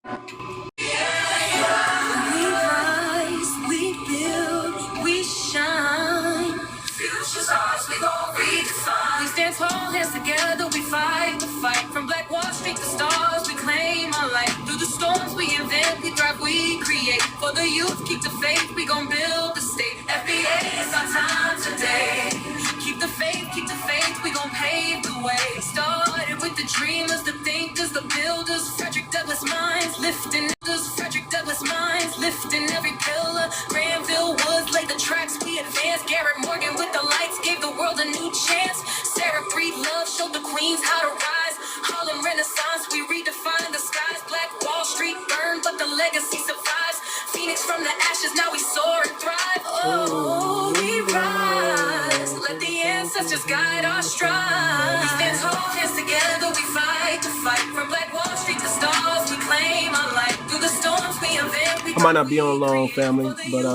We rise, we build, we shine. Future's ours, we gon' redefine. We stand tall, hands together, we fight the fight. From Black Wall Street to stars, we claim our light. Through the storms we invent, we thrive, we create. For the youth, keep the faith, we gon' build the state. FBA, it's our time today. Keep the faith, we gon' pave the way. Started with the dreamers, the thinkers, the builders. Frederick Douglass minds, lifting us. Frederick Douglass minds, lifting every pillar. Granville Woods laid the tracks, we advanced. Garrett Morgan with the lights gave the world a new chance. Sarah breathed love, showed the queens how to rise. Harlem Renaissance, we redefined the skies. Black Wall Street burned, but the legacy survives. Phoenix from the ashes, now we soar and thrive. Oh, we rise. Let the ancestors guide our stride. We stand tall, hands together, we fight to fight. From Black Wall Street to stars, we claim our light. Through the storms we invent, we I might not be on long, family, but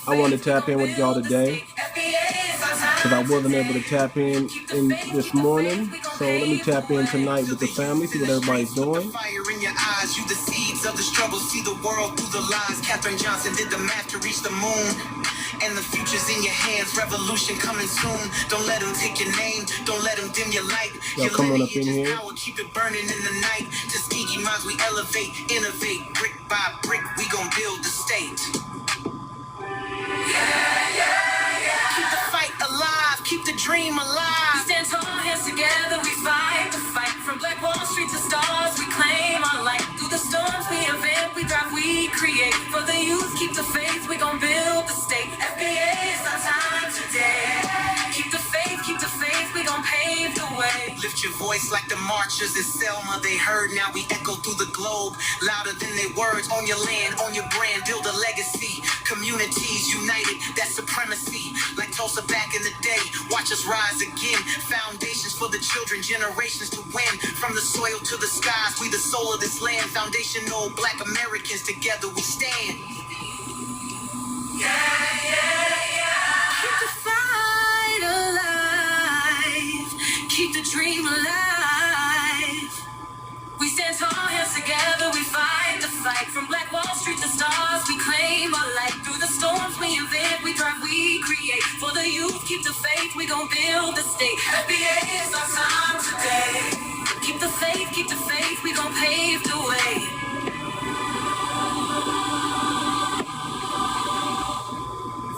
I want to tap in with y'all today because I wasn't able to tap in this morning. So let me tap in tonight with the family, see what everybody's doing. Fire in your eyes, you the seeds of the struggle, see the world through the lies. Katherine Johnson did the math to reach the moon. And the future's in your hands, revolution coming soon. Don't let them take your name, don't let them dim your light. Y'all come on up in here. Power, keep it burning in the night. Tuskegee minds, we elevate, innovate. Brick by brick, we gon' build the state. Keep the fight alive, keep the dream alive. We stand tall, hands together, we fight the fight. From Black Wall Street to stars, we claim our light. Through the storms we invent, we thrive, we create. For the youth, keep the faith, we gon' build the state. FBA is our time today. Keep the faith, we gon' pave the way. Lift your voice like the marchers in Selma. They heard, now we echo through the globe. Louder than their words, on your land, on your brand, build a legacy. Communities united, that's supremacy. Like Tulsa back in the day, watch us rise again. Foundations for the children, generations to win. From the soil to the skies, we the soul of this land. Foundational Black Americans, together we stand. Keep the fight alive, keep the dream alive. We stand tall, hands together, we fight the fight. From Black Wall Street to stars, we claim our light. Through the storms we invent, we thrive, we create. For the youth, keep the faith, we gon' build the state. FBA is our time today. Keep the faith, we gon' pave the way.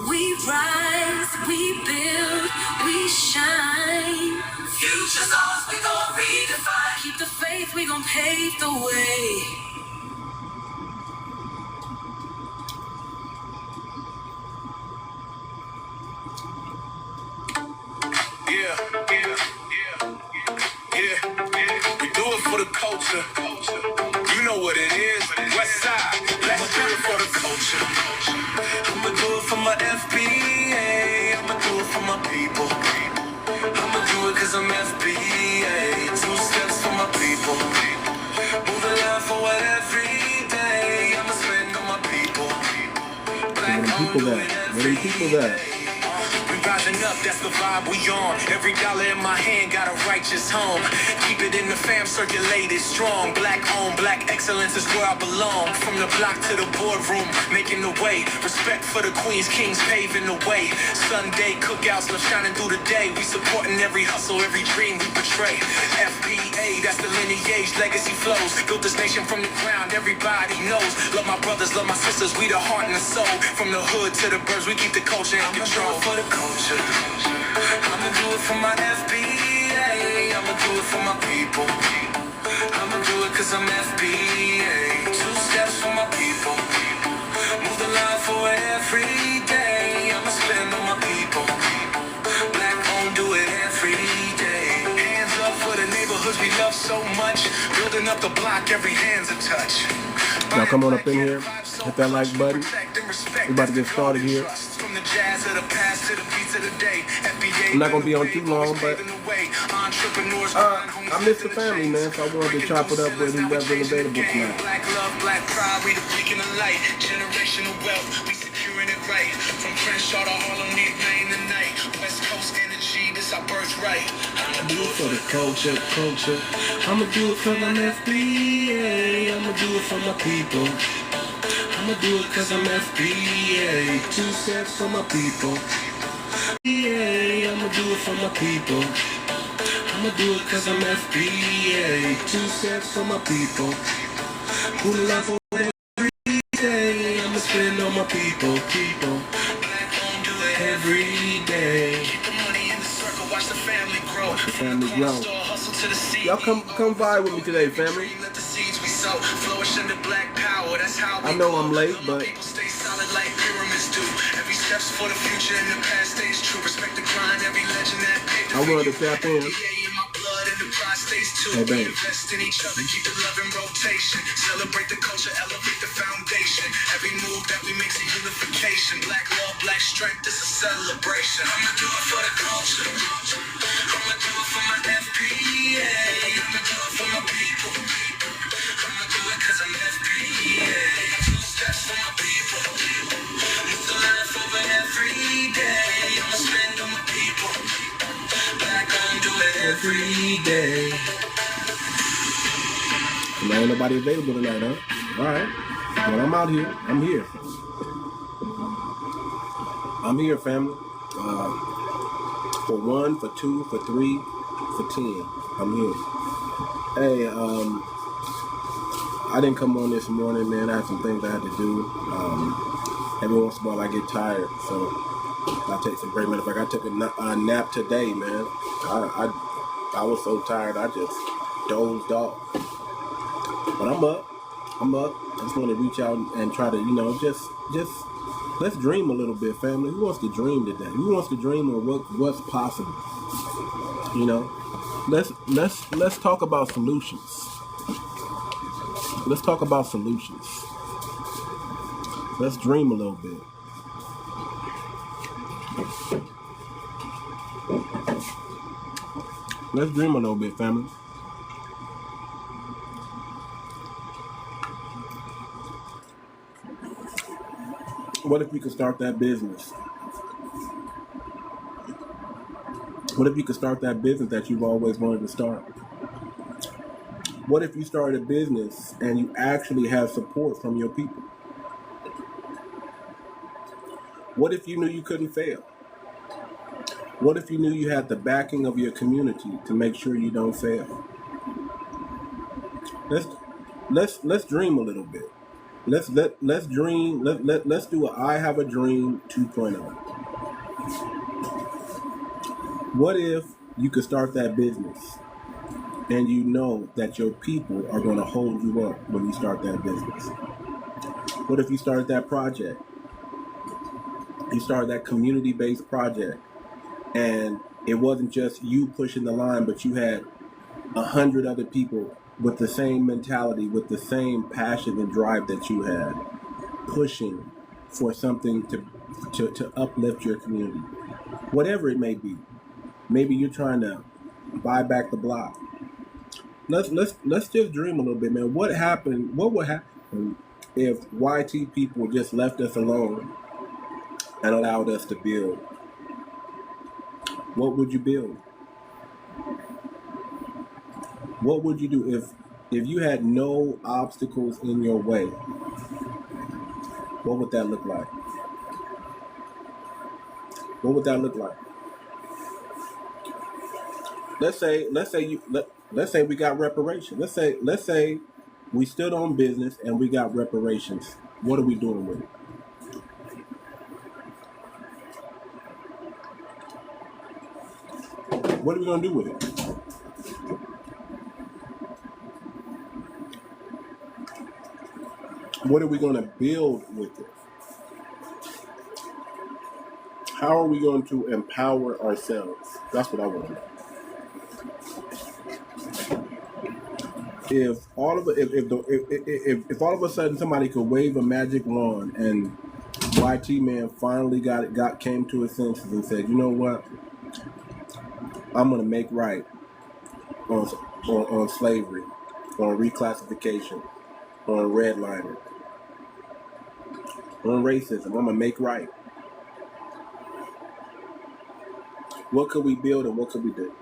We rise, we build, we shine. Future's ours, we gon' redefine. Keep the faith, we gon' pave the way. We do it for the culture. You know what it is. West side. Let's do it for the culture. I'ma do it for my FBA. I'ma do it for my people. I'ma do it cause I'm FBA. 2 steps for my people. Move the line forward every day. I'ma spend on my people. Black on doing every day. Rising up, that's the vibe we on. Every dollar in my hand got a righteous home. Keep it in the fam, circulated strong. Black owned, black excellence is where I belong. From the block to the boardroom, making the way. Respect for the queens, kings paving the way. Sunday cookouts, love shining through the day. We supporting every hustle, every dream we portray. FBA, that's the lineage, legacy flows. Built this nation from the ground, everybody knows. Love my brothers, love my sisters, we the heart and the soul. From the hood to the birds, we keep the culture in control. For the culture. I'ma do it for my FBA. I'ma do it for my people. I'ma do it cause I'm FBA. 2 steps for my people. Move the line forward every day. I'ma spend on my people. Black owned, do it every day. Hands up for the neighborhoods we love so much. Building up the block, every hand's a touch. Now come on up in here, hit that like button. We're about to get started here. I'm not going to be on too long, but I miss the family, man, so I wanted to chop it up with whoever's available tonight. Black love, black pride, we the beacon of light. Generational wealth, we securing it right. From Crenshaw to Harlem, we igniting the night. West Coast energy. FBA, this our birthright. I'ma do it for the culture. I'ma do it for I'm FBA. I'ma do it for my people. I'ma do it cause I'm FBA. 2 steps for my people. FBA, I'ma do it for my people. I'ma do it cause I'm FBA. 2 steps for my people. Who love for every day. I'ma spend on my people. Black on do it Every day. Keep the money in the circle, watch the family grow. Watch the family grow. Hustle to the sea. Y'all come vibe with me today, family. Let the seeds we sow flourish under black power. That's how I know I'm late, but people stay solid like pyramids do. Every step's for the future and the past stays true. Respect the grind, every legend that paved the I wanted to tap in. Hey, babe. Invest in each other, keep the love in rotation. Celebrate the culture, elevate the foundation. Every move that we make's a unification. Black love, black strength, it's a celebration. I'ma do it for the culture. I'ma do it for my FBA. I'ma do it for my people. I'ma do it cause I'm FBA. 2 steps for my people. Move the life over every day. I'ma spend on my people. Black on do it every day. there ain't nobody available tonight, huh? Alright. Well, I'm out here. I'm here. I'm here, family. For 1, for 2, for 3, for 10. I'm here. Hey, I didn't come on this morning, man. I had some things I had to do. Every once in a while I get tired, so I take some break. Matter of fact, I took a nap today, man. I was so tired, I just dozed off. But I'm up. I just want to reach out and try to, just let's dream a little bit, family. Who wants to dream today? Who wants to dream of what's possible? Let's talk about solutions. Let's talk about solutions. Let's dream a little bit. Let's dream a little bit, family. What if we could start that business? What if you could start that business that you've always wanted to start? What if you started a business and you actually have support from your people? What if you knew you couldn't fail? What if you knew you had the backing of your community to make sure you don't fail? Let's dream a little bit. Let's dream. Let's do a I Have a Dream 2.0. What if you could start that business and you know that your people are going to hold you up when you start that business? What if you started that project? You started that community-based project and it wasn't just you pushing the line, but you had 100 other people with the same mentality, with the same passion and drive that you had, pushing for something to uplift your community. Whatever it may be. Maybe you're trying to buy back the block. Let's just dream a little bit, man. What would happen if YT people just left us alone and allowed us to build? What would you build? What would you do if you had no obstacles in your way? What would that look like? What would that look like? Let's say we got reparations. Let's say we stood on business and we got reparations. What are we doing with it? What are we gonna do with it? What are we gonna build with it? How are we going to empower ourselves? That's what I want to know. If all of a sudden somebody could wave a magic wand and YT man finally came to his senses and said, you know what, I'm gonna make right on slavery, on reclassification, on redlining, on racism. I'm gonna make right. What could we build and what could we do?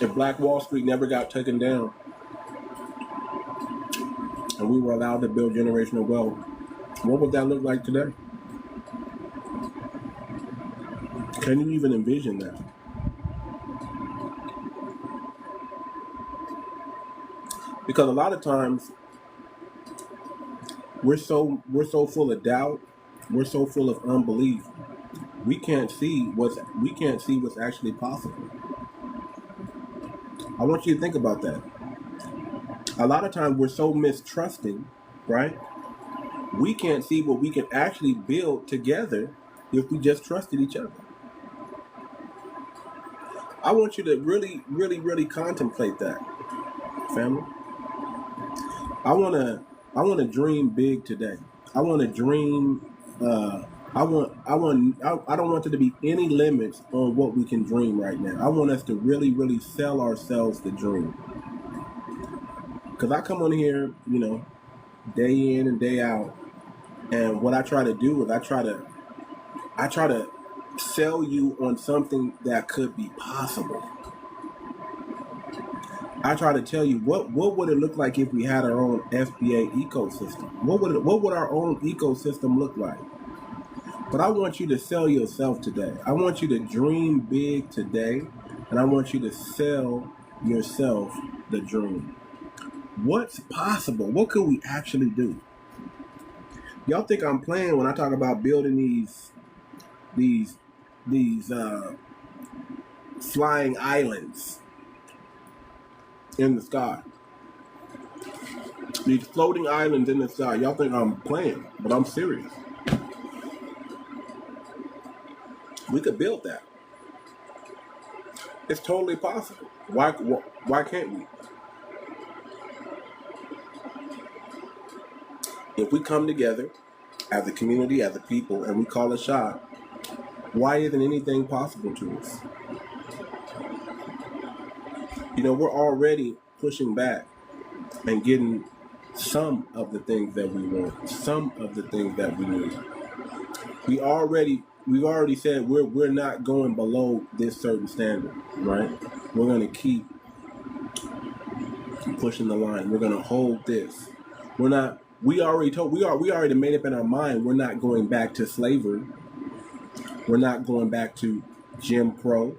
If Black Wall Street never got taken down and we were allowed to build generational wealth, what would that look like today? Can you even envision that? Because a lot of times we're so full of doubt, we're so full of unbelief, we can't see what's actually possible. I want you to think about that. A lot of times we're so mistrusting, right? We can't see what we can actually build together if we just trusted each other. I want you to really, really, really contemplate that, family. I want to dream big today. I want to dream. I don't want there to be any limits on what we can dream right now. I want us to really, really sell ourselves the dream. Because I come on here, day in and day out, and what I try to do is I try to sell you on something that could be possible. I try to tell you what would it look like if we had our own FBA ecosystem? What would our own ecosystem look like? But I want you to sell yourself today. I want you to dream big today, and I want you to sell yourself the dream. What's possible? What could we actually do? Y'all think I'm playing when I talk about building these flying islands in the sky. These floating islands in the sky. Y'all think I'm playing, but I'm serious. We could build that. It's totally possible. Why can't we? If we come together as a community, as a people, and we call a shot, why isn't anything possible to us? We're already pushing back and getting some of the things that we want, some of the things that we need. We've already said we're not going below this certain standard, right? We're going to keep pushing the line. We're going to hold this. We already made up in our mind we're not going back to slavery. We're not going back to Jim Crow.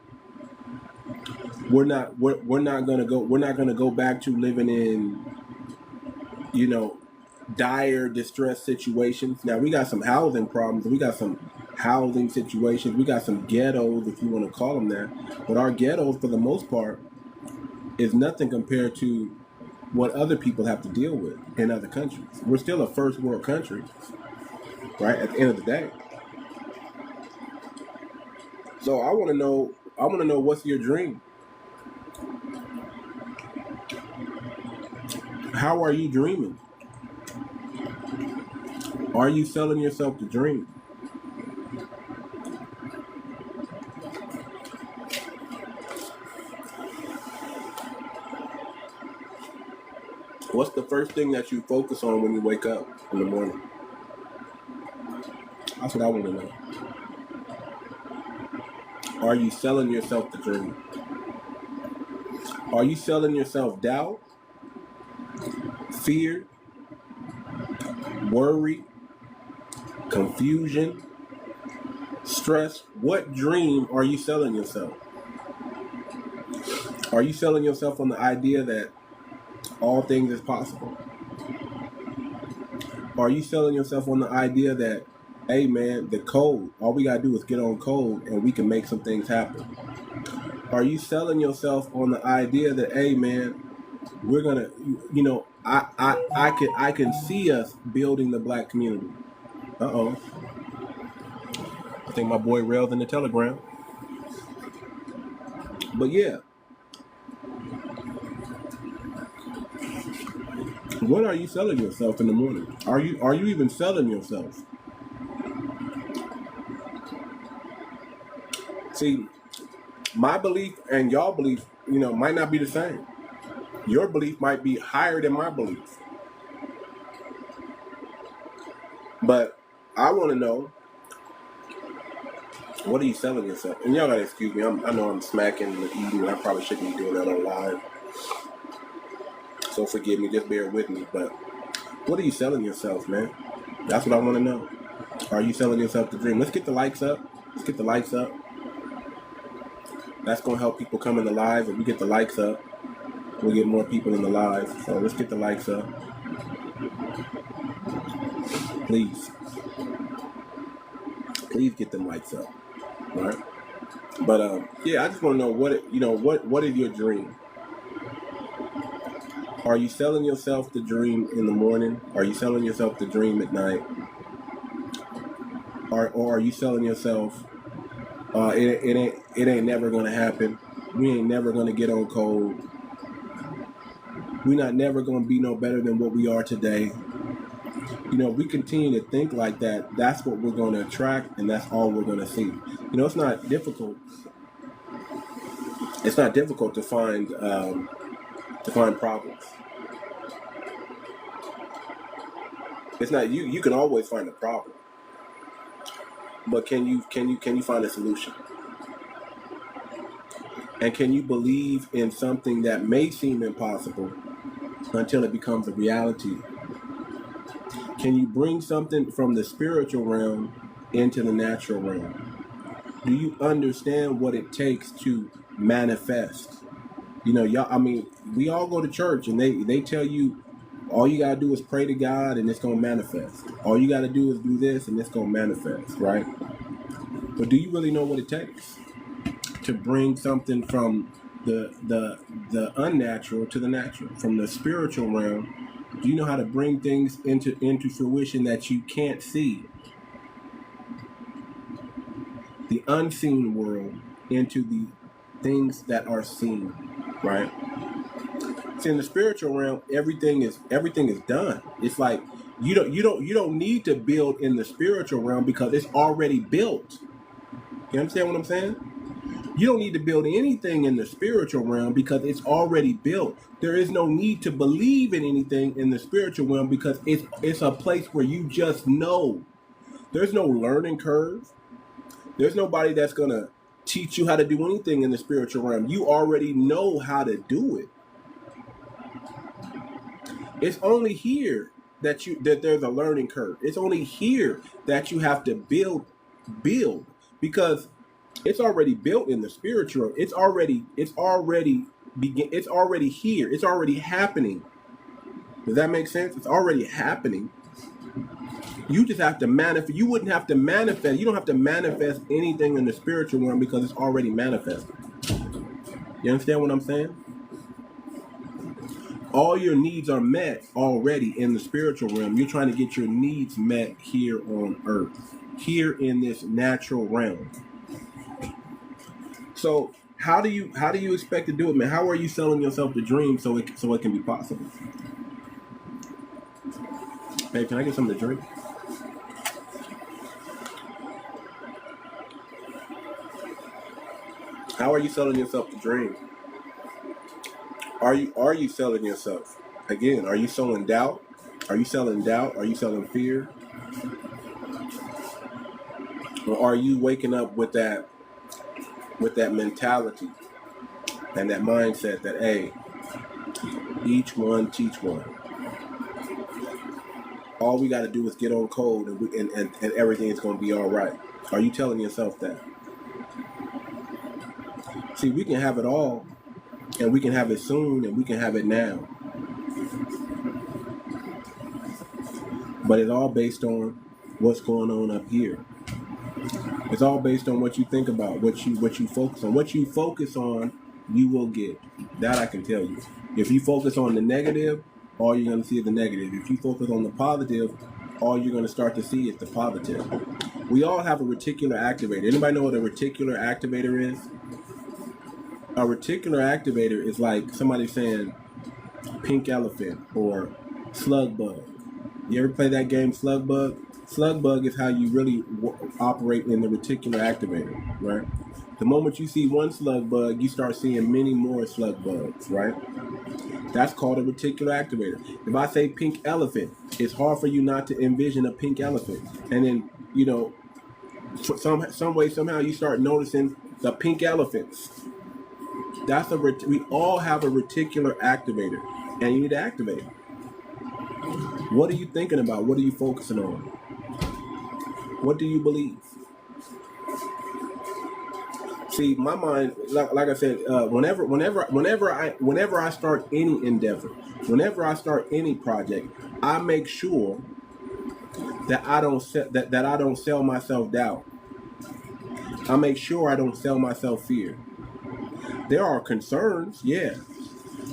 We're not gonna go back to living in, dire distress situations. Now we got some housing problems, we got some housing situations, we got some ghettos, if you want to call them that. But our ghettos, for the most part, is nothing compared to what other people have to deal with in other countries. We're still a first world country, right? At the end of the day. So I want to know what's your dream? How are you dreaming? Are you selling yourself the dream? What's the first thing that you focus on when you wake up in the morning? That's what I want to know. Are you selling yourself the dream? Are you selling yourself doubt, fear, worry, confusion, stress? What dream are you selling yourself? Are you selling yourself on the idea that all things is possible? Are you selling yourself on the idea that, hey man, the code, all we gotta do is get on code and we can make some things happen? Are you selling yourself on the idea that, hey man, we're gonna, I can see us building the black community? I think my boy railed in the telegram. But yeah, what are you selling yourself in the morning? Are you even selling yourself? See, my belief and y'all belief, might not be the same. Your belief might be higher than my belief. But I want to know, what are you selling yourself? And y'all gotta excuse me. I know I'm smacking and eating. I probably shouldn't be doing that on live. So forgive me. Just bear with me. But what are you selling yourself, man? That's what I want to know. Are you selling yourself the dream? Let's get the likes up. Let's get the likes up. That's gonna help people come in the live. If we get the likes up, we'll get more people in the live. So let's get the likes up, please. Please get them likes up. All right. But yeah, I just want to know what is your dream? Are you selling yourself the dream in the morning? Are you selling yourself the dream at night? Or are you selling yourself it ain't never gonna happen. We ain't never gonna get on code. We're not never gonna be no better than what we are today. We continue to think like that. That's what we're gonna attract, and that's all we're gonna see. It's not difficult. It's not difficult to find problems. It's not you can always find a problem, but can you find a solution? And can you believe in something that may seem impossible until it becomes a reality? Can you bring something from the spiritual realm into the natural realm? Do you understand what it takes to manifest? We all go to church and they tell you all you gotta do is pray to God and it's gonna manifest. All you gotta do is do this and it's gonna manifest, right? But do you really know what it takes to bring something from the unnatural to the natural, from the spiritual realm? Do you know how to bring things into fruition that you can't see? The unseen world into the things that are seen, right? See, in the spiritual realm, everything is done. It's like you don't need to build in the spiritual realm because it's already built. You understand what I'm saying? You don't need to build anything in the spiritual realm because it's already built. There is no need to believe in anything in the spiritual realm because it's a place where you just know. There's no learning curve. There's nobody that's going to teach you how to do anything in the spiritual realm. You already know how to do it. It's only here that there's a learning curve. It's only here that you have to build because it's already built in the spiritual. It's already here. It's already happening. Does that make sense? It's already happening. You just have to manifest. You wouldn't have to manifest. You don't have to manifest anything in the spiritual realm because it's already manifested. You understand what I'm saying? All your needs are met already in the spiritual realm. You're trying to get your needs met here on earth, here in this natural realm. So how do you expect to do it, man? How are you selling yourself the dream so it can be possible? Hey, can I get something to drink? How are you selling yourself the dream? Are you selling yourself? Again, are you selling doubt? Are you selling doubt? Are you selling fear? Or are you waking up with that mentality and that mindset that, hey, each one teach one. All we got to do is get on code and everything is going to be all right. Are you telling yourself that? See, we can have it all, and we can have it soon, and we can have it now. But it's all based on what's going on up here. It's all based on what you think about, what you focus on. What you focus on, you will get. That I can tell you. If you focus on the negative, all you're going to see is the negative. If you focus on the positive, all you're going to start to see is the positive. We all have a reticular activator. Anybody know what a reticular activator is? A reticular activator is like somebody saying pink elephant or slug bug. You ever play that game Slug Bug? Slug Bug is how you really operate in the reticular activator, right? The moment you see one slug bug, you start seeing many more slug bugs, right? That's called a reticular activator. If I say pink elephant, it's hard for you not to envision a pink elephant. And then, you know, some way, somehow you start noticing the pink elephants. That's we all have a reticular activator, and you need to activate it. What are you thinking about? What are you focusing on? What do you believe? See, my mind, like I said, whenever I start any endeavor, whenever I start any project, I make sure that I don't sell myself doubt. I make sure I don't sell myself fear. There are concerns, yeah.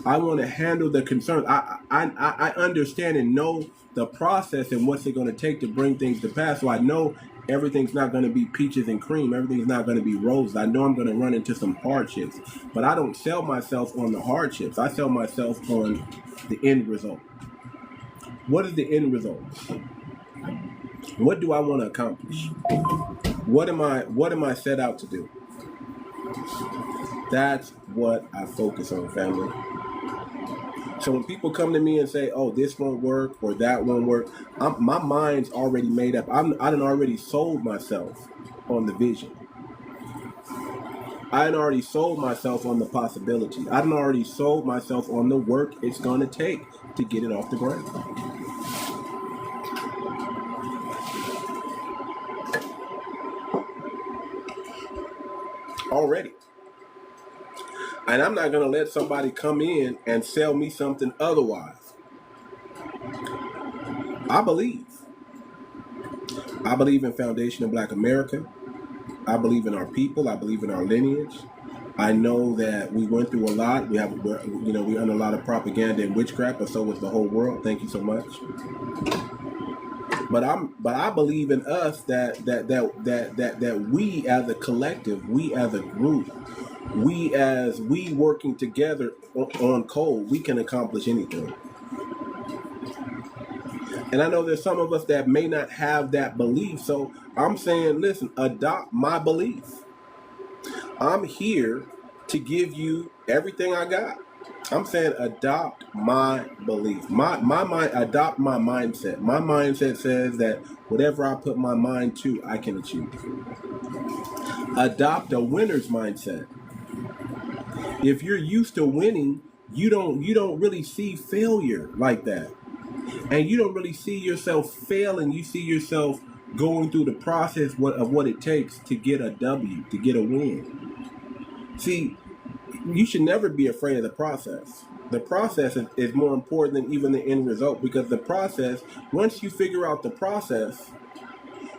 I want to handle the concerns. I understand and know the process and what's it going to take to bring things to pass. So I know everything's not going to be peaches and cream. Everything's not going to be roses. I know I'm going to run into some hardships. But I don't sell myself on the hardships. I sell myself on the end result. What is the end result? What do I want to accomplish? What am I set out to do? That's what I focus on, family. So when people come to me and say, oh, this won't work or that won't work, my mind's already made up. I done already sold myself on the vision. I done already sold myself on the possibility. I done already sold myself on the work it's going to take to get it off the ground. Already. And I'm not going to let somebody come in and sell me something otherwise. I believe in Foundation of Black America. I believe in our people. I believe in our lineage. I know that we went through a lot. We under a lot of propaganda and witchcraft, but so was the whole world. Thank you so much. But I believe in us that we as a collective, we as a group, we working together on code, we can accomplish anything. And I know there's some of us that may not have that belief. So I'm saying, listen, adopt my belief. I'm here to give you everything I got. I'm saying adopt my belief. My mind, adopt my mindset. My mindset says that whatever I put my mind to, I can achieve. Adopt a winner's mindset. If you're used to winning, you don't really see failure like that. And you don't really see yourself failing. You see yourself going through the process of what it takes to get a W, to get a win. See, you should never be afraid of the process. The process is more important than even the end result, because the process, once you figure out the process,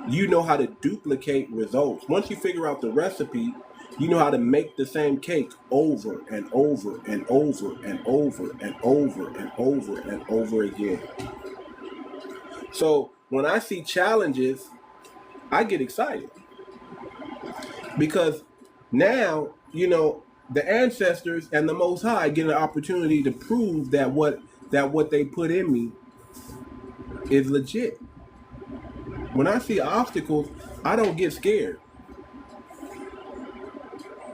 you know how to duplicate results. Once you figure out the recipe, you know how to make the same cake over and over and over and over and over and over and over again. So when I see challenges, I get excited. Because now, the ancestors and the Most High get an opportunity to prove that what they put in me is legit. When I see obstacles, I don't get scared.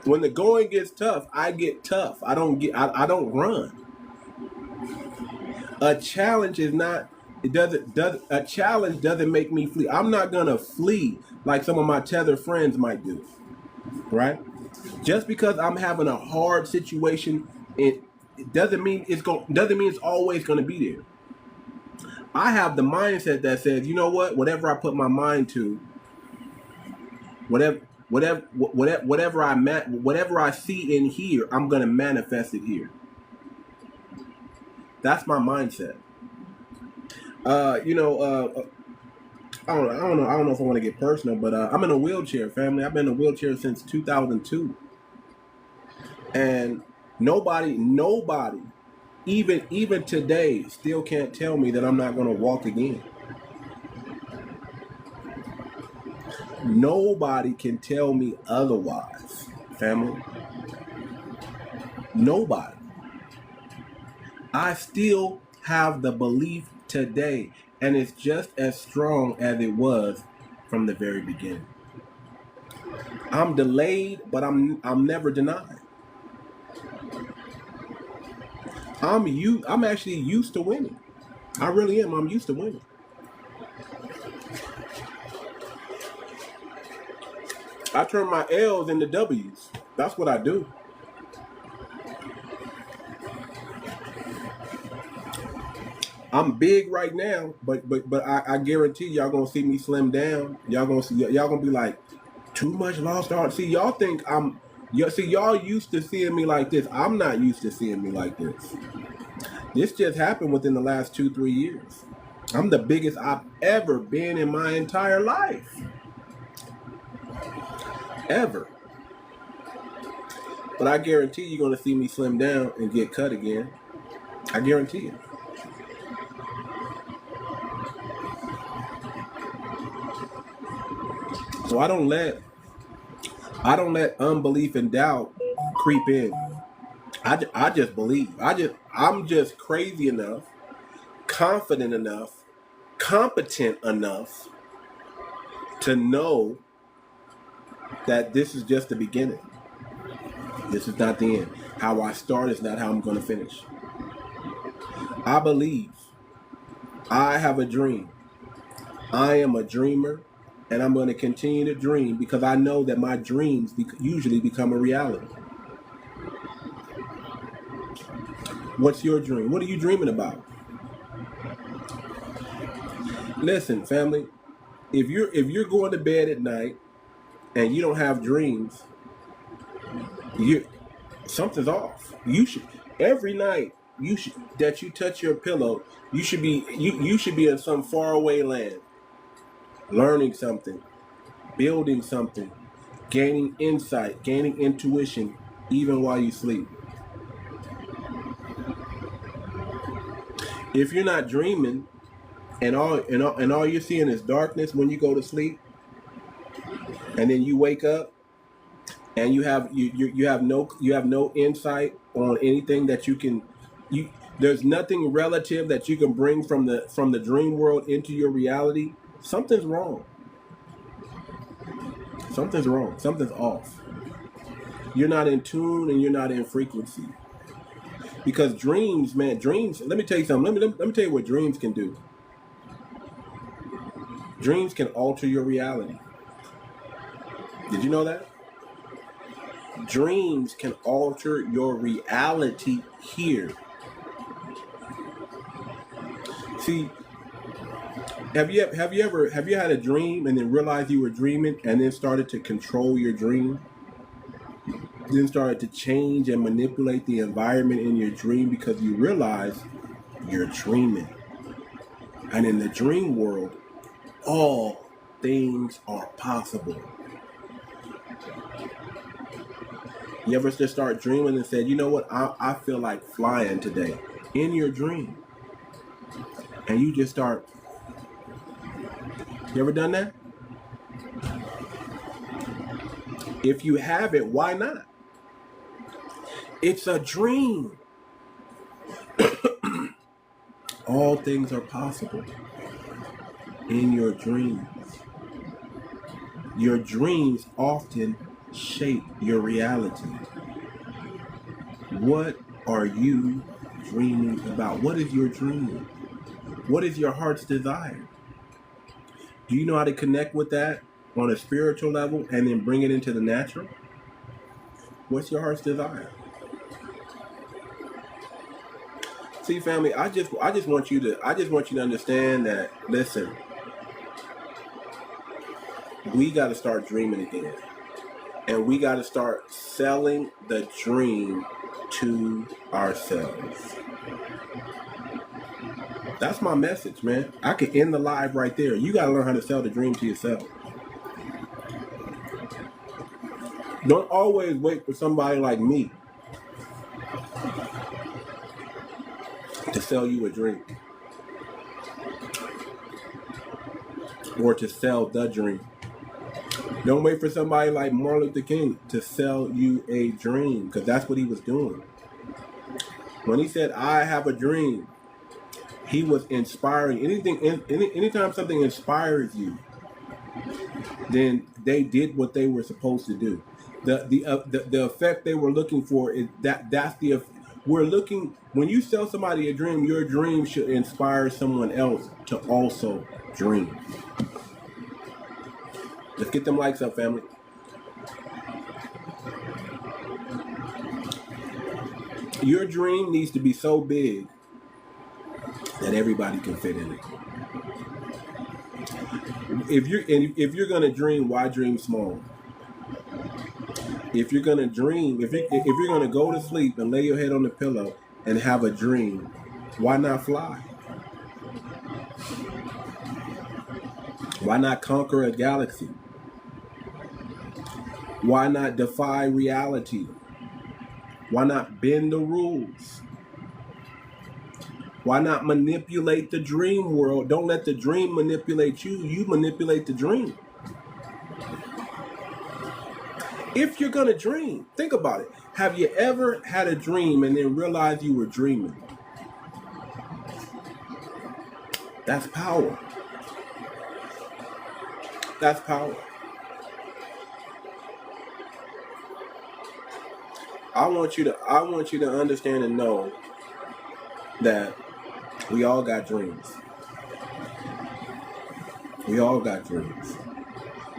When the going gets tough, I get tough. I don't run. A challenge doesn't make me flee. I'm not gonna flee like some of my tether friends might do. Right? Just because I'm having a hard situation, it doesn't mean it's always gonna be there. I have the mindset that says, you know what? Whatever I put my mind to, whatever I see in here, I'm gonna manifest it here. That's my mindset. I don't know if I want to get personal, but I'm in a wheelchair, family. I've been in a wheelchair since 2002, and nobody, even today, still can't tell me that I'm not gonna walk again. Nobody can tell me otherwise, family. Nobody. I still have the belief today, and it's just as strong as it was from the very beginning. I'm delayed, but I'm never denied. I'm actually used to winning. I really am. I'm used to winning. I turn my L's into W's. That's what I do. I'm big right now, but I guarantee y'all gonna see me slim down. Y'all gonna be like, too much lost art. See, y'all think y'all used to seeing me like this. I'm not used to seeing me like this. This just happened within the last 2-3 years. I'm the biggest I've ever been in my entire life. Ever. But I guarantee you're gonna see me slim down and get cut again. I guarantee it. So I don't let unbelief and doubt creep in. I just believe. I'm just crazy enough, confident enough, competent enough to know that this is just the beginning. This is not the end. How I start is not how I'm going to finish. I believe. I have a dream. I am a dreamer, and I'm going to continue to dream because I know that my dreams usually become a reality. What's your dream? What are you dreaming about? Listen, family, if you're going to bed at night and you don't have dreams, something's off. You should every night that you touch your pillow, you should be in some faraway land, learning something, building something, gaining insight, gaining intuition, even while you sleep. If you're not dreaming, and all you're seeing is darkness when you go to sleep, and then you wake up, and you have no insight on anything that there's nothing relative that you can bring from the dream world into your reality. Something's wrong. Something's wrong. Something's off. You're not in tune and you're not in frequency. Because dreams, let me tell you something. Let me tell you what dreams can do. Dreams can alter your reality. Did you know that? Dreams can alter your reality here. See, have you had a dream and then realized you were dreaming and then started to control your dream? Then started to change and manipulate the environment in your dream because you realize you're dreaming. And in the dream world, all things are possible. You ever just start dreaming and said, you know what, I feel like flying today, in your dream. And you just start. You ever done that? If you haven't, why not? It's a dream. All things are possible in your dreams. Your dreams often shape your reality. What are you dreaming about? What is your dream? What is your heart's desire? Do you know how to connect with that on a spiritual level and then bring it into the natural? What's your heart's desire? See, family, I just want you to understand that, listen, we got to start dreaming again. And we got to start selling the dream to ourselves. That's my message, man. I could end the live right there. You got to learn how to sell the dream to yourself. Don't always wait for somebody like me to sell you a dream. Or to sell the dream. Don't wait for somebody like Martin Luther King to sell you a dream, because that's what he was doing. When he said, I have a dream, he was inspiring. Anytime something inspires you, then they did what they were supposed to do. The effect they were looking for is that's the We're looking, when you tell somebody a dream, your dream should inspire someone else to also dream. Let's get them likes up, family. Your dream needs to be so big that everybody can fit in it. If you're gonna dream, why dream small? If you're gonna dream, if you're gonna go to sleep and lay your head on the pillow and have a dream, why not fly? Why not conquer a galaxy? Why not defy reality? Why not bend the rules? Why not manipulate the dream world? Don't let the dream manipulate you. You manipulate the dream. If you're going to dream, think about it. Have you ever had a dream and then realized you were dreaming? That's power. That's power. I want you to understand and know that we all got dreams. We all got dreams.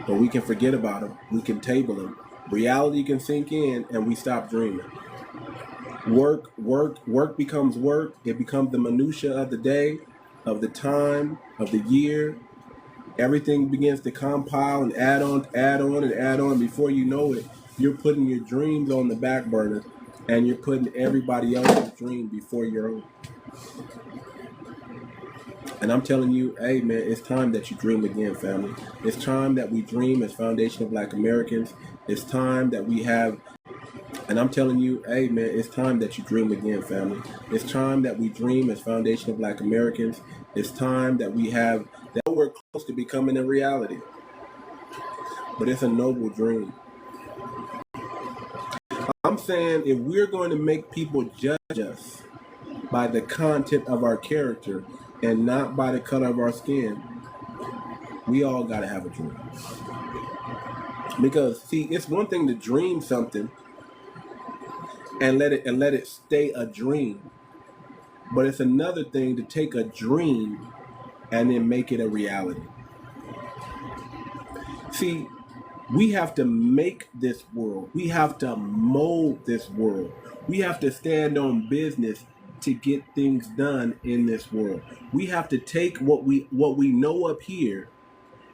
But we can forget about them. We can table them. Reality can sink in and we stop dreaming. Work becomes work. It becomes the minutia of the day, of the time, of the year. Everything begins to compile and add on. Before you know it, you're putting your dreams on the back burner and you're putting everybody else's dream before your own. And I'm telling you, hey man, it's time that you dream again, family. It's time that we dream as foundational Black Americans. It's time that we have, and I'm telling you, hey man, it's time that you dream again, family. It's time that we dream as foundational Black Americans. It's time that we have, that we're close to becoming a reality. But it's a noble dream. I'm saying if we're going to make people judge us by the content of our character and not by the color of our skin, we all got to have a dream. Because see, it's one thing to dream something and let it stay a dream, but it's another thing to take a dream and then make it a reality. See, we have to make this world. We have to mold this world. We have to stand on business to get things done in this world. We have to take what we know up here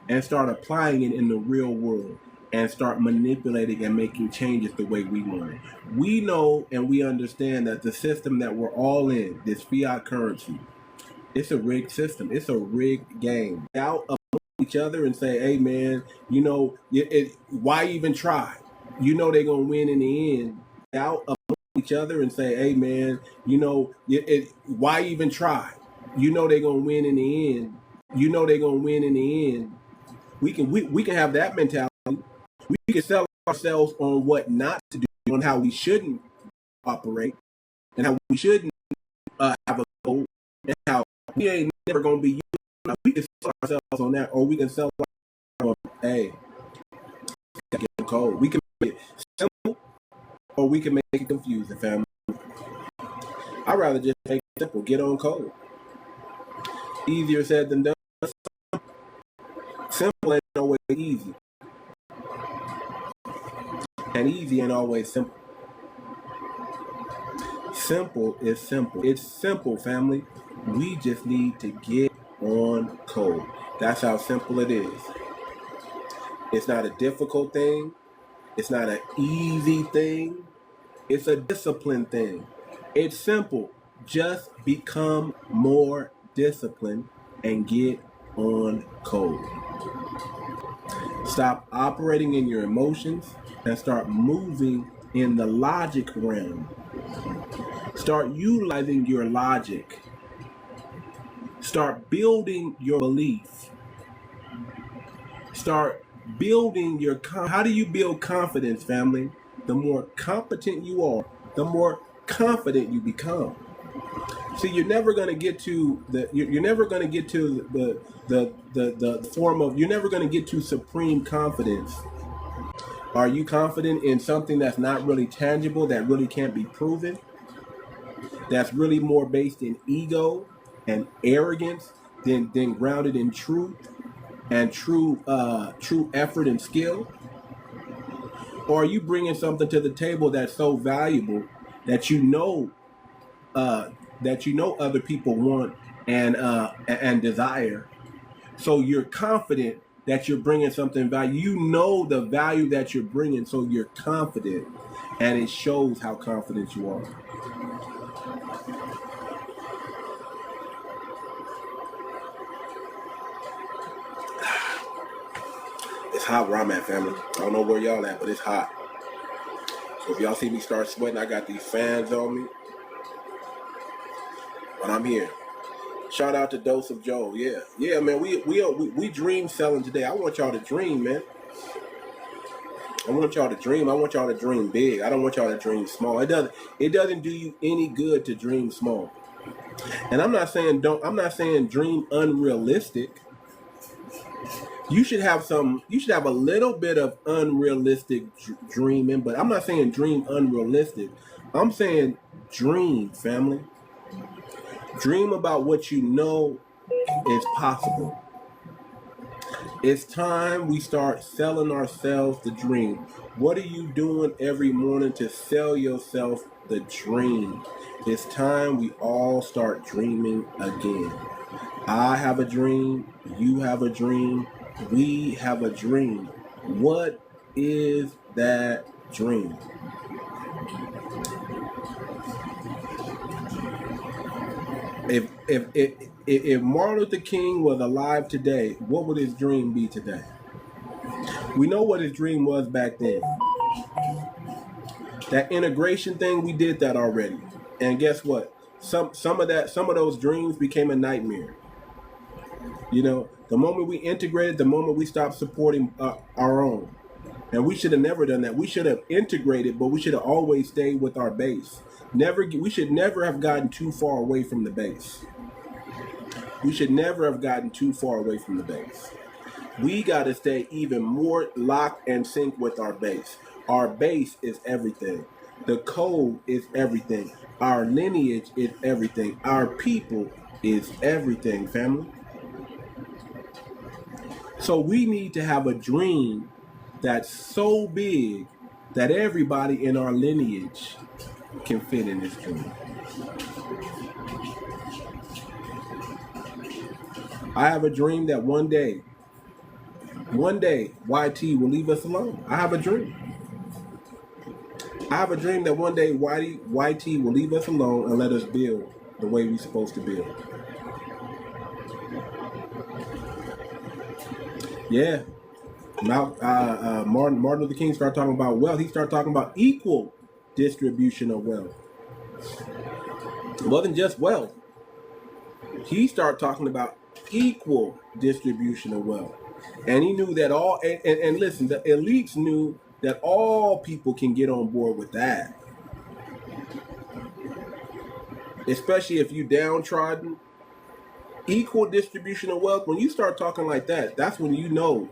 and start applying it in the real world and start manipulating and making changes the way we want it. We know and we understand that the system that we're all in, this fiat currency, it's a rigged system. It's a rigged game. Out of each other and say, hey man, you know, why even try? You know they're gonna win in the end. Out of each other and say, hey man, you know, why even try? You know they're gonna win in the end. You know they're gonna win in the end. We can have that mentality. We can sell ourselves on what not to do, on how we shouldn't operate, and how we shouldn't have a goal, and how we ain't never gonna be. We can sell ourselves on that, or we can sell on, hey, get cold. We can make it simple, or we can make it confusing, family. I'd rather just make it simple. Get on code. Easier said than done. Simple ain't always easy. And easy ain't always simple. Simple is simple. It's simple, family. We just need to get on code. That's how simple it is. It's not a difficult thing. It's not an easy thing. It's a disciplined thing. It's simple. Just become more disciplined and get on code. Stop operating in your emotions and start moving in the logic realm. Start utilizing your logic. Start building your belief. Start building your how do you build confidence, family? The more competent you are, the more confident you become. See, you're never going to get to the you're never going to get to the form of, you're never going to get to supreme confidence. Are you confident in something that's not really tangible, that really can't be proven? that's really more based in ego and arrogance than grounded in truth and true effort and skill? Or are you bringing something to the table that's so valuable that other people want and desire? So you're confident that you're bringing something value. You know the value that you're bringing, so you're confident, and it shows how confident you are. It's hot where I'm at, family. I don't know where y'all at, but it's hot. So if y'all see me start sweating, I got these fans on me. But I'm here. Shout out to Dose of Joe. Yeah, man. We dream selling today. I want y'all to dream, man. I want y'all to dream. I want y'all to dream big. I don't want y'all to dream small. It doesn't do you any good to dream small. And I'm not saying dream unrealistic. You should have a little bit of unrealistic dreaming, but I'm not saying dream unrealistic. I'm saying dream, family. Dream about what you know is possible. It's time we start selling ourselves the dream. What are you doing every morning to sell yourself the dream? It's time we all start dreaming again. I have a dream. You have a dream. We have a dream. What is that dream? If Martin Luther King was alive today, what would his dream be today? We know what his dream was back then. That integration thing, we did that already. And guess what? Some of those dreams became a nightmare. You know, the moment we integrated, the moment we stopped supporting our own. And we should have never done that. We should have integrated, but we should have always stayed with our base. We should never have gotten too far away from the base. We should never have gotten too far away from the base. We got to stay even more locked and sync with our base. Our base is everything. The code is everything. Our lineage is everything. Our people is everything, family. So we need to have a dream that's so big that everybody in our lineage can fit in this dream. I have a dream that one day, YT will leave us alone. I have a dream. I have a dream that one day YT will leave us alone and let us build the way we're supposed to build. Yeah. Now, Martin Luther King started talking about wealth. He started talking about equal distribution of wealth. It wasn't just wealth. He started talking about equal distribution of wealth. And he knew that and listen, the elites knew that all people can get on board with that. Especially if you downtrodden. Equal distribution of wealth, when you start talking like that, that's when you know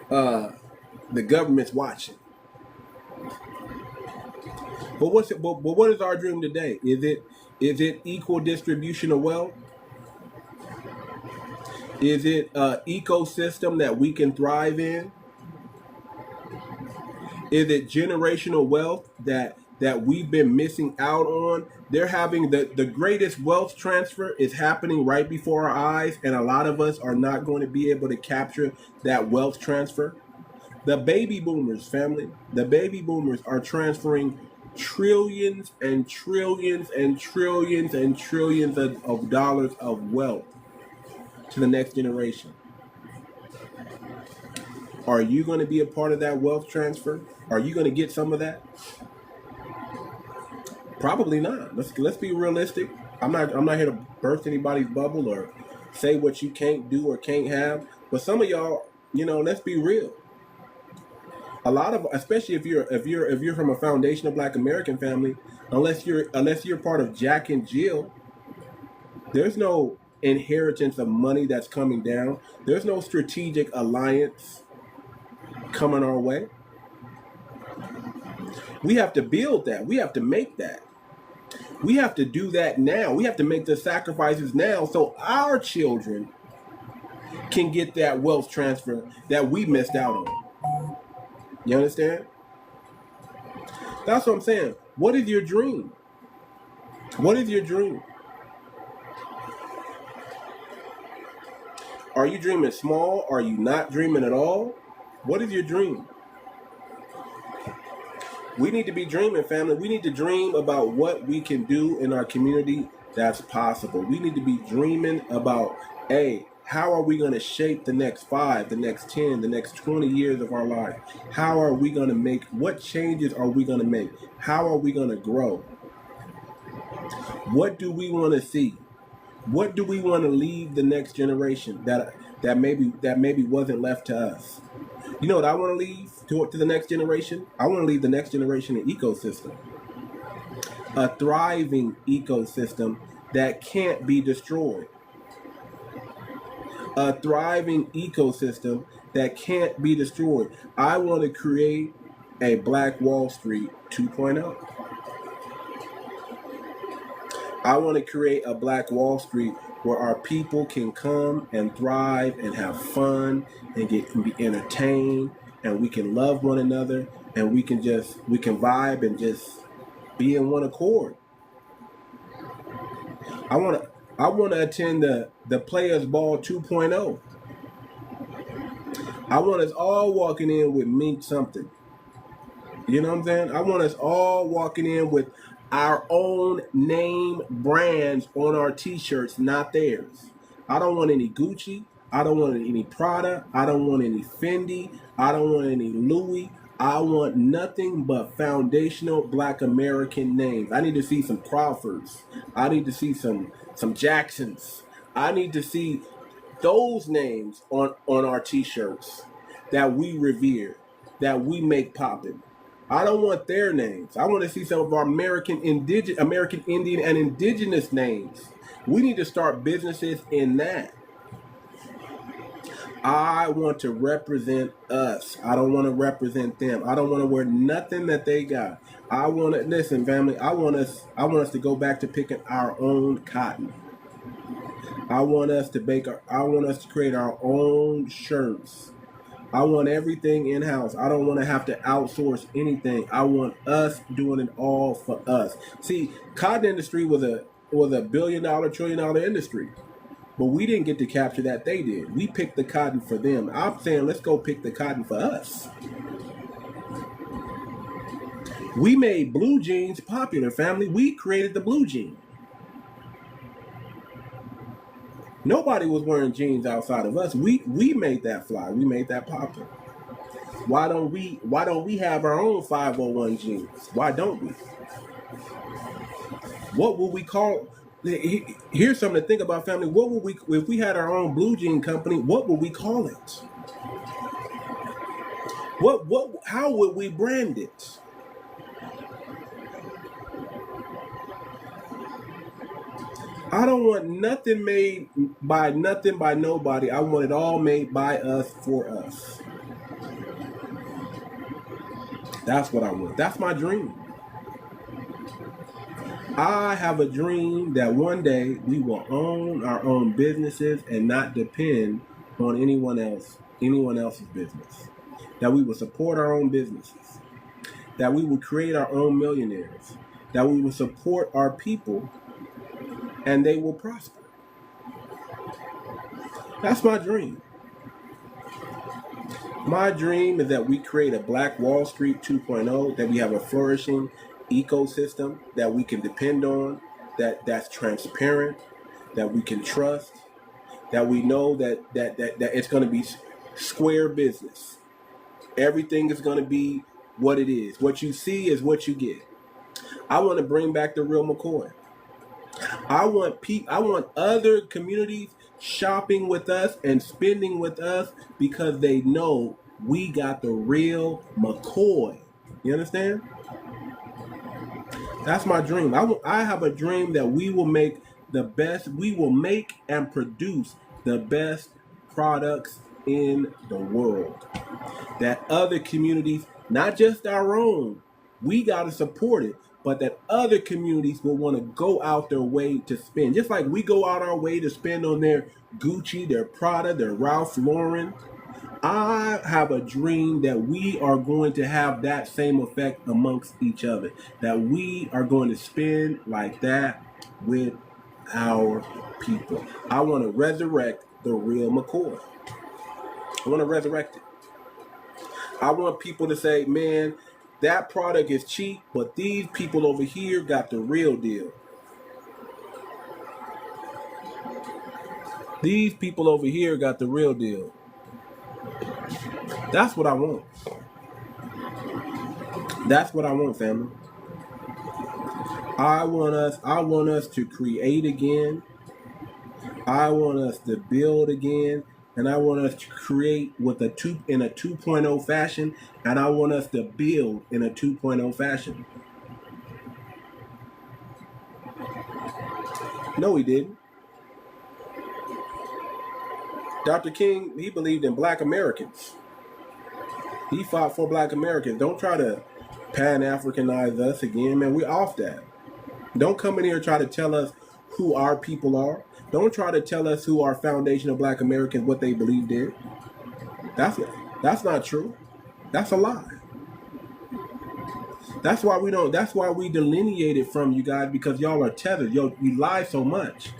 the government's watching. But what is our dream today? Is it equal distribution of wealth? Is it an ecosystem that we can thrive in? Is it generational wealth that we've been missing out on? They're having the greatest wealth transfer is happening right before our eyes, and a lot of us are not going to be able to capture that wealth transfer. The baby boomers, family, the baby boomers are transferring trillions and trillions and trillions and trillions of dollars of wealth to the next generation. Are you going to be a part of that wealth transfer? Are you going to get some of that? Probably not. Let's be realistic. I'm not here to burst anybody's bubble or say what you can't do or can't have. But some of y'all, let's be real. A lot of, especially if you're from a foundational Black American family, unless you're part of Jack and Jill, there's no inheritance of money that's coming down. There's no strategic alliance coming our way. We have to build that. We have to make that. We have to do that now. We have to make the sacrifices now so our children can get that wealth transfer that we missed out on. You understand? That's what I'm saying. What is your dream? What is your dream? Are you dreaming small? Are you not dreaming at all? What is your dream? We need to be dreaming, family. We need to dream about what we can do in our community that's possible. We need to be dreaming about, hey, how are we going to shape the next 5, the next 10, the next 20 years of our life? How are we going to make, what changes are we going to make? How are we going to grow? What do we want to see? What do we want to leave the next generation that maybe wasn't left to us? You know what I want to leave to the next generation? I want to leave the next generation an ecosystem. A thriving ecosystem that can't be destroyed. A thriving ecosystem that can't be destroyed. I want to create a Black Wall Street 2.0. I want to create a Black Wall Street where our people can come and thrive and have fun and be entertained, and we can love one another, and we can vibe and just be in one accord. I want to attend the Players Ball 2.0. I want us all walking in with Mink something. You know what I'm saying? I want us all walking in with our own name brands on our t-shirts, not theirs. I don't want any Gucci. I don't want any Prada. I don't want any Fendi. I don't want any Louis. I want nothing but foundational Black American names. I need to see some Crawfords. I need to see some Jacksons. I need to see those names on our t-shirts that we revere, that we make poppin'. I don't want their names. I want to see some of our American Indian and indigenous names. We need to start businesses in that. I want to represent us. I don't want to represent them. I don't want to wear nothing that they got. I want to listen, family. I want us to go back to picking our own cotton. I want us to create our own shirts. I want everything in-house. I don't want to have to outsource anything. I want us doing it all for us. See, cotton industry was a $1 billion, $1 trillion industry. But we didn't get to capture that. They did. We picked the cotton for them. I'm saying let's go pick the cotton for us. We made blue jeans popular, family. We created the blue jean. Nobody was wearing jeans outside of us. We made that fly. We made that popular. Why don't we have our own 501 jeans? Why don't we? What will we call? Here's something to think about, family. What would we, if we had our own blue jean company? What would we call it? How would we brand it? I don't want nothing made by nobody. I want it all made by us, for us. That's what I want. That's my dream. I have a dream that one day we will own our own businesses and not depend on anyone else's business. That we will support our own businesses. That we will create our own millionaires. That we will support our people and they will prosper. That's my dream. My dream is that we create a Black Wall Street 2.0, that we have a flourishing ecosystem that we can depend on, that's transparent, that we can trust, that we know that it's going to be square business. Everything is going to be what it is. What you see is what you get. I want to bring back the real McCoy. I want other communities shopping with us and spending with us because they know we got the real McCoy. You understand? That's my dream. I have a dream that we will make and produce the best products in the world. That other communities, not just our own, we got to support it, but that other communities will want to go out their way to spend. Just like we go out our way to spend on their Gucci, their Prada, their Ralph Lauren. I have a dream that we are going to have that same effect amongst each other. That we are going to spend like that with our people. I want to resurrect the real McCoy. I want to resurrect it. I want people to say, man, that product is cheap, but these people over here got the real deal. These people over here got the real deal. That's what I want. That's what I want, family. I want us to create again. I want us to build again. And I want us to create with in a 2.0 fashion. And I want us to build in a 2.0 fashion. No, he didn't. Dr. King, he believed in Black Americans. He fought for Black Americans. Don't try to Pan-Africanize us again, man. We're off that. Don't come in here and try to tell us who our people are. Don't try to tell us who our foundation of Black Americans, what they believed in. That's not true. That's a lie. That's why we delineated from you guys, because y'all are tethered. You lie so much.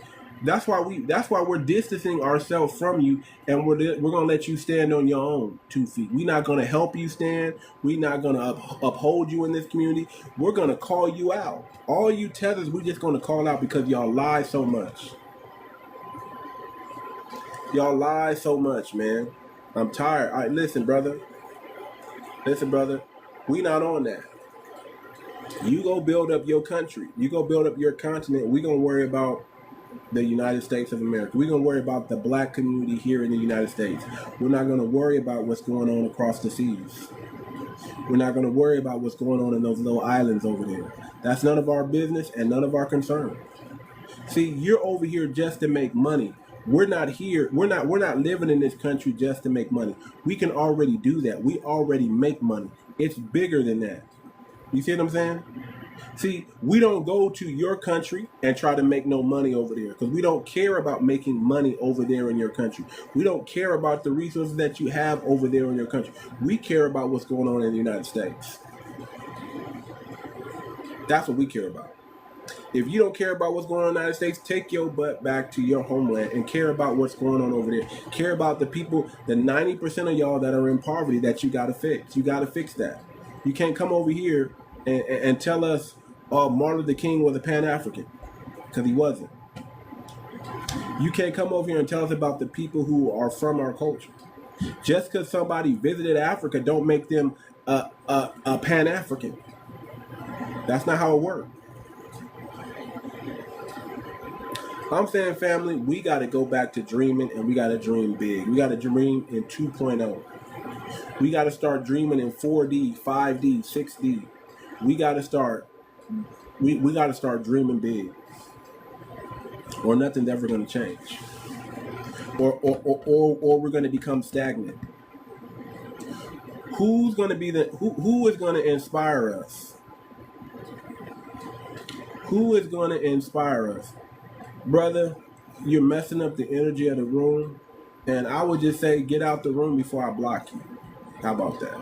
That's why we're distancing ourselves from you, and we're gonna let you stand on your own 2 feet. We're not gonna help you stand. We're not gonna uphold you in this community. We're gonna call you out. All you tethers, we're just gonna call out because y'all lie so much. Y'all lie so much, man. I'm tired. All right, listen, brother. We not on that. You go build up your country. You go build up your continent. We gonna worry about the United States of America. We're going to worry about the Black community here in the United States. We're not going to worry about what's going on across the seas. We're not going to worry about what's going on in those little islands over there. That's none of our business and none of our concern. See, you're over here just to make money. We're not here. We're not living in this country just to make money. We can already do that. We already make money. It's bigger than that. You see what I'm saying? See, we don't go to your country and try to make no money over there, because we don't care about making money over there in your country. We don't care about the resources that you have over there in your country. We care about what's going on in the United States. That's what we care about. If you don't care about what's going on in the United States, take your butt back to your homeland and care about what's going on over there. Care about the people, the 90% of y'all that are in poverty that you got to fix. You got to fix that. You can't come over here and tell us, Martin Luther King was a Pan-African, because he wasn't. You can't come over here and tell us about the people who are from our culture. Just because somebody visited Africa don't make them a Pan-African. That's not how it works. I'm saying, family, we got to go back to dreaming, and we got to dream big. We got to dream in 2.0. We got to start dreaming in 4D, 5D, 6D. We got to start. We got to start dreaming big, or nothing's ever going to change, or we're going to become stagnant. Who's going to be who is going to inspire us? Who is going to inspire us? Brother, you're messing up the energy of the room, and I would just say get out the room before I block you. How about that?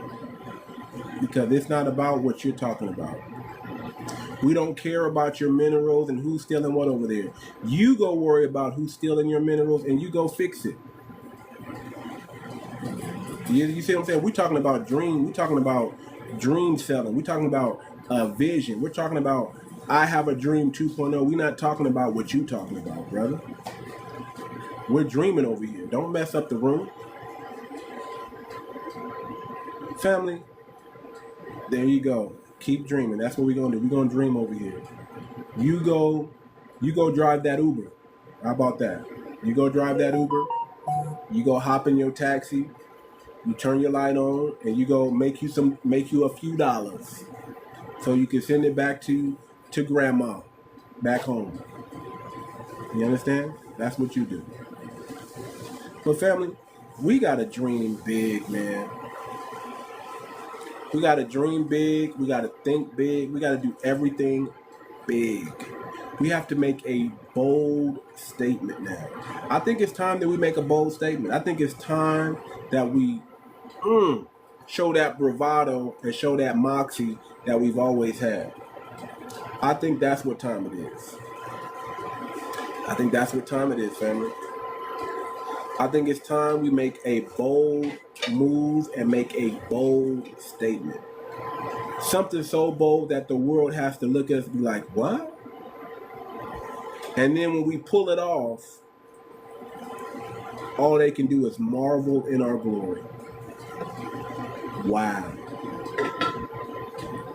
Because it's not about what you're talking about. We don't care about your minerals and who's stealing what over there. You go worry about who's stealing your minerals, and you go fix it. You see what I'm saying? We're talking about dream. We're talking about dream selling. We're talking about vision. We're talking about I have a dream 2.0. We're not talking about what you're talking about, brother. We're dreaming over here. Don't mess up the room. Family, there you go. Keep dreaming. That's what we're going to do. We're going to dream over here. You go drive that Uber. How about that? You go drive that Uber. You go hop in your taxi. You turn your light on, and you go make you a few dollars, so you can send it back to grandma, back home. You understand? That's what you do. But family, we gotta dream big, man. We got to dream big. We got to think big. We got to do everything big. We have to make a bold statement now. I think it's time that we make a bold statement. I think it's time that we show that bravado and show that moxie that we've always had. I think that's what time it is. I think that's what time it is, family. I think it's time we make a bold move and make a bold statement. Something so bold that the world has to look at us and be like, what? And then when we pull it off, all they can do is marvel in our glory. Wow.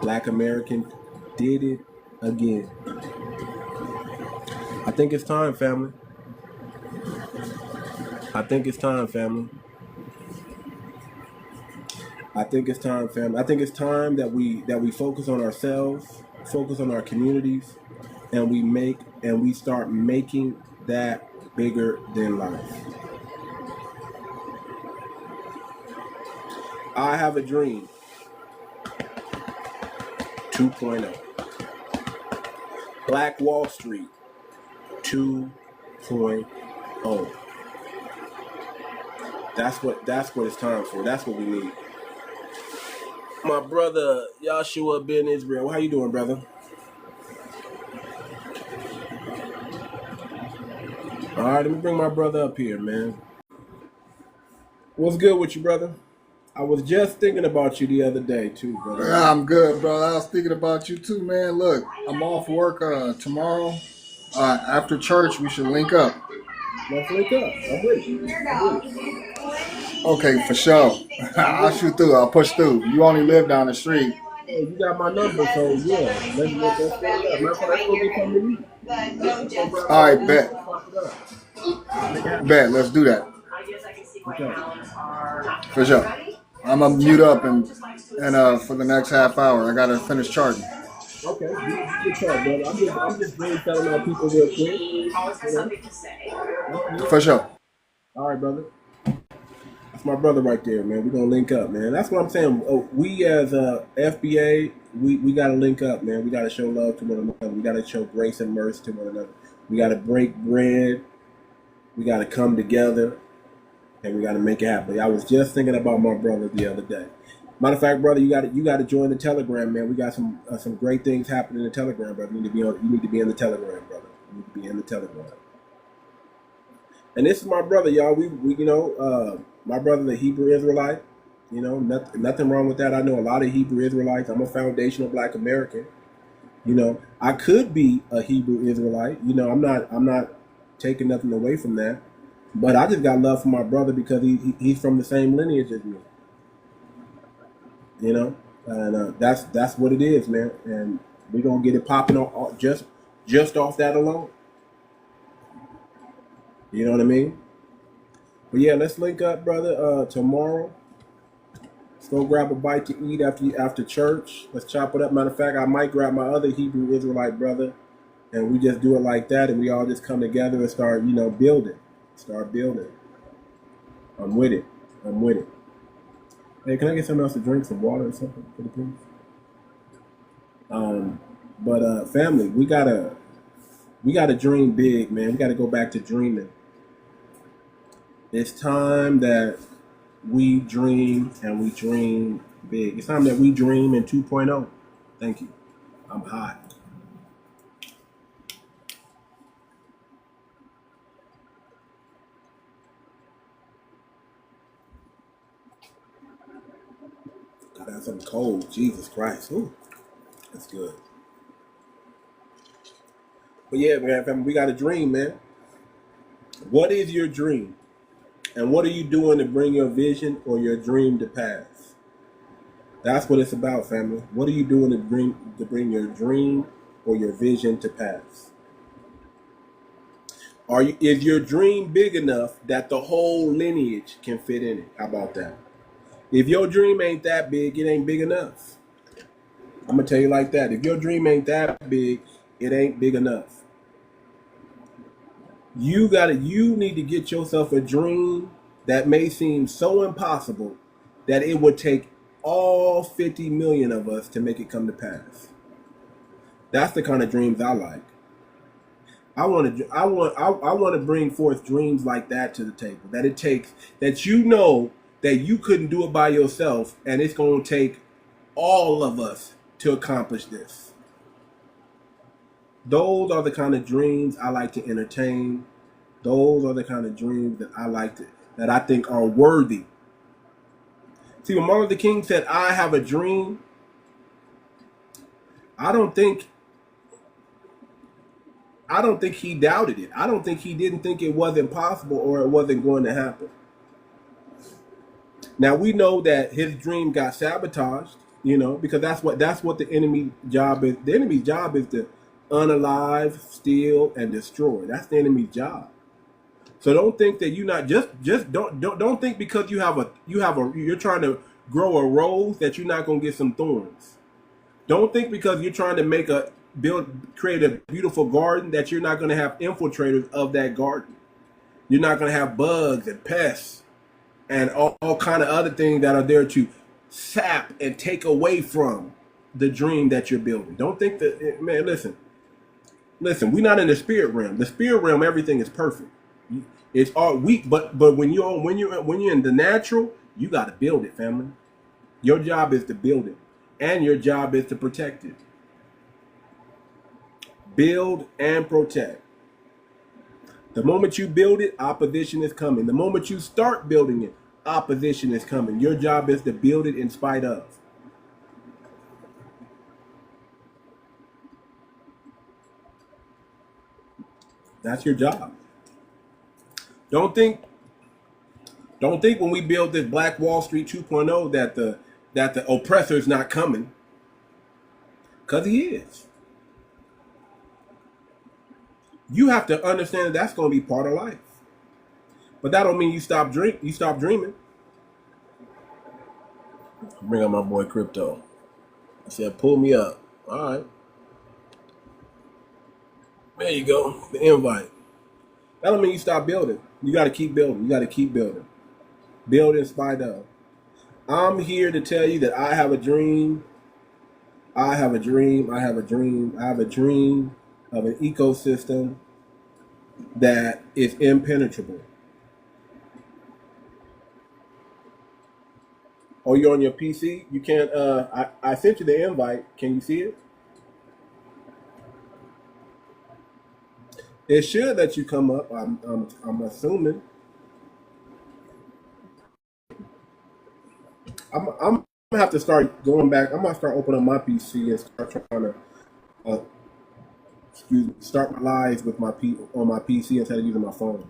Black American did it again. I think it's time, family. I think it's time, family. I think it's time, family. I think it's time that we focus on ourselves, focus on our communities, and we start making that bigger than life. I have a dream. 2.0. Black Wall Street 2.0. That's what it's time for. That's what we need. My brother 𝗖𝗶𝗴𝗵𝘁𝘀𝗀𝗶, how you doing, brother? All right, let me bring my brother up here, man. What's good with you, brother? I was just thinking about you the other day, too, brother. Yeah, I'm good, brother. I was thinking about you, too, man. Look, I'm off work tomorrow. After church, we should link up. Let's link up. I'm with you. Okay, for sure. I'll shoot through. I'll push through. You only live down the street. Hey, you got my number, so yeah. Let's go up. Let's go get something to eat. All right, bet. Bet, let's do that. Okay. For sure. I'm going to mute up and for the next half hour. I got to finish charging. Okay, good talk, brother. I'm just really telling our people real quick. For sure. All right, brother. That's my brother right there, man. We're going to link up, man. That's what I'm saying. We as FBA, we got to link up, man. We got to show love to one another. We got to show grace and mercy to one another. We got to break bread. We got to come together. And we got to make it happen. I was just thinking about my brother the other day. Matter of fact, brother, you got to join the Telegram, man. We got some great things happening in the Telegram, brother. You need to be in the Telegram, brother. You need to be in the Telegram. And this is my brother, y'all. We my brother, the Hebrew Israelite. You know, nothing wrong with that. I know a lot of Hebrew Israelites. I'm a foundational Black American. You know, I could be a Hebrew Israelite. You know, I'm not taking nothing away from that. But I just got love for my brother because he's from the same lineage as me. You know, and that's what it is, man. And we're gonna get it popping on just off that alone. You know what I mean? But yeah, let's link up, brother. Tomorrow, let's go grab a bite to eat after church. Let's chop it up. Matter of fact, I might grab my other Hebrew Israelite brother, and we just do it like that, and we all just come together and start, building. Start building. I'm with it. Hey, can I get something else to drink? Some water or something for the please? But family, we gotta dream big, man. We gotta go back to dreaming. It's time that we dream and we dream big. It's time that we dream in 2.0. Thank you. I'm hot. Gotta have something cold. Jesus Christ. Ooh, that's good. But yeah, man, we got a dream, man. What is your dream? And what are you doing to bring your vision or your dream to pass? That's what it's about, family. What are you doing to bring your dream or your vision to pass? Is your dream big enough that the whole lineage can fit in it? How about that? If your dream ain't that big, it ain't big enough. I'm going to tell you like that. If your dream ain't that big, it ain't big enough. You need to get yourself a dream that may seem so impossible that it would take all 50 million of us to make it come to pass. That's the kind of dreams I like. I want to bring forth dreams like that to the table. That it takes, that you know that you couldn't do it by yourself, and it's going to take all of us to accomplish this. Those are the kind of dreams I like to entertain. Those are the kind of dreams that that I think are worthy. See, when Martin Luther King said, "I have a dream," I don't think he doubted it. I don't think he didn't think it wasn't possible or it wasn't going to happen. Now we know that his dream got sabotaged, because that's what the enemy's job is. The enemy's job is to unalive, steal, and destroy. That's the enemy's job. So don't think that you're not don't think because you're trying to grow a rose that you're not gonna get some thorns. Don't think because you're trying to create a beautiful garden that you're not gonna have infiltrators of that garden. You're not gonna have bugs and pests and all kind of other things that are there to sap and take away from the dream that you're building. Don't think that, man. Listen. We're not in the spirit realm. The spirit realm, everything is perfect. It's all weak, but when you're in the natural, you got to build it, family. Your job is to build it, and your job is to protect it. Build and protect. The moment you build it, opposition is coming. The moment you start building it, opposition is coming. Your job is to build it in spite of. That's your job. Don't think when we build this Black Wall Street 2.0 that the oppressor is not coming, because he is. You have to understand that that's going to be part of life. But that don't mean you stop dreaming. Bring up my boy Crypto. I said, pull me up. All right. There you go. The invite. That don't mean you stop building. You got to keep building. Build in spite of. I'm here to tell you that I have a dream. I have a dream of an ecosystem that is impenetrable. Oh, you're on your PC? You can't, I sent you the invite. Can you see it? It should let you come up, I'm assuming. I'm gonna have to start going back. I'm gonna start opening my PC and start trying to start my lives with on my PC instead of using my phone.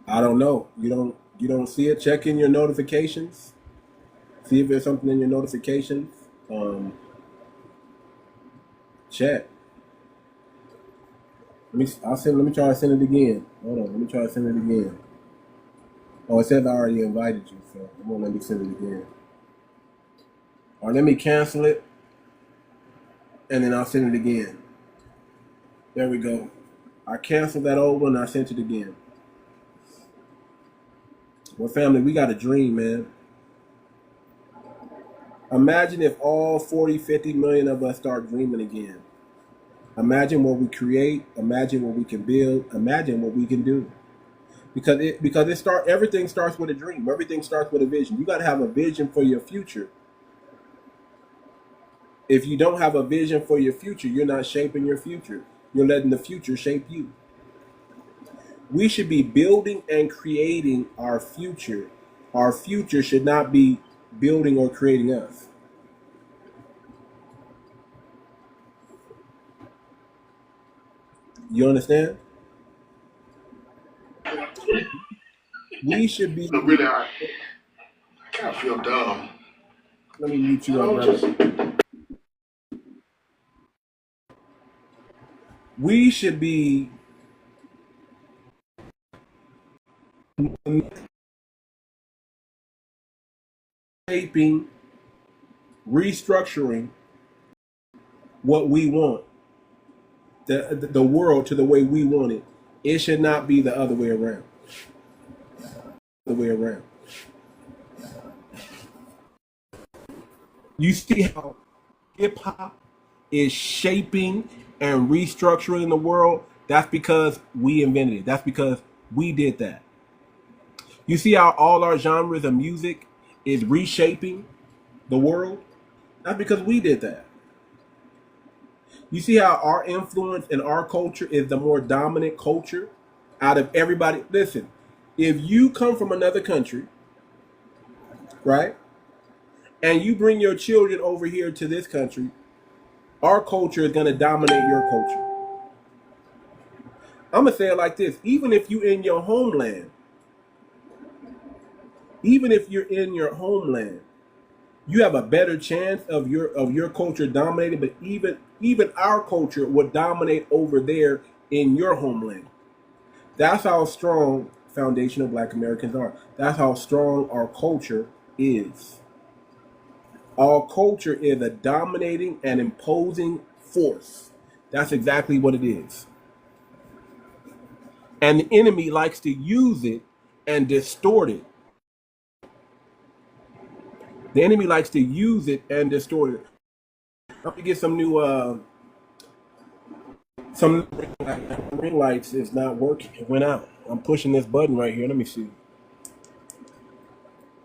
I don't know. You don't see it? Check in your notifications. See if there's something in your notifications. Check. Let me try to send it again. Hold on. Let me try to send it again. Oh, it says I already invited you, so it won't let me send it again. Or let me cancel it, and then I'll send it again. There we go. I canceled that old one, and I sent it again. Well, family, we got a dream, man. Imagine if all 40, 50 million of us start dreaming again. Imagine what we create. Imagine what we can build. Imagine what we can do. Because everything starts with a dream. Everything starts with a vision. You got to have a vision for your future. If you don't have a vision for your future, you're not shaping your future. You're letting the future shape you. We should be building and creating our future. Our future should not be building or creating us. You understand? We should be. Really, I kind of feel dumb. Let me mute you up, brother. We should be shaping, restructuring what we want, the world to the way we want it. It should not be the other way around. The way around. You see how hip hop is shaping and restructuring the world? That's because we invented it. That's because we did that. You see how all our genres of music is reshaping the world? That's because we did that. You see how our influence and our culture is the more dominant culture out of everybody? Listen, if you come from another country, right, and you bring your children over here to this country, our culture is going to dominate your culture. I'm going to say it like this. Even if you're in your homeland, you have a better chance of your culture dominating, but even our culture would dominate over there in your homeland. That's how strong foundational Black Americans are. That's how strong our culture is. Our culture is a dominating and imposing force. That's exactly what it is. And the enemy likes to use it and distort it. The enemy likes to use it and distort it. I'm gonna get some ring lights. Is not working. It went out. I'm pushing this button right here. Let me see.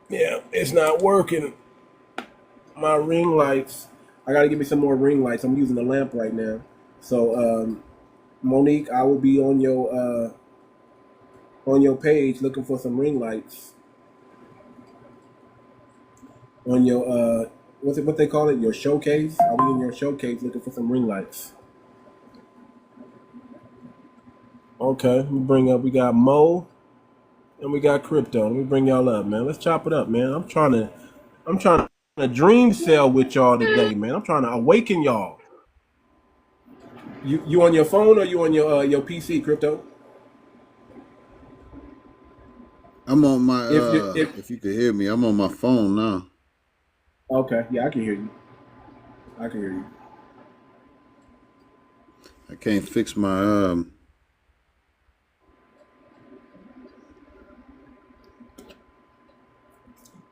Yeah, it's not working. My ring lights. I gotta give me some more ring lights. I'm using the lamp right now. So, Monique, I will be on your page looking for some ring lights. On your what they call it? Your showcase. I'll be in your showcase looking for some ring lights. Okay, let me bring up. We got Mo, and we got Crypto. Let me bring y'all up, man. Let's chop it up, man. I'm trying to dream cell with y'all today, man. I'm trying to awaken y'all. You on your phone or you on your PC, Crypto? I'm on my if you could hear me, I'm on my phone now. Okay, yeah, I can hear you. I can't fix my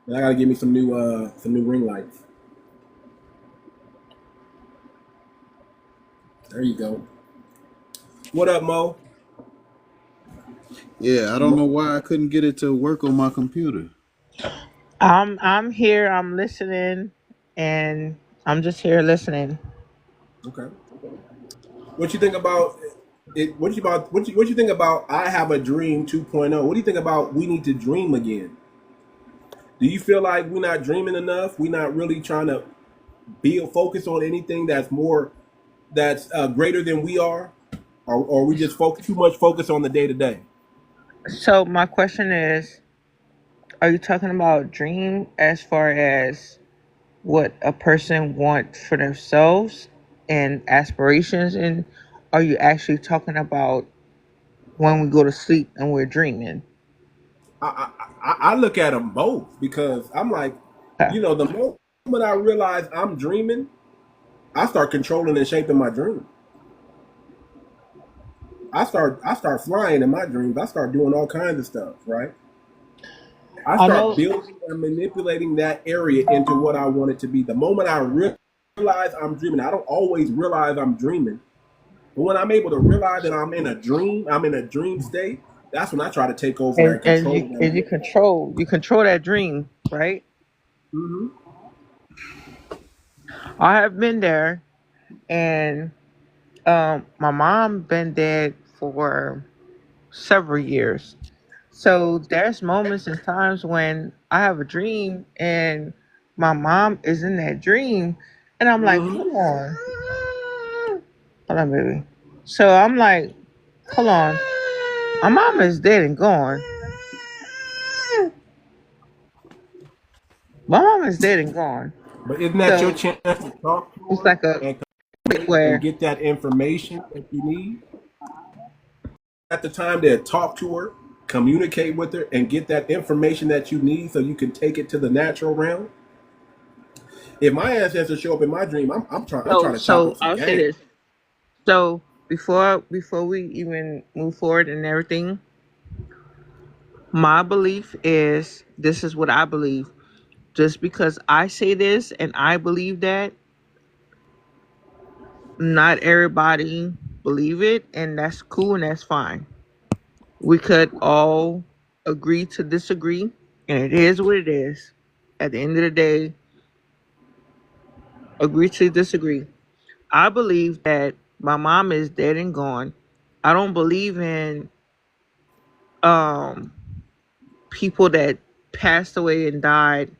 And I gotta give me some new ring lights. There you go. What up, Mo? Yeah, I don't know why I couldn't get it to work on my computer. I'm here. I'm listening, and I'm just here listening. Okay. What you think about it? What you think about I Have a Dream 2.0? What do you think about we need to dream again? Do you feel like we're not dreaming enough? We're not really trying to be focused on anything that's greater than we are, or we just too much focus on the day to day? So my question is, are you talking about dream as far as what a person wants for themselves and aspirations, and are you actually talking about when we go to sleep and we're dreaming? I look at them both because I'm like, Okay. the moment I realize I'm dreaming, I start controlling and shaping my dream. I start flying in my dreams. I start doing all kinds of stuff, right? I I start know. building and manipulating that area into what I want it to be. The moment I realize I'm dreaming, I don't always realize I'm dreaming. But when I'm able to realize that I'm in a dream state, that's when I try to take over And and and control you and them. you control that dream, right? Mm-hmm. I have been there, and my mom been dead for several years. So there's moments and times when I have a dream and my mom is in that dream, and I'm like, Mm-hmm. hold on, baby. So I'm like, hold on, my mom is dead and gone. My mom is dead and gone. But isn't that your So chance to talk to it's her like a and where get that information that you need? At the time to talk to her, communicate with her, and get that information that you need so you can take it to the natural realm. If my ancestors show up in my dream, I'm so trying to chop so up some I'll say game. this. So before we even move forward and everything, my belief is this is what I believe. just because I say this and I believe that, not everybody believe it, and that's cool and that's fine. We could all agree to disagree, and it is what it is. At the end of the day, agree to disagree. I believe that my mom is dead and gone. I don't believe in um people that passed away and died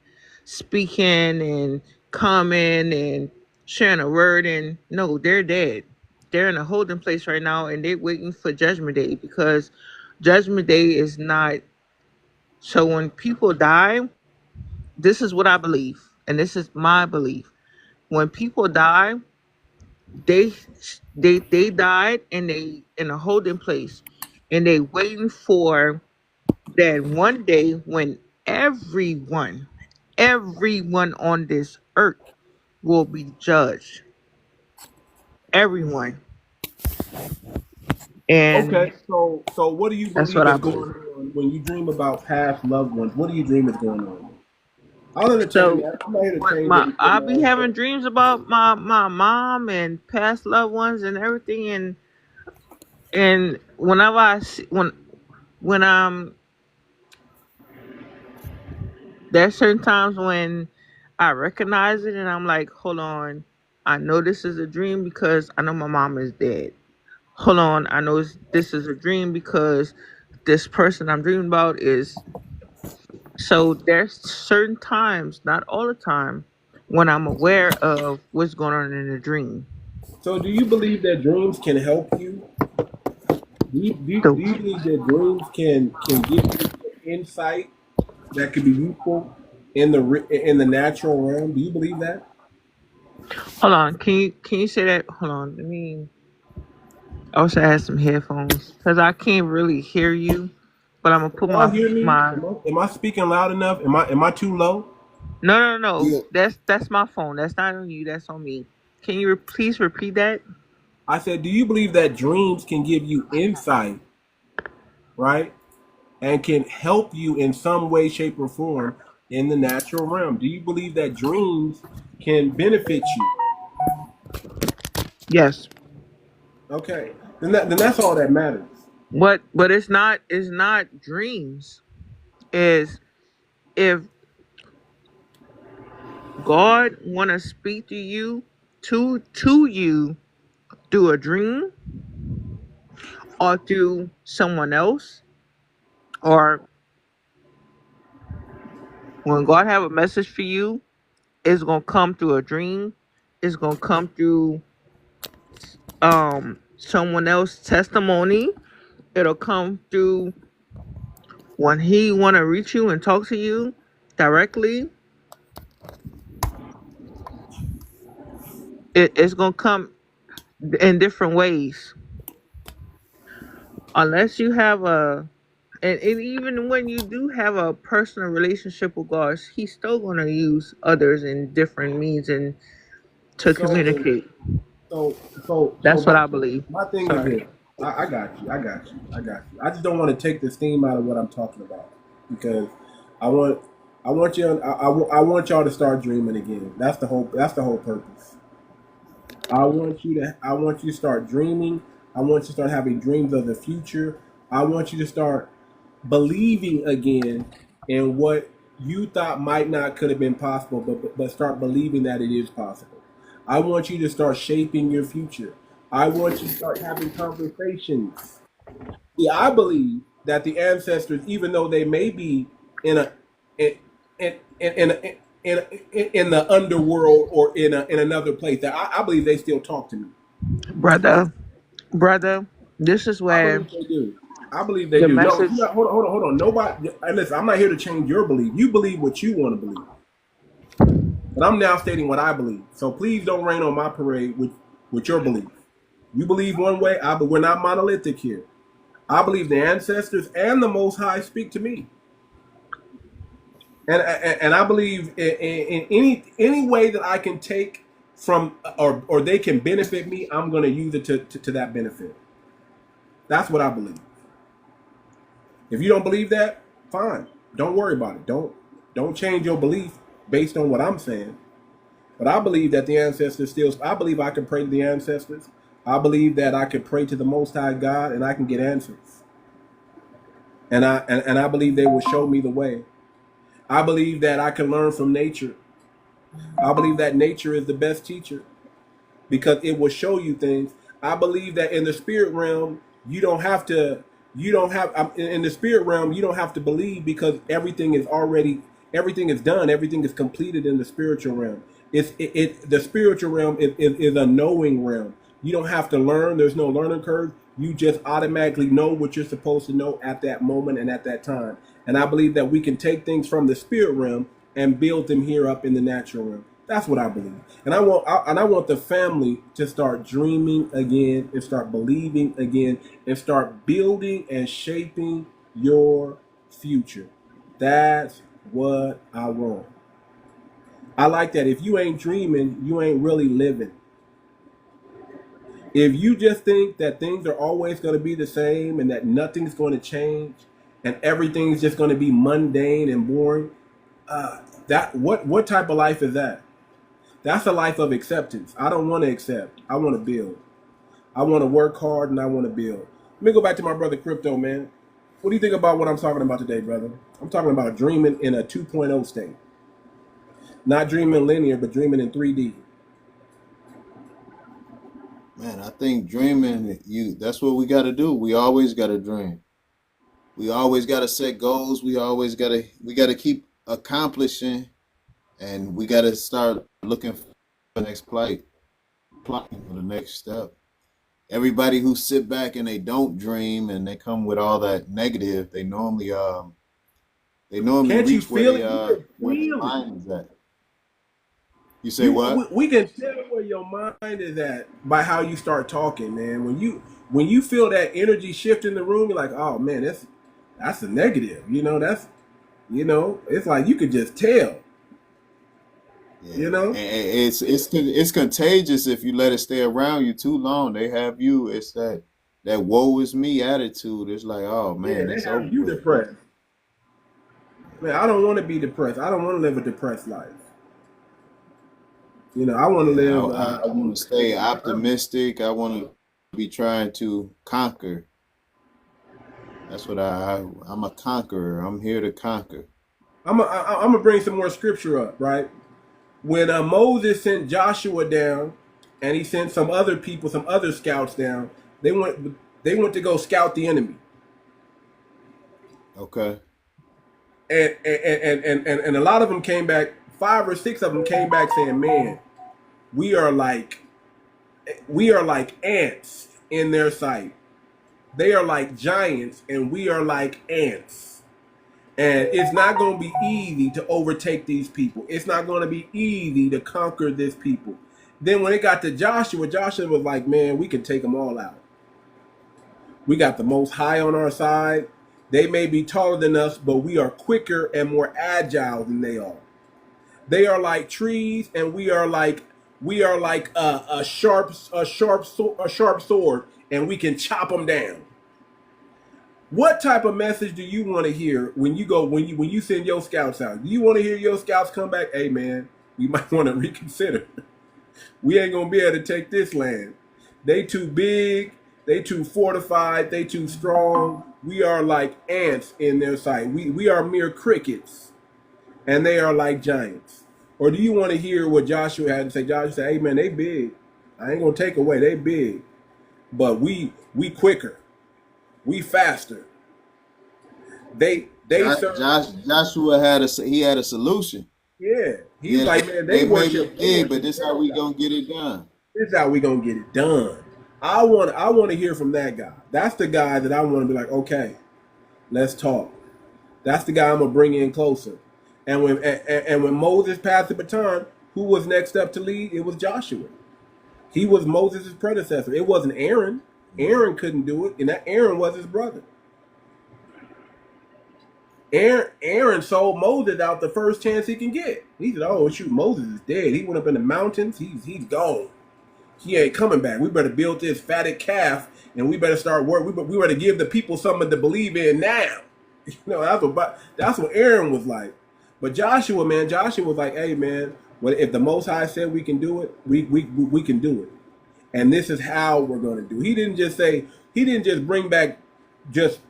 speaking and coming and sharing a word, and no, they're dead. They're in a holding place right now and they're waiting for judgment day, because judgment day is not. So when people die, this is what I believe, and this is my belief. When people die, they they died and they in a holding place, and they waiting for that one day when everyone on this earth will be judged. Everyone. And Okay, so what do you that's believe what I is believe. going on when you dream about past loved ones? What do you dream is going on? I'll entertain So that. I'm not here to what change my anything. I be having dreams about my mom and past loved ones and everything, and whenever I see when there's certain times when I recognize it and I'm like, hold on, I know this is a dream because I know my mom is dead. Hold on, I know this is a dream because this person I'm dreaming about is. So there's certain times, not all the time, when I'm aware of what's going on in the dream. So, do you believe that dreams can help you? Do you So believe that dreams can give you insight that could be useful in the natural realm? Do you believe that? hold on, can you say that? Hold on, let me. I also have some headphones because I can't really hear you, but I'm gonna Can put y'all hear me? my. Am I speaking loud enough? Am I too low? No, no, no. Yeah. That's my phone. That's not on you. That's on me. Can you please repeat that? I said, do you believe that dreams can give you insight, right? And can help you in some way, shape, or form in the natural realm? Do you believe that dreams can benefit you? Yes. Okay, then that's all that matters. But it's not dreams. Is if God want to speak to you to you through a dream or through someone else, or when God have a message for you, it's gonna come through a dream. It's gonna come through someone else's testimony. It'll come through when He want to reach you and talk to you directly. It's gonna come in different ways, unless you have and even when you do have a personal relationship with God, He's still gonna use others in different means and to So, communicate. so That's what my I believe. my thing is Sorry. this. I got you. I got you. I got you. I just don't want to take the steam out of what I'm talking about because I want I want you I want y'all to start dreaming again. That's the whole purpose. I want you to start dreaming. I want you to start having dreams of the future. I want you to start believing again in what you thought might not could have been possible, but start believing that it is possible. I want you to start shaping your future. I want you to start having conversations. See, I believe that the ancestors, even though they may be in a in the underworld or in another place, that I believe they still talk to me. Brother, this is I where believe they do. I believe they the do. No, message. you not, hold on. Nobody. And listen, I'm not here to change your belief. You believe what you want to believe, but I'm now stating what I believe. So please don't rain on my parade with your belief. You believe one way, but we're not monolithic here. I believe the ancestors and the Most High speak to me, and I believe in any way that I can take from or they can benefit me. I'm going to use it to that benefit. That's what I believe. If you don't believe that, fine. Don't worry about it. Don't change your belief. based on what I'm saying. But I believe that the ancestors still, I believe I can pray to the ancestors. I believe that I can pray to the Most High God and I can get answers. And I believe they will show me the way. I believe that I can learn from nature. I believe that nature is the best teacher because it will show you things. I believe that in the spirit realm, in the spirit realm, you don't have to believe because everything is done, everything is completed in the spiritual realm. The spiritual realm is a knowing realm. You don't have to learn. There's no learning curve. You just automatically know what you're supposed to know at that moment and at that time. And I believe that we can take things from the spirit realm and build them here up in the natural realm. That's what I believe. And I want the family to start dreaming again and start believing again and start building and shaping your future. That's what I want. I like that. If you ain't dreaming, you ain't really living. If you just think that things are always going to be the same and that nothing's going to change and everything's just going to be mundane and boring, what type of life is that? That's a life of acceptance. I don't want to accept. I want to build. I want to work hard and I want to build. Let me go back to my brother Crypto, man. What do you think about what I'm talking about today, brother? I'm talking about dreaming in a 2.0 state. Not dreaming linear, but dreaming in 3D. Man, I think dreaming, that's what we got to do. We always got to dream. We always got to set goals. We got to keep accomplishing, and we got to start looking for the next plotting for the next step. Everybody who sit back and they don't dream and they come with all that negative, they normally Can't reach you feel where their mind is at. You say what? We can tell where your mind is at by how you start talking, man. When you feel that energy shift in the room, you're like, oh man, that's a negative. It's like you could just tell. Yeah. It's contagious if you let it stay around you too long. They have you. It's that woe is me attitude. It's like, oh man, they it's have over. You depressed. Man, I don't want to be depressed. I don't want to live a depressed life. I want to live. I want to stay optimistic. I want to be trying to conquer. That's what I'm a conqueror. I'm here to conquer. I'm gonna bring some more scripture up, right? When Moses sent Joshua down, and he sent some other people, some other scouts down, they went to go scout the enemy. Okay. And a lot of them came back. 5 or 6 of them came back saying, "Man, we are like ants in their sight. They are like giants, and we are like ants. And it's not going to be easy to overtake these people. It's not going to be easy to conquer this people." Then when it got to Joshua was like, "Man, we can take them all out. We got the Most High on our side. They may be taller than us, but we are quicker and more agile than they are. They are like trees, and we are like a sharp sword, and we can chop them down." What type of message do you want to hear when you send your scouts out? Do you want to hear your scouts come back? "Hey man, we might want to reconsider. We ain't gonna be able to take this land. They too big, they too fortified, they too strong. We are like ants in their sight. We are mere crickets, and they are like giants." Or do you want to hear what Joshua had to say? Joshua said, "Hey man, they big. I ain't gonna take away. They big, but we quicker. We faster." Joshua had a solution. Yeah, he's like, "Man, they worship big, but this is how we gonna get it done. This is how we gonna get it done." I want to hear from that guy. That's the guy that I want to be like, "Okay, let's talk." That's the guy I'm gonna bring in closer. And when Moses passed the baton, who was next up to lead? It was Joshua. He was Moses' predecessor. It wasn't Aaron. Aaron couldn't do it, and that Aaron was his brother. Aaron sold Moses out the first chance he can get. He said, "Oh shoot, Moses is dead. He went up in the mountains. He's gone. He ain't coming back. We better build this fatted calf, and we better start work. We better give the people something to believe in now." That's what Aaron was like. But Joshua, man, Joshua was like, hey, man, if the Most High said we can do it, we can do it. And this is how we're going to do it. He didn't just bring back just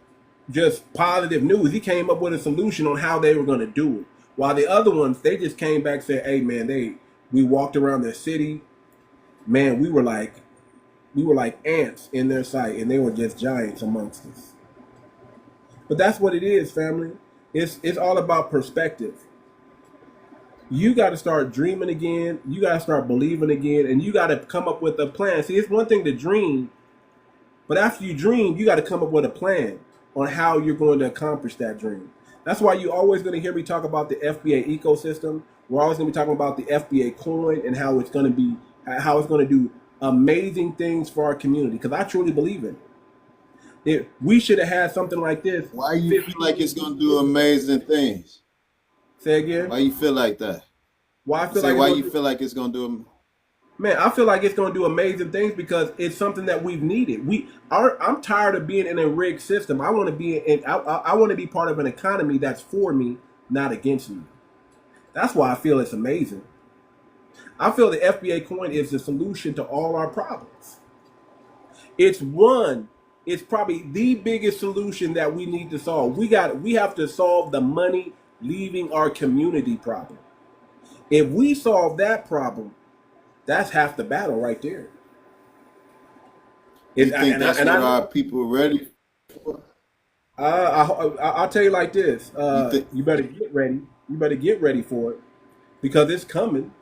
positive news. He came up with a solution on how they were going to do it. While the other ones, they just came back and said, hey, man, we walked around their city. Man, we were like ants in their sight, and they were just giants amongst us. But that's what it is, family. It's all about perspective. You got to start dreaming again. You got to start believing again, and you got to come up with a plan. See, it's one thing to dream, but after you dream, you got to come up with a plan on how you're going to accomplish that dream. That's why you're always going to hear me talk about the FBA ecosystem. We're always going to be talking about the FBA coin and how it's going to do amazing things for our community, because I truly believe in it. We should have had something like this. Why you feel like it's gonna do amazing things? Say again. Why you feel like that? Why you feel like it's gonna do? Man, I feel like it's gonna do amazing things because it's something that we've needed. I'm tired of being in a rigged system. I want to be I want to be part of an economy that's for me, not against me. That's why I feel it's amazing. I feel the FBA coin is the solution to all our problems. It's probably the biggest solution that we need to solve. We have to solve the money leaving our community problem. If we solve that problem, that's half the battle right there. You think that's what our people are ready for? I'll tell you like this. You better get ready. You better get ready for it because it's coming.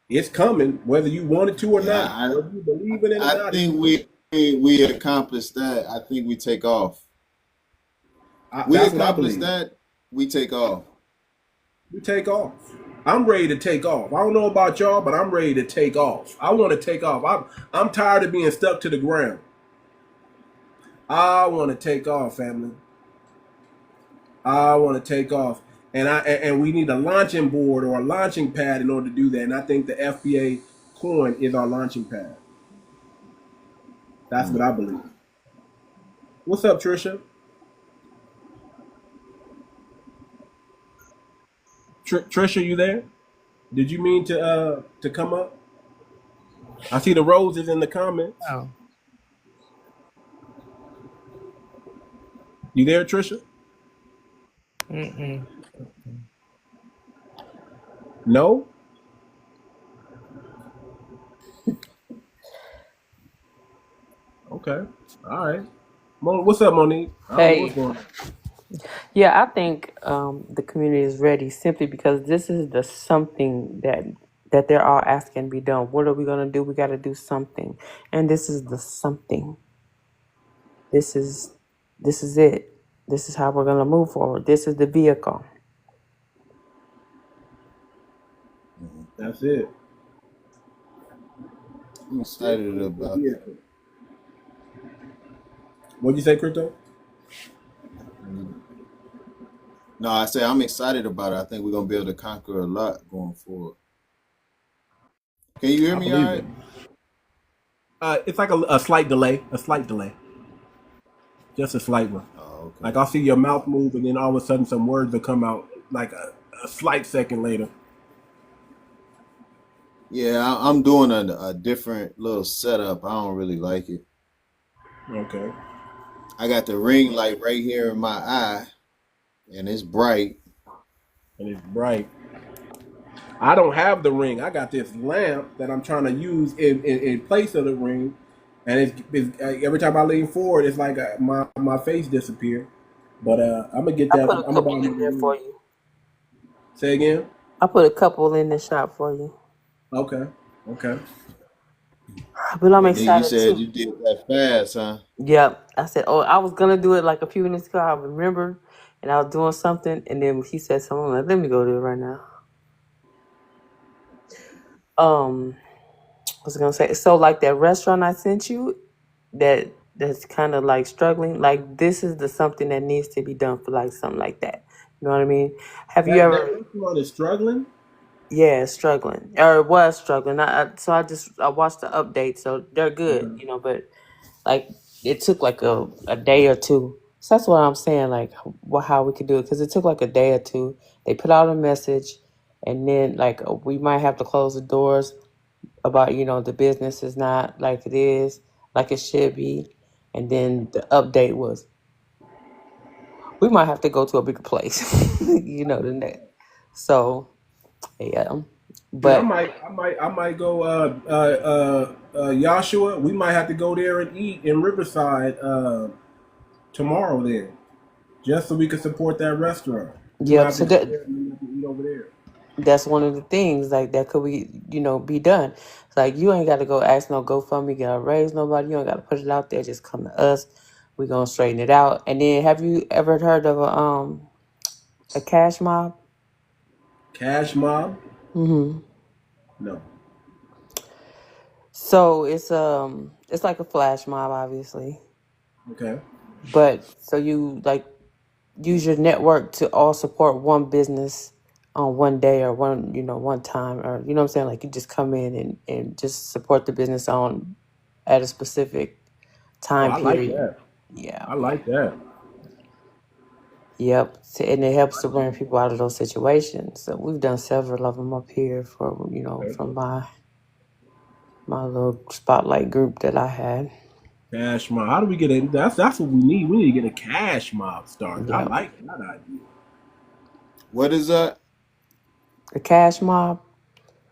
It's coming, whether you want it to or not. Whether you believe in it or not. I think we accomplished that. I think we take off. We accomplished that. We take off. We take off. I'm ready to take off. I don't know about y'all, but I'm ready to take off. I want to take off. I'm tired of being stuck to the ground. I want to take off, family. I want to take off. And we need a launching board or a launching pad in order to do that. And I think the FBA coin is our launching pad. That's what I believe. What's up, Trisha? Trisha, you there? Did you mean to come up? I see the roses in the comments. Oh. You there, Trisha? Mm-mm. No? Okay. All right. What's up, Monique? Hey. What's going on? Yeah, I think the community is ready simply because this is the something that they're all asking to be done. What are we going to do? We got to do something. And this is the something. This is it. This is how we're going to move forward. This is the vehicle. That's it. I'm excited about it. What'd you say, Crypto? No, I say I'm excited about it. I think we're gonna be able to conquer a lot going forward. Can you hear me all right? It's like a slight delay. A slight delay. Just a slight one. Oh, okay. Like I'll see your mouth move and then all of a sudden some words will come out like a slight second later. Yeah, I'm doing a different little setup. I don't really like it. Okay. I got the ring light right here in my eye, and it's bright. And it's bright. I don't have the ring. I got this lamp that I'm trying to use in place of the ring, and it's every time I lean forward, it's like my face disappear. But I'm gonna get that. I put a couple in there for you. Say again. I put a couple in the shop for you. Okay. But I'm excited. You said too. you did that fast, huh? Yep. I said, I was gonna do it like a few minutes ago. I remember, and I was doing something, and then he said something. I'm like, let me go do it right now. What was I gonna say? So like that restaurant I sent you, that's kind of like struggling. Like this is the something that needs to be done for like something like that. You know what I mean? Have you ever? That restaurant is struggling. Yeah, struggling or it was struggling. I watched the update, so they're good, but like it took like a day or two So that's what I'm saying, like how we could do it, because it took like a day or two. They put out a message, and then like we might have to close the doors about the business is not like it is, like it should be, and then the update was we might have to go to a bigger place, than that. So yeah, Yeah, but I might go. Joshua, we might have to go there and eat in Riverside tomorrow then, just so we can support that restaurant. We might yep. have to So go there and we have to eat over there. that's one of the things like that could be done. It's like you ain't got to go ask no GoFundMe, got to raise nobody. You don't got to put it out there. Just come to us. We gonna straighten it out. And then, have you ever heard of a cash mob? Cash mob? Mm-hmm. No. So it's like a flash mob, obviously, Okay. but so you like use your network to all support one business on one day or one time, or what I'm saying, like you just come in and just support the business on at a specific time I like period. that. Yeah. I like that. Yep. And it helps to bring people out of those situations. So we've done several of them up here for from my little spotlight group that I had. Cash mob. How do we get it? That's what we need. We need to get a cash mob started. I Yep. like that idea. What is that? The cash mob.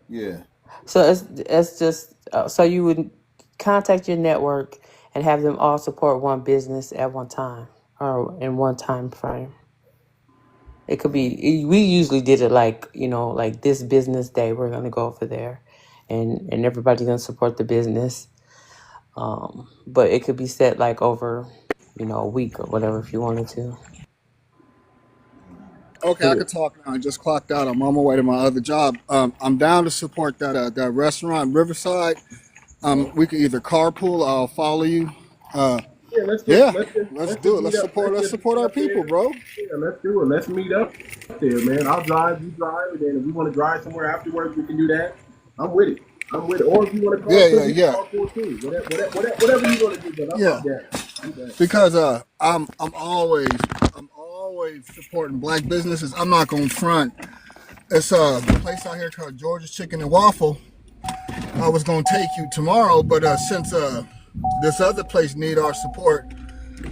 Yeah. So it's just so you would contact your network and have them all support one business at one time or in one time frame. It could be, we usually did it like like this business day we're gonna go over there, and everybody's gonna support the business. But it could be set like over a week or whatever if you wanted to. Okay, I could talk now. I just clocked out. I'm on my way to my other job. I'm down to support that restaurant Riverside. We could either carpool or I'll follow you. Yeah, let's do it. meet Let's up. support our people, bro. Yeah, let's do it. Let's meet up there, man. I'll drive, you drive, and then if we want to drive somewhere afterwards, we can do that. I'm with it. Or if you want to call, Yeah. too. Whatever you want to do, but I'm down. Because I'm always supporting black businesses. I'm not gonna front. It's a place out here called George's Chicken and Waffle. I was gonna take you tomorrow, but since this other place need our support,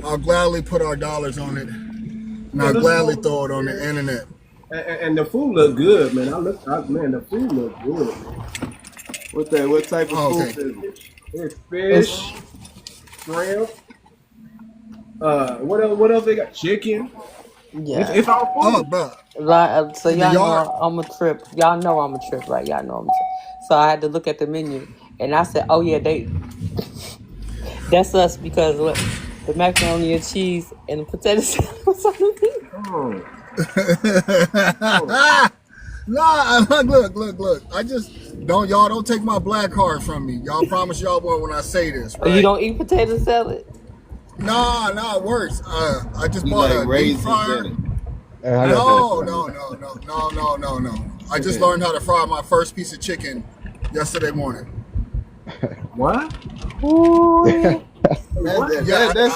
I'll gladly put our dollars on it, and I'll gladly throw it on the internet. And the food look good, man. Man, the food look good, man. What type of food is it? It's fish, shrimp. What else they got? Chicken. Yeah. It's all food. Bro. So y'all know I'm a trip. Y'all know I'm a trip, right? Y'all know I'm a trip. So I had to look at the menu, and I said, "Oh yeah, that's us because look, the macaroni and cheese and the potato salad was on the menu." Look. I just y'all don't take my black card from me. Y'all promise y'all won't when I say this, right? Oh, you don't eat potato salad? Nah, worse. I just We bought like a deep raisins fryer. in it. No. I just learned how to fry my first piece of chicken yesterday morning. What? That's all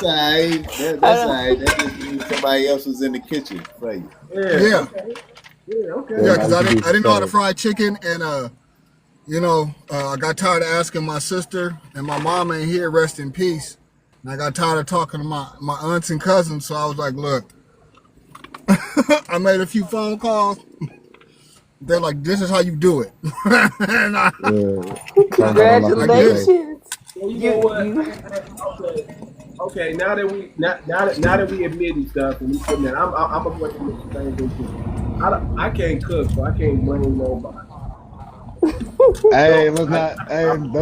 right. That's all right. That just means somebody else was in the kitchen for you. Yeah. Okay. Yeah, because I didn't know how to fry chicken, and I got tired of asking my sister, and my mom ain't here, rest in peace. And I got tired of talking to my aunts and cousins, so I was like, look, I made a few phone calls. They're like, this is how you do it. Congratulations. Well, you know what? Okay. Now that we admitting stuff and we putting that, I'm gonna put the same thing too. I can't cook, so I can't blame nobody. Hey, let's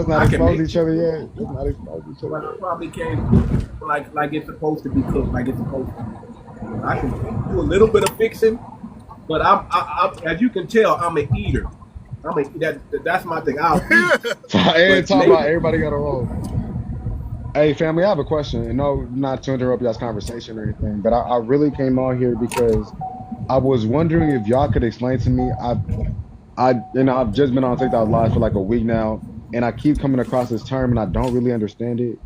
not expose each other yet. Let's not expose each other. But I probably can't cook like it's supposed to be cooked, like it's supposed to be. I can do a little bit of fixing, but I'm as you can tell, I'm an eater. That's my thing. I'll eat. And talk about everybody got a role. Hey, family, I have a question. And no, not to interrupt y'all's conversation or anything, but I really came on here because I was wondering if y'all could explain to me. I've just been on TikTok Live for like a week now, and I keep coming across this term, and I don't really understand it.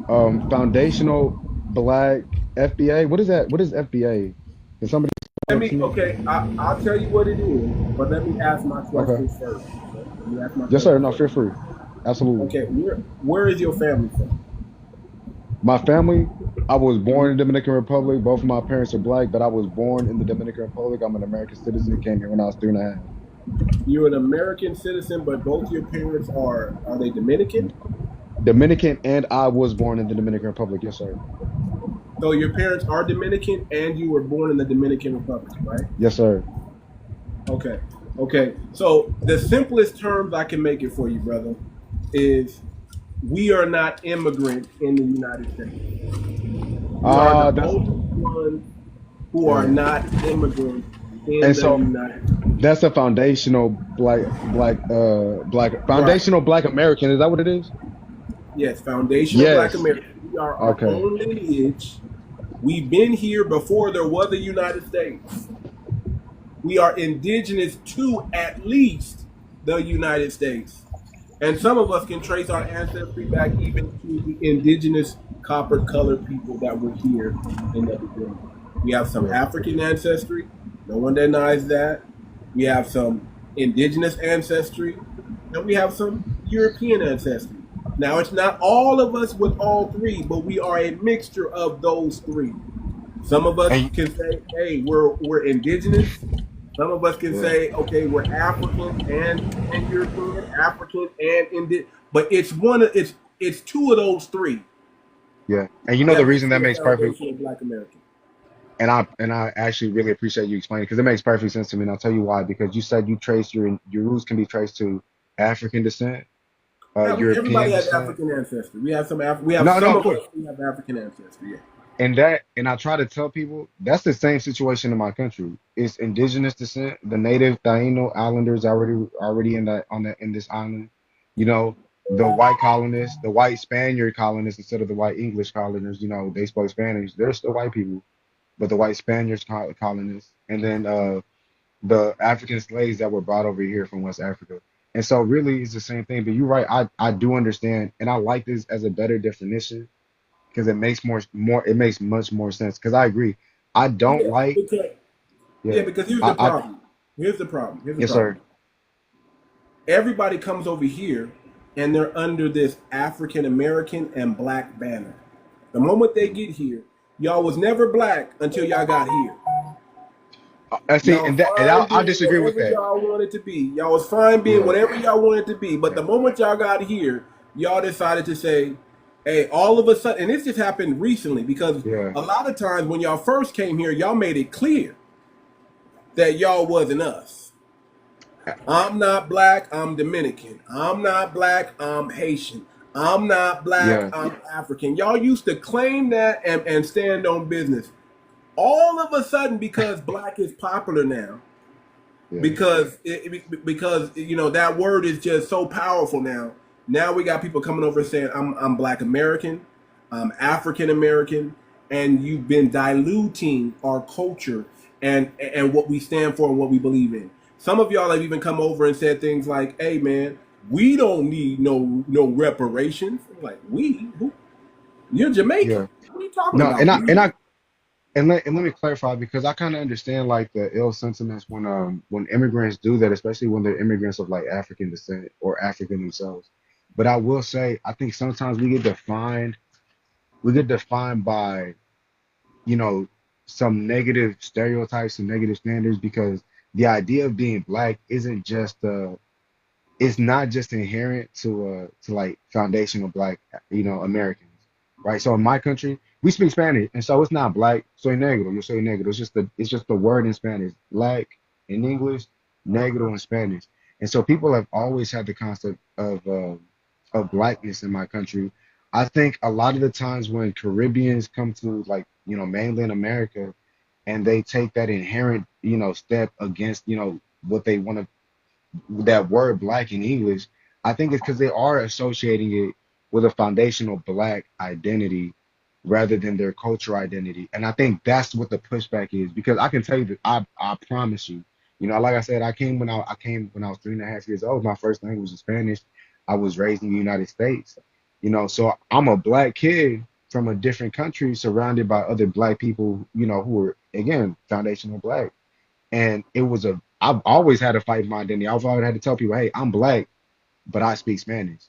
Foundational black FBA. What is that? What is FBA? Can somebody Let explain it me, to me? okay, I'll tell you what it is, but let me ask my Okay. questions first. Okay? Let me ask my Yes, sir. questions No, first. feel free. Absolutely. Okay, where is your family from? My family, I was born in the Dominican Republic. Both of my parents are black, but I was born in the Dominican Republic. I'm an American citizen. Came here when I was 3.5. You're an American citizen, but both your parents are they Dominican? Dominican, and I was born in the Dominican Republic. Yes, sir. So your parents are Dominican and you were born in the Dominican Republic, right? Yes, sir. Okay. Okay. So the simplest terms I can make it for you, brother, is we are not immigrants in the United States. We are the That's only ones who are yeah. not immigrants in And the so United States. that's a foundational black Right. foundational black American. Is that what it is? Yes, foundational Black Yes. America. We are our Okay. own lineage. We've been here before there was a United States. We are indigenous to at least the United States. And some of us can trace our ancestry back even to the indigenous copper colored people that were here in the beginning. We have some Yeah. African ancestry. No one denies that. We have some indigenous ancestry. And we have some European ancestry. Now, it's not all of us with all three, but we are a mixture of those three. Some of us And can say, hey, we're indigenous. Some of us can yeah. say, okay, we're African and European, African and Indian. But it's two of those three Yeah. And you know the that makes reason that you a makes perfect, foundational Black American. and I actually really appreciate you explaining because it makes perfect sense to me, and I'll tell you why. Because you said you trace your roots can be traced to African descent, Everybody European has descent. African ancestry. We have we have No, no, some of of course. us who have African ancestry. Yeah. And I try to tell people that's the same situation in my country. It's indigenous descent. The native Taino Islanders already in that on that in this island. You know, the white colonists, the white Spaniard colonists instead of the white English colonists. You know, they spoke Spanish. They're still white people, but the white Spaniards colonists, and then the African slaves that were brought over here from West Africa. And so really it's the same thing. But you're right. I do understand, and I like this as a better definition because it makes more it makes much more sense because I agree. I don't Yeah, like because yeah. here's the problem. Here's the problem. Here's the Yes, problem. sir. Everybody comes over here and they're under this African American and Black banner. The moment they get here, y'all was never black until y'all got here. I see, Y'all and fine I'll being disagree with whatever that. y'all wanted to be. Y'all was fine being Yeah, whatever y'all wanted to be. But yeah, the moment y'all got here, y'all decided to say, hey, all of a sudden, and this just happened recently because yeah, a lot of times when y'all first came here, y'all made it clear that y'all wasn't us. I'm not black, I'm Dominican. I'm not black, I'm Haitian. I'm not black, yeah, I'm African. Y'all used to claim that and stand on business. All of a sudden, because black is popular now, yeah, because you know that word is just so powerful now. Now we got people coming over saying I'm Black American, I'm African American, and you've been diluting our culture and what we stand for and what we believe in. Some of y'all have even come over and said things like, "Hey man, we don't need no reparations." I'm like, we? Who? You're yeah. Jamaican. What are you talking No, about? We? let me clarify because I kind of understand like the ill sentiments when immigrants do that, especially when they're immigrants of like African descent or African themselves. But I will say I think sometimes we get defined by you know, some negative stereotypes and negative standards because the idea of being black isn't just it's not just inherent to like foundational black, Americans, right? So in my country, we speak Spanish, and so it's not black, soy negro, yo soy negro. It's just the word in Spanish, black in English, negro in Spanish. And so people have always had the concept of blackness in my country. I think a lot of the times when Caribbeans come to like, mainland America and they take that inherent, step against, what they want to that word black in English, I think it's because they are associating it with a foundational black identity rather than their cultural identity. And I think that's what the pushback is because I can tell you that I promise you, like I said, I came when I was 3.5 years old. My first language was Spanish. I was raised in the United States, so I'm a black kid, from a different country surrounded by other black people, you know, who were again foundational black. And I've always had to fight my identity. I've always had to tell people, hey, I'm black, but I speak Spanish.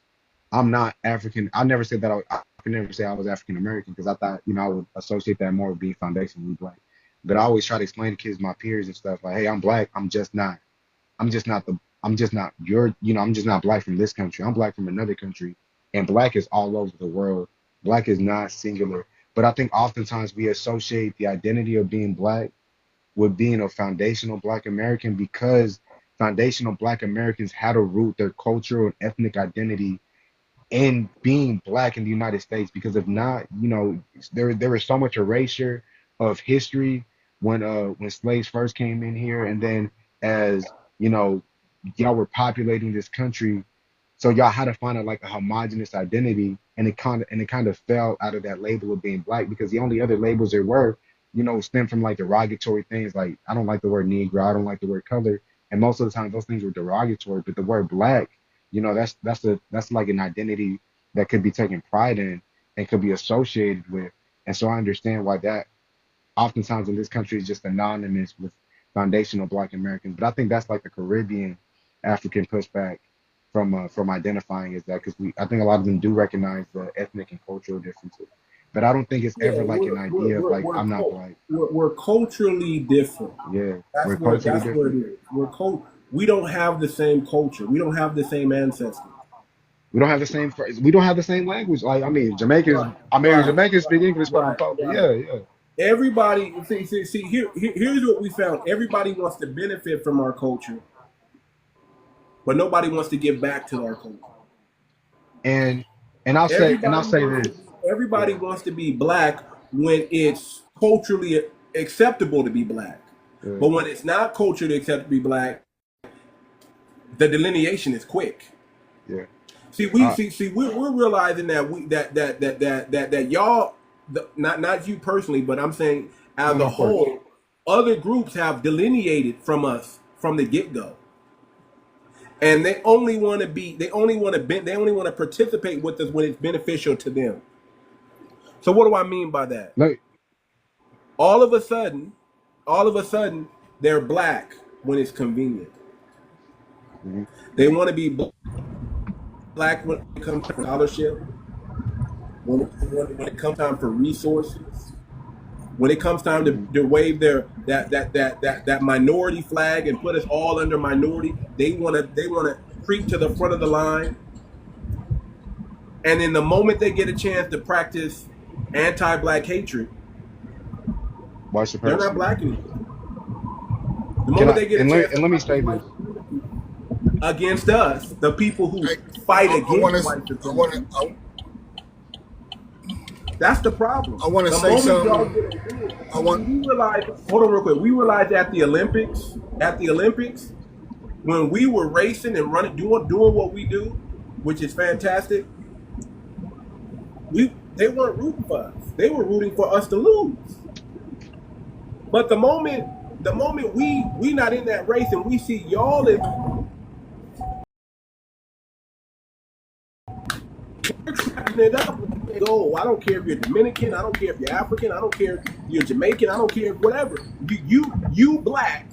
I'm not African. I never said that I could never say I was African American because I thought, you know, I would associate that more with being foundationally black. But I always try to explain to kids, my peers and stuff, like, hey, I'm black. I'm just not your, you know, I'm just not black from this country. I'm black from another country. And black is all over the world. Black is not singular. But I think oftentimes we associate the identity of being black with being a foundational black American because foundational black Americans had to root their cultural and ethnic identity in being black in the United States, because if not, you know, there was so much erasure of history when slaves first came in here, and then as you know, y'all were populating this country, so y'all had to find like a homogenous identity, and it kind of fell out of that label of being black because the only other labels there were, you know, stem from like derogatory things like I don't like the word Negro, I don't like the word color, and most of the time those things were derogatory, but the word black, you know, that's like an identity that could be taken pride in and could be associated with. And so I understand why that oftentimes in this country is just anonymous with foundational black Americans. But I think that's like the Caribbean African pushback from identifying as that, because I think a lot of them do recognize the ethnic and cultural differences. But I don't think it's Yeah, ever like an idea of like I'm not black. we're culturally different. Yeah, That's we're what culturally that's what it different. is. We don't have the same culture. We don't have the same ancestors. We don't have the same we don't have the same language. Like I mean, Jamaicans. Right, I mean, right, Jamaicans speak English quote right, unquote. But right. yeah, yeah. Everybody, see. Here's what we found. Everybody wants to benefit from our culture, but nobody wants to give back to our culture. And I'll Everybody say wants this. to, everybody Yeah, wants to be black when it's culturally acceptable to be black. yeah, But when it's not culturally acceptable to be black, the delineation is quick. yeah. See, we're realizing that that y'all, not you personally, but I'm saying No, as no, a of course. whole, other groups have delineated from us from the get go, and they only want to participate with us when it's beneficial to them. So what do I mean by that? Like, All of a sudden, all of a sudden, they're black when it's convenient. mhm, They want to be black when it comes to scholarship, when it comes time for resources, when it comes time mhm, to wave their that minority flag and put us all under minority. They want to creep to the front of the line, and in the moment they get a chance to practice anti-black hatred, white they're not supremacy. black anymore. The Can moment I they get a chance to let me practice say white this? supremacy against us, the people who Hey, fight I want against to, white I want supremacy, to, that's the problem. I want to The say moment y'all something. get into it, I want, we realized, hold on real quick, we realized at the Olympics, when we were racing and running, doing what we do, which is fantastic, they weren't rooting for us. They were rooting for us to lose. But the moment we not in that race and we see y'all is tracking it up, go. I don't care if you're Dominican, I don't care if you're African, I don't care if you're Jamaican, I don't care whatever. You black,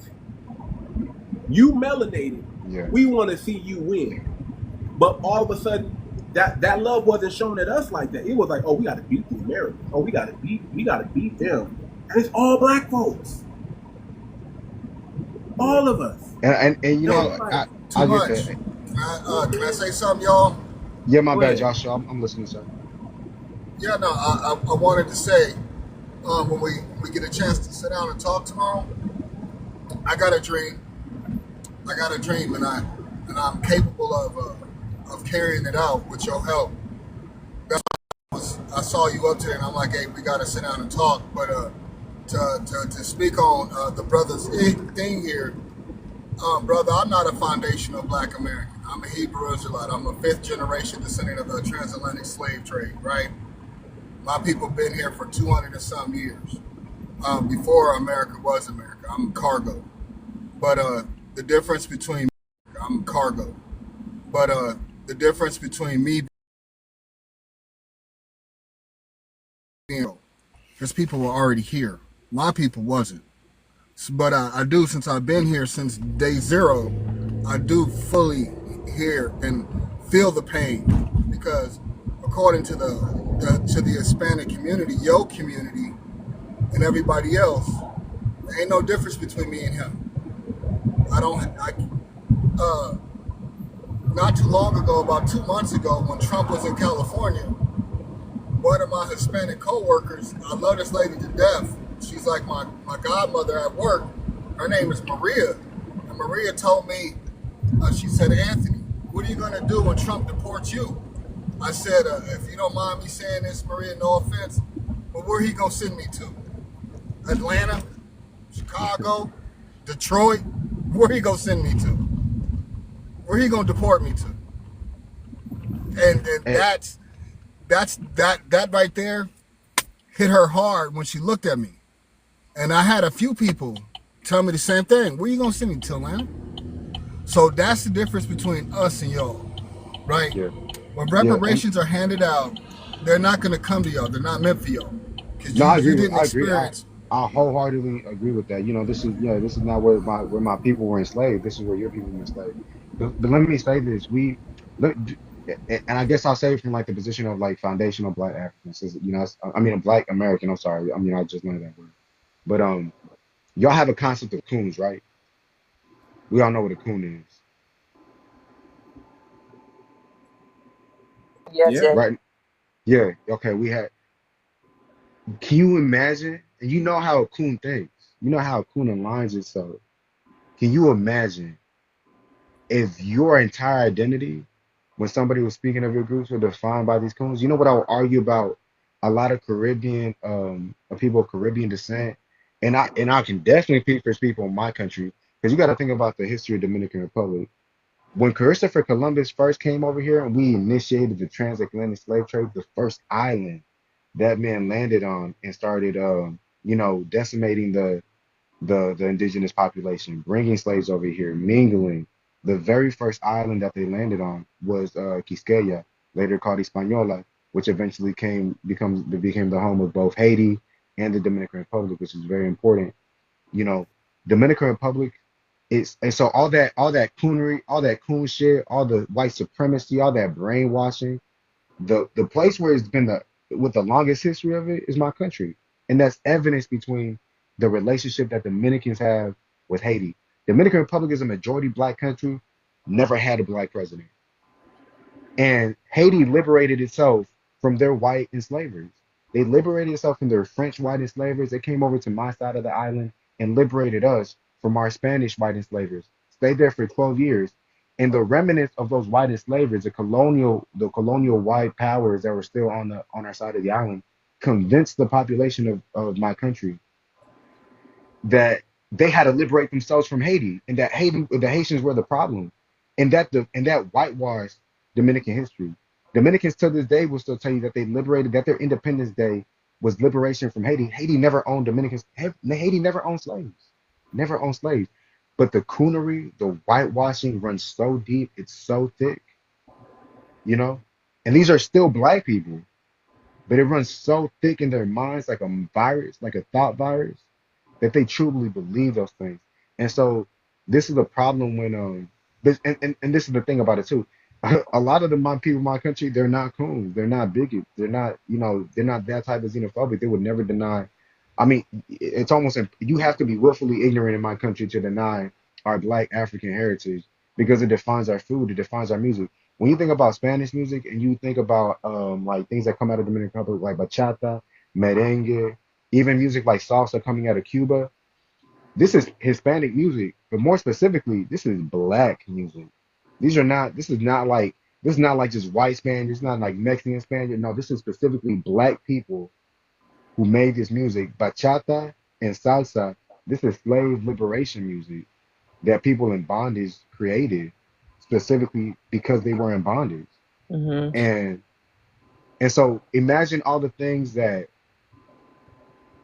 you melanated. Yeah, We want to see you win. But all of a sudden, that love wasn't shown at us like that. It was like, oh, we got to beat the Americans. Oh, we got to beat them. And it's all black folks, yeah. all of us. And you No, know, it's like too I get much. that. Can I say something, y'all? Yeah, my go bad, ahead. Joshua. I'm listening, sir. Yeah, no, I wanted to say, when we get a chance to sit down and talk tomorrow, I got a dream. I got a dream, and I'm capable of carrying it out with your help. I saw you up there, and I'm like, hey, we got to sit down and talk. But to speak on the brother's thing here, brother, I'm not a foundational black American. I'm a Hebrew Israelite. I'm a fifth generation descendant of the transatlantic slave trade, right? My people been here for 200 and some years. Before America was America. I'm cargo. But the difference between I'm cargo. But the difference between me Because people were already here. My people wasn't. But I do, since I've been here since day zero, I do fully hear and feel the pain, because according to the Hispanic community, your community, and everybody else, there ain't no difference between me and him. Not too long ago, about 2 months ago, when Trump was in California, one of my Hispanic co-workers, I love this lady to death. She's like my godmother at work. Her name is Maria. And Maria told me, she said, Anthony, what are you going to do when Trump deports you? I said, if you don't mind me saying this, Maria, no offense, but where he going to send me to? Atlanta? Chicago? Detroit? Where he going to send me to? Where he going to deport me to? And that right there hit her hard when she looked at me. And I had a few people tell me the same thing. Where you gonna send me to, Atlanta? So that's the difference between us and y'all, right? Yeah. When Yeah. reparations are handed out, they're not gonna come to y'all. They're not meant for y'all, because No, I you agree. didn't I agree. experience. I wholeheartedly agree with that. You know, this is not where my people were enslaved. This is where your people were enslaved. But let me say this: look, and I guess I'll say it from like the position of like foundational Black Africans. You know, I mean a Black American. I'm sorry. I mean I just learned that word. But y'all have a concept of coons, right? We all know what a coon is, Yes, Yeah. yes. right? Yeah. Okay. Can you imagine? And you know how a coon thinks. You know how a coon aligns itself. Can you imagine if your entire identity, when somebody was speaking of your groups, were defined by these coons? You know what I would argue about a lot of Caribbean, people of Caribbean descent, and I can definitely speak for people in my country, because you got to think about the history of Dominican Republic. When Christopher Columbus first came over here and we initiated the transatlantic slave trade, the first island that man landed on and started, decimating the indigenous population, bringing slaves over here, mingling. The very first island that they landed on was Quisqueya, later called Hispaniola, which eventually became the home of both Haiti and the Dominican Republic, which is very important. You know, Dominican Republic is, and so all that coonery, all that coon shit, all the white supremacy, all that brainwashing, the place where it's been the with the longest history of it is my country, and that's evidence between the relationship that Dominicans have with Haiti. Dominican Republic is a majority Black country, never had a Black president, and Haiti liberated itself from their white enslavers. They liberated itself from their French white enslavers. They came over to my side of the island and liberated us from our Spanish white enslavers. Stayed there for 12 years. And the remnants of those white enslavers, the colonial white powers that were still on our side of the island, convinced the population of my country that they had to liberate themselves from Haiti, and that the Haitians were the problem, and that whitewashed Dominican history. Dominicans to this day will still tell you that that their Independence Day was liberation from Haiti. Haiti never owned Dominicans. Haiti never owned slaves, never owned slaves. But the coonery, the whitewashing runs so deep, it's so thick, you know. And these are still Black people, but it runs so thick in their minds like a virus, like a thought virus, that they truly believe those things. And so this is the problem when and this is the thing about it too. A lot of my people in my country, they're not coons, they're not bigots, they're not, they're not that type of xenophobic. They would never deny. I mean, it's almost you have to be willfully ignorant in my country to deny our Black African heritage, because it defines our food, it defines our music. When you think about Spanish music and you think about like things that come out of Dominican Republic, like bachata, merengue, even music like salsa coming out of Cuba, this is Hispanic music, but more specifically, this is Black music. This is not like just white Spanish. It's not like Mexican Spanish. No, this is specifically Black people who made this music. Bachata and salsa. This is slave liberation music that people in bondage created specifically because they were in bondage. Hmm. And so imagine all the things that,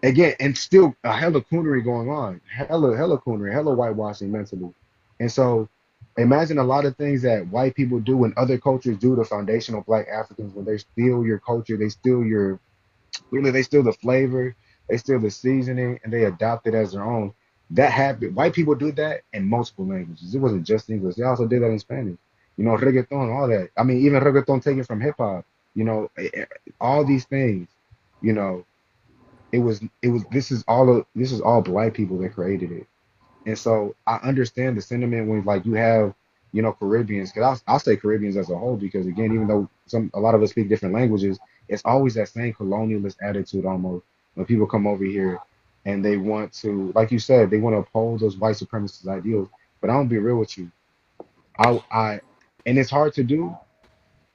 again, and still a hella coonery going on, hella coonery, hella whitewashing mentally. And so imagine a lot of things that white people do and other cultures do to foundational Black Africans when they steal your culture, they steal really they steal the flavor, they steal the seasoning, and they adopt it as their own. That happened. White people do that in multiple languages. It wasn't just English. They also did that in Spanish. You know, reggaeton, all that. I mean, even reggaeton taken from hip hop. You know, all these things. You know, it was. This is all black people that created it. And so I understand the sentiment when like you have, you know, Caribbeans, because I'll say Caribbeans as a whole, because again, even though a lot of us speak different languages, it's always that same colonialist attitude almost when people come over here and they want to, like you said, they want to uphold those white supremacist ideals. But I'm gonna be real with you. I and it's hard to do.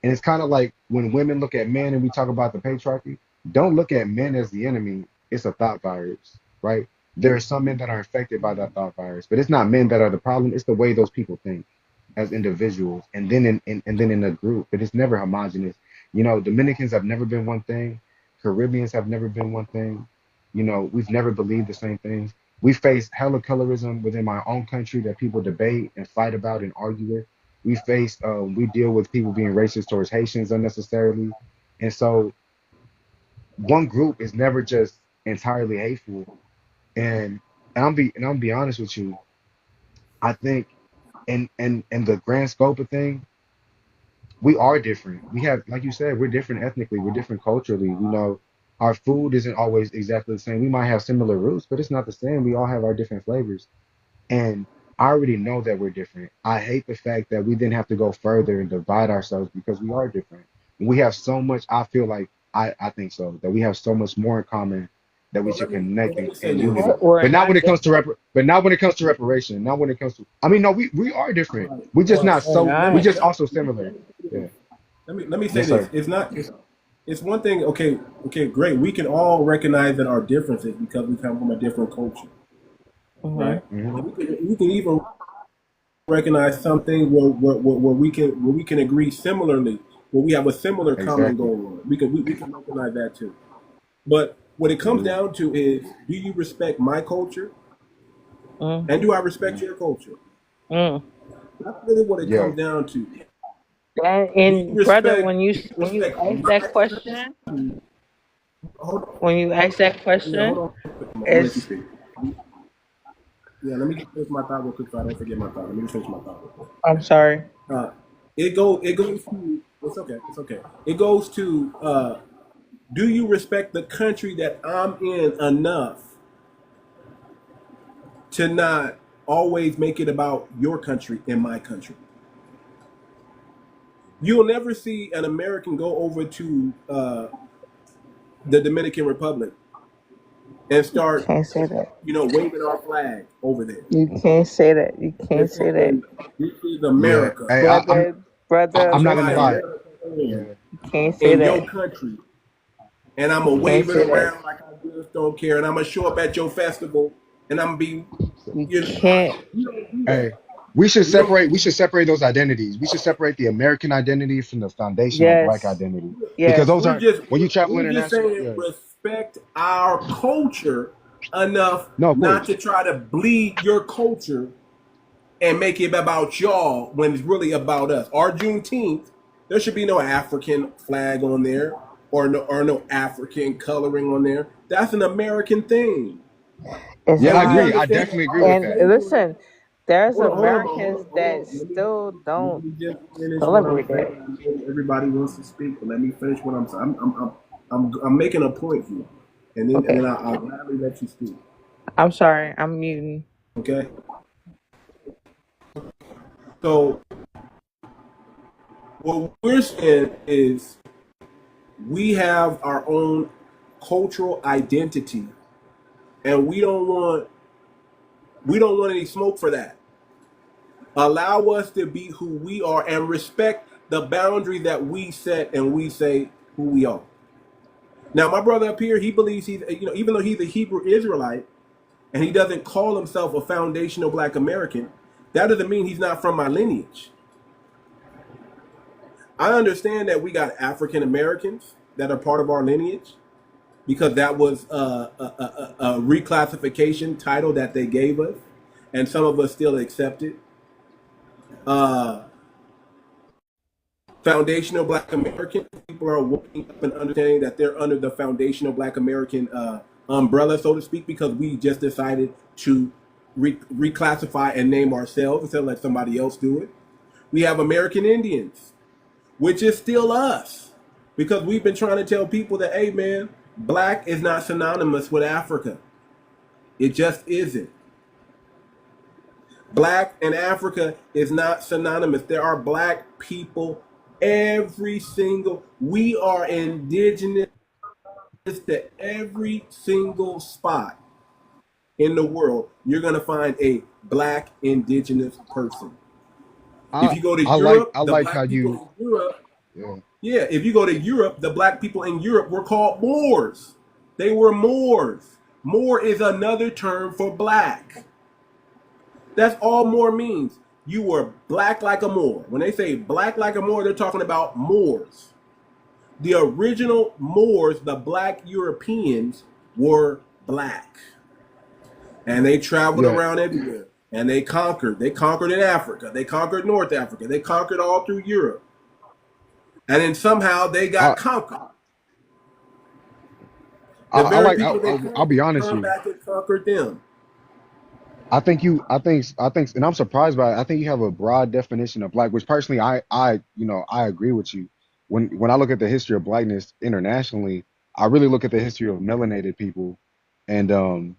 And it's kind of like when women look at men and we talk about the patriarchy, don't look at men as the enemy. It's a thought virus, right? There are some men that are affected by that thought virus, but it's not men that are the problem. It's the way those people think as individuals, and then and then in a group. But it's never homogenous. You know, Dominicans have never been one thing. Caribbeans have never been one thing. You know, we've never believed the same things. We face hella colorism within my own country that people debate and fight about and argue with. We deal with people being racist towards Haitians unnecessarily. And so one group is never just entirely hateful. And I'm be honest with you, I think in the grand scope of thing, we are different. We have, like you said, we're different ethnically, we're different culturally. You know, our food isn't always exactly the same. We might have similar roots, but it's not the same. We all have our different flavors. And I already know that we're different. I hate the fact that we didn't have to go further and divide ourselves because we are different. We have so much, I feel like, I think so, that we have so much more in common that we Well, should let connect me say in this. unity. We're But not not when it comes to different. but not when it comes to reparation. Not when it comes to, I mean, no, we are different. We're just Well, not We're so, let we me not. just let me also similar. Yeah. let me say Yes, this. sir. It's not. It's one thing. Okay, great. We can all recognize that our differences because we come from a different culture, Hmm. right? Hmm. And we can even recognize something where we can agree similarly, where we have a similar common Exactly. goal. We can recognize that too. But what it comes Absolutely. down to is, do you respect my culture, Mm. and do I respect Hmm. your culture? Mm. That's really what it Yeah. comes down to. Do you And brother, respect when you ask my that question, country? Hold on. when you ask that Yeah, hold question, on. I'm gonna let you it's speak. Yeah, let me just finish my thought real quick so I don't forget my thought. Let me just finish my thought real quick. I'm sorry. It goes to, it's okay. It goes to, do you respect the country that I'm in enough to not always make it about your country and my country? You'll never see an American go over to the Dominican Republic and start, Can't say that. waving our flag over there You can't say that. You and can't say that. saying, "This is Yeah. America. Hey, Brother, I'm not gonna My lie. listen. America home Yeah. You can't say in that. your country." And I'm You gonna can't wave it say that. around like I just don't care. And I'm gonna show up at your festival, and I'm gonna be, You you know, can't. we don't do that. Hey, we should We don't. separate. We should separate those identities. We should separate the American identity from the foundational black Yes. identity, because Yes. those We're aren't. just When you travel we're just international, saying yeah, respect our culture enough no, of not course, to try to bleed your culture and make it about y'all when it's really about us. Our Juneteenth, there should be no African flag on there, or no African coloring on there. That's an American thing. It's yeah, And I we not. agree. I understand that definitely agree our with And that. slavery. listen, there's Hold Americans on, hold that on. still don't Let me just finish what I'm celebrate that. saying. I know everybody wants to speak, but let me finish what I'm saying. I'm making a point here, and then Okay. I'll gladly let you speak. I'm sorry. I'm muting. Okay. So what we're saying is we have our own cultural identity, and we don't want any smoke for that. Allow us to be who we are and respect the boundary that we set and we say who we are. Now, my brother up here, he believes even though he's a Hebrew Israelite and he doesn't call himself a foundational Black American, that doesn't mean he's not from my lineage. I understand that we got African Americans that are part of our lineage because that was a reclassification title that they gave us, and some of us still accept it. Uh, foundational Black American. People are waking up and understanding that they're under the foundational Black American umbrella, so to speak, because we just decided to reclassify and name ourselves instead of let somebody else do it. We have American Indians, which is still us, because we've been trying to tell people that, hey man, Black is not synonymous with Africa. It just isn't. Black and Africa is not synonymous. There are Black people we are indigenous to every single spot in the world. You're going to find a Black indigenous person. If you go to Europe, the Black people in Europe, if you go to Europe, the Black people in Europe were called Moors. They were Moors. Moor is another term for Black. That's all Moor means. You were black like a Moor. When they say black like a Moor, they're talking about Moors. The original Moors, the Black Europeans, were Black. And they traveled around everywhere. And they conquered. They conquered in Africa. They conquered North Africa. They conquered all through Europe. And then somehow they got conquered. I'll be honest with you. Back and conquered them. I think, and I'm surprised by it. I think you have a broad definition of Black, which personally, I agree with you. When I look at the history of Blackness internationally, I really look at the history of melanated people, and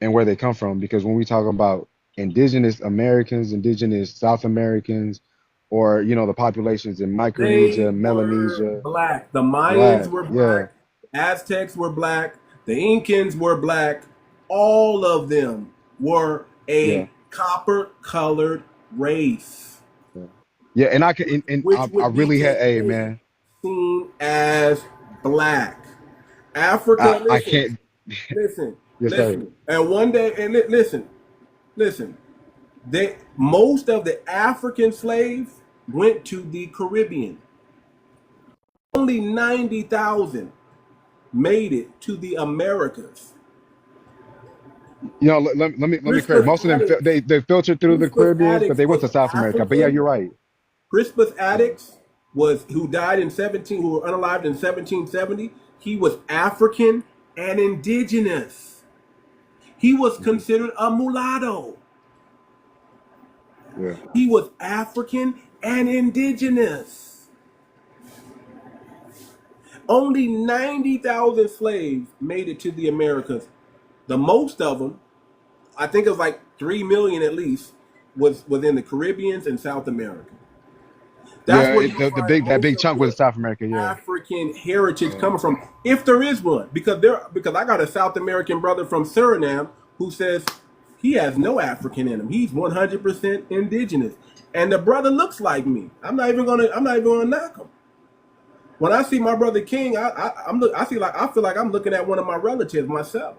where they come from. Because when we talk about indigenous Americans, indigenous South Americans, or the populations in Micronesia, Melanesia, Black. The Mayans were Black. Aztecs were Black. The Incans were Black. All of them were a copper-colored race. And I really had man seen as Black. Africa. I can't listen. Yes, listen. And one day, and listen. Most of the African slaves went to the Caribbean. Only 90,000 made it to the Americas. Let me correct. Most of them they filtered through the Caribbean, but they went to South America. But yeah, you're right. Crispus Attucks who died who were unalived in 1770. He was African and indigenous. He was considered a mulatto. Yeah. He was African and indigenous. Only 90,000 slaves made it to the Americas. The most of them, I think it was like 3 million at least, was within the Caribbeans and South America. That's where that big chunk was South America. Yeah, African heritage coming from, if there is one, because I got a South American brother from Suriname who says he has no African in him. He's 100% indigenous, and the brother looks like me. I'm not even gonna knock him. When I see my brother King, I feel like I'm looking at one of my relatives myself.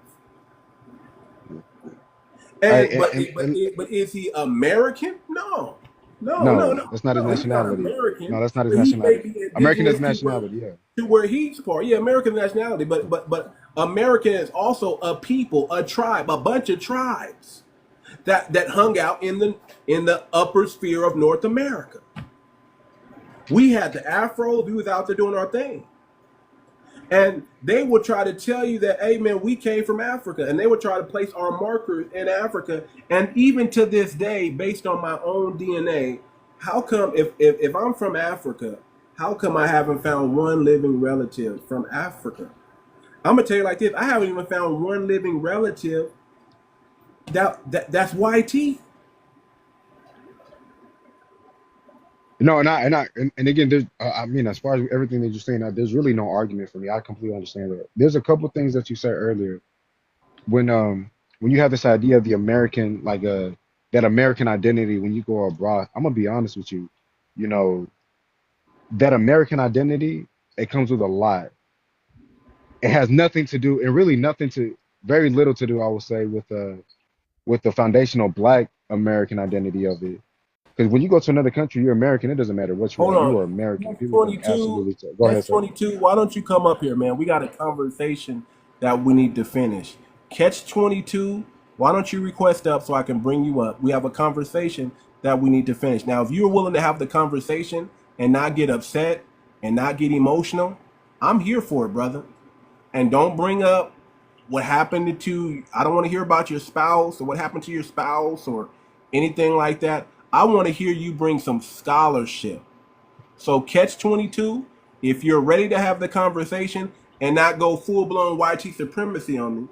But is he American? No. That's not his nationality. No, that's not his nationality. American is nationality, to where he's part. Yeah, American nationality. But American is also a people, a tribe, a bunch of tribes that hung out in the upper sphere of North America. We had the Afros. We was out there doing our thing. And they would try to tell you that, hey, man, we came from Africa. And they would try to place our markers in Africa. And even to this day, based on my own DNA, how come if I'm from Africa, how come I haven't found one living relative from Africa? I'm going to tell you like this. I haven't even found one living relative that's YT. No, and again, there's as far as everything that you're saying, there's really no argument for me. I completely understand that. There's a couple of things that you said earlier when you have this idea of the American, like that American identity when you go abroad. I'm gonna be honest with you, that American identity, it comes with a lot. It has nothing to do, and really very little to do, I would say, with the foundational Black American identity of it. Because when you go to another country, you're American. It doesn't matter what you are. You are American. People 22. Go ahead, 22. Why don't you come up here, man? We got a conversation that we need to finish. Catch 22. Why don't you request up so I can bring you up? We have a conversation that we need to finish. Now, if you're willing to have the conversation and not get upset and not get emotional, I'm here for it, brother. And don't bring up what happened to, I don't want to hear about your spouse or what happened to your spouse or anything like that. I want to hear you bring some scholarship. So catch 22, if you're ready to have the conversation and not go full-blown 𝗤𝗔 supremacy on me,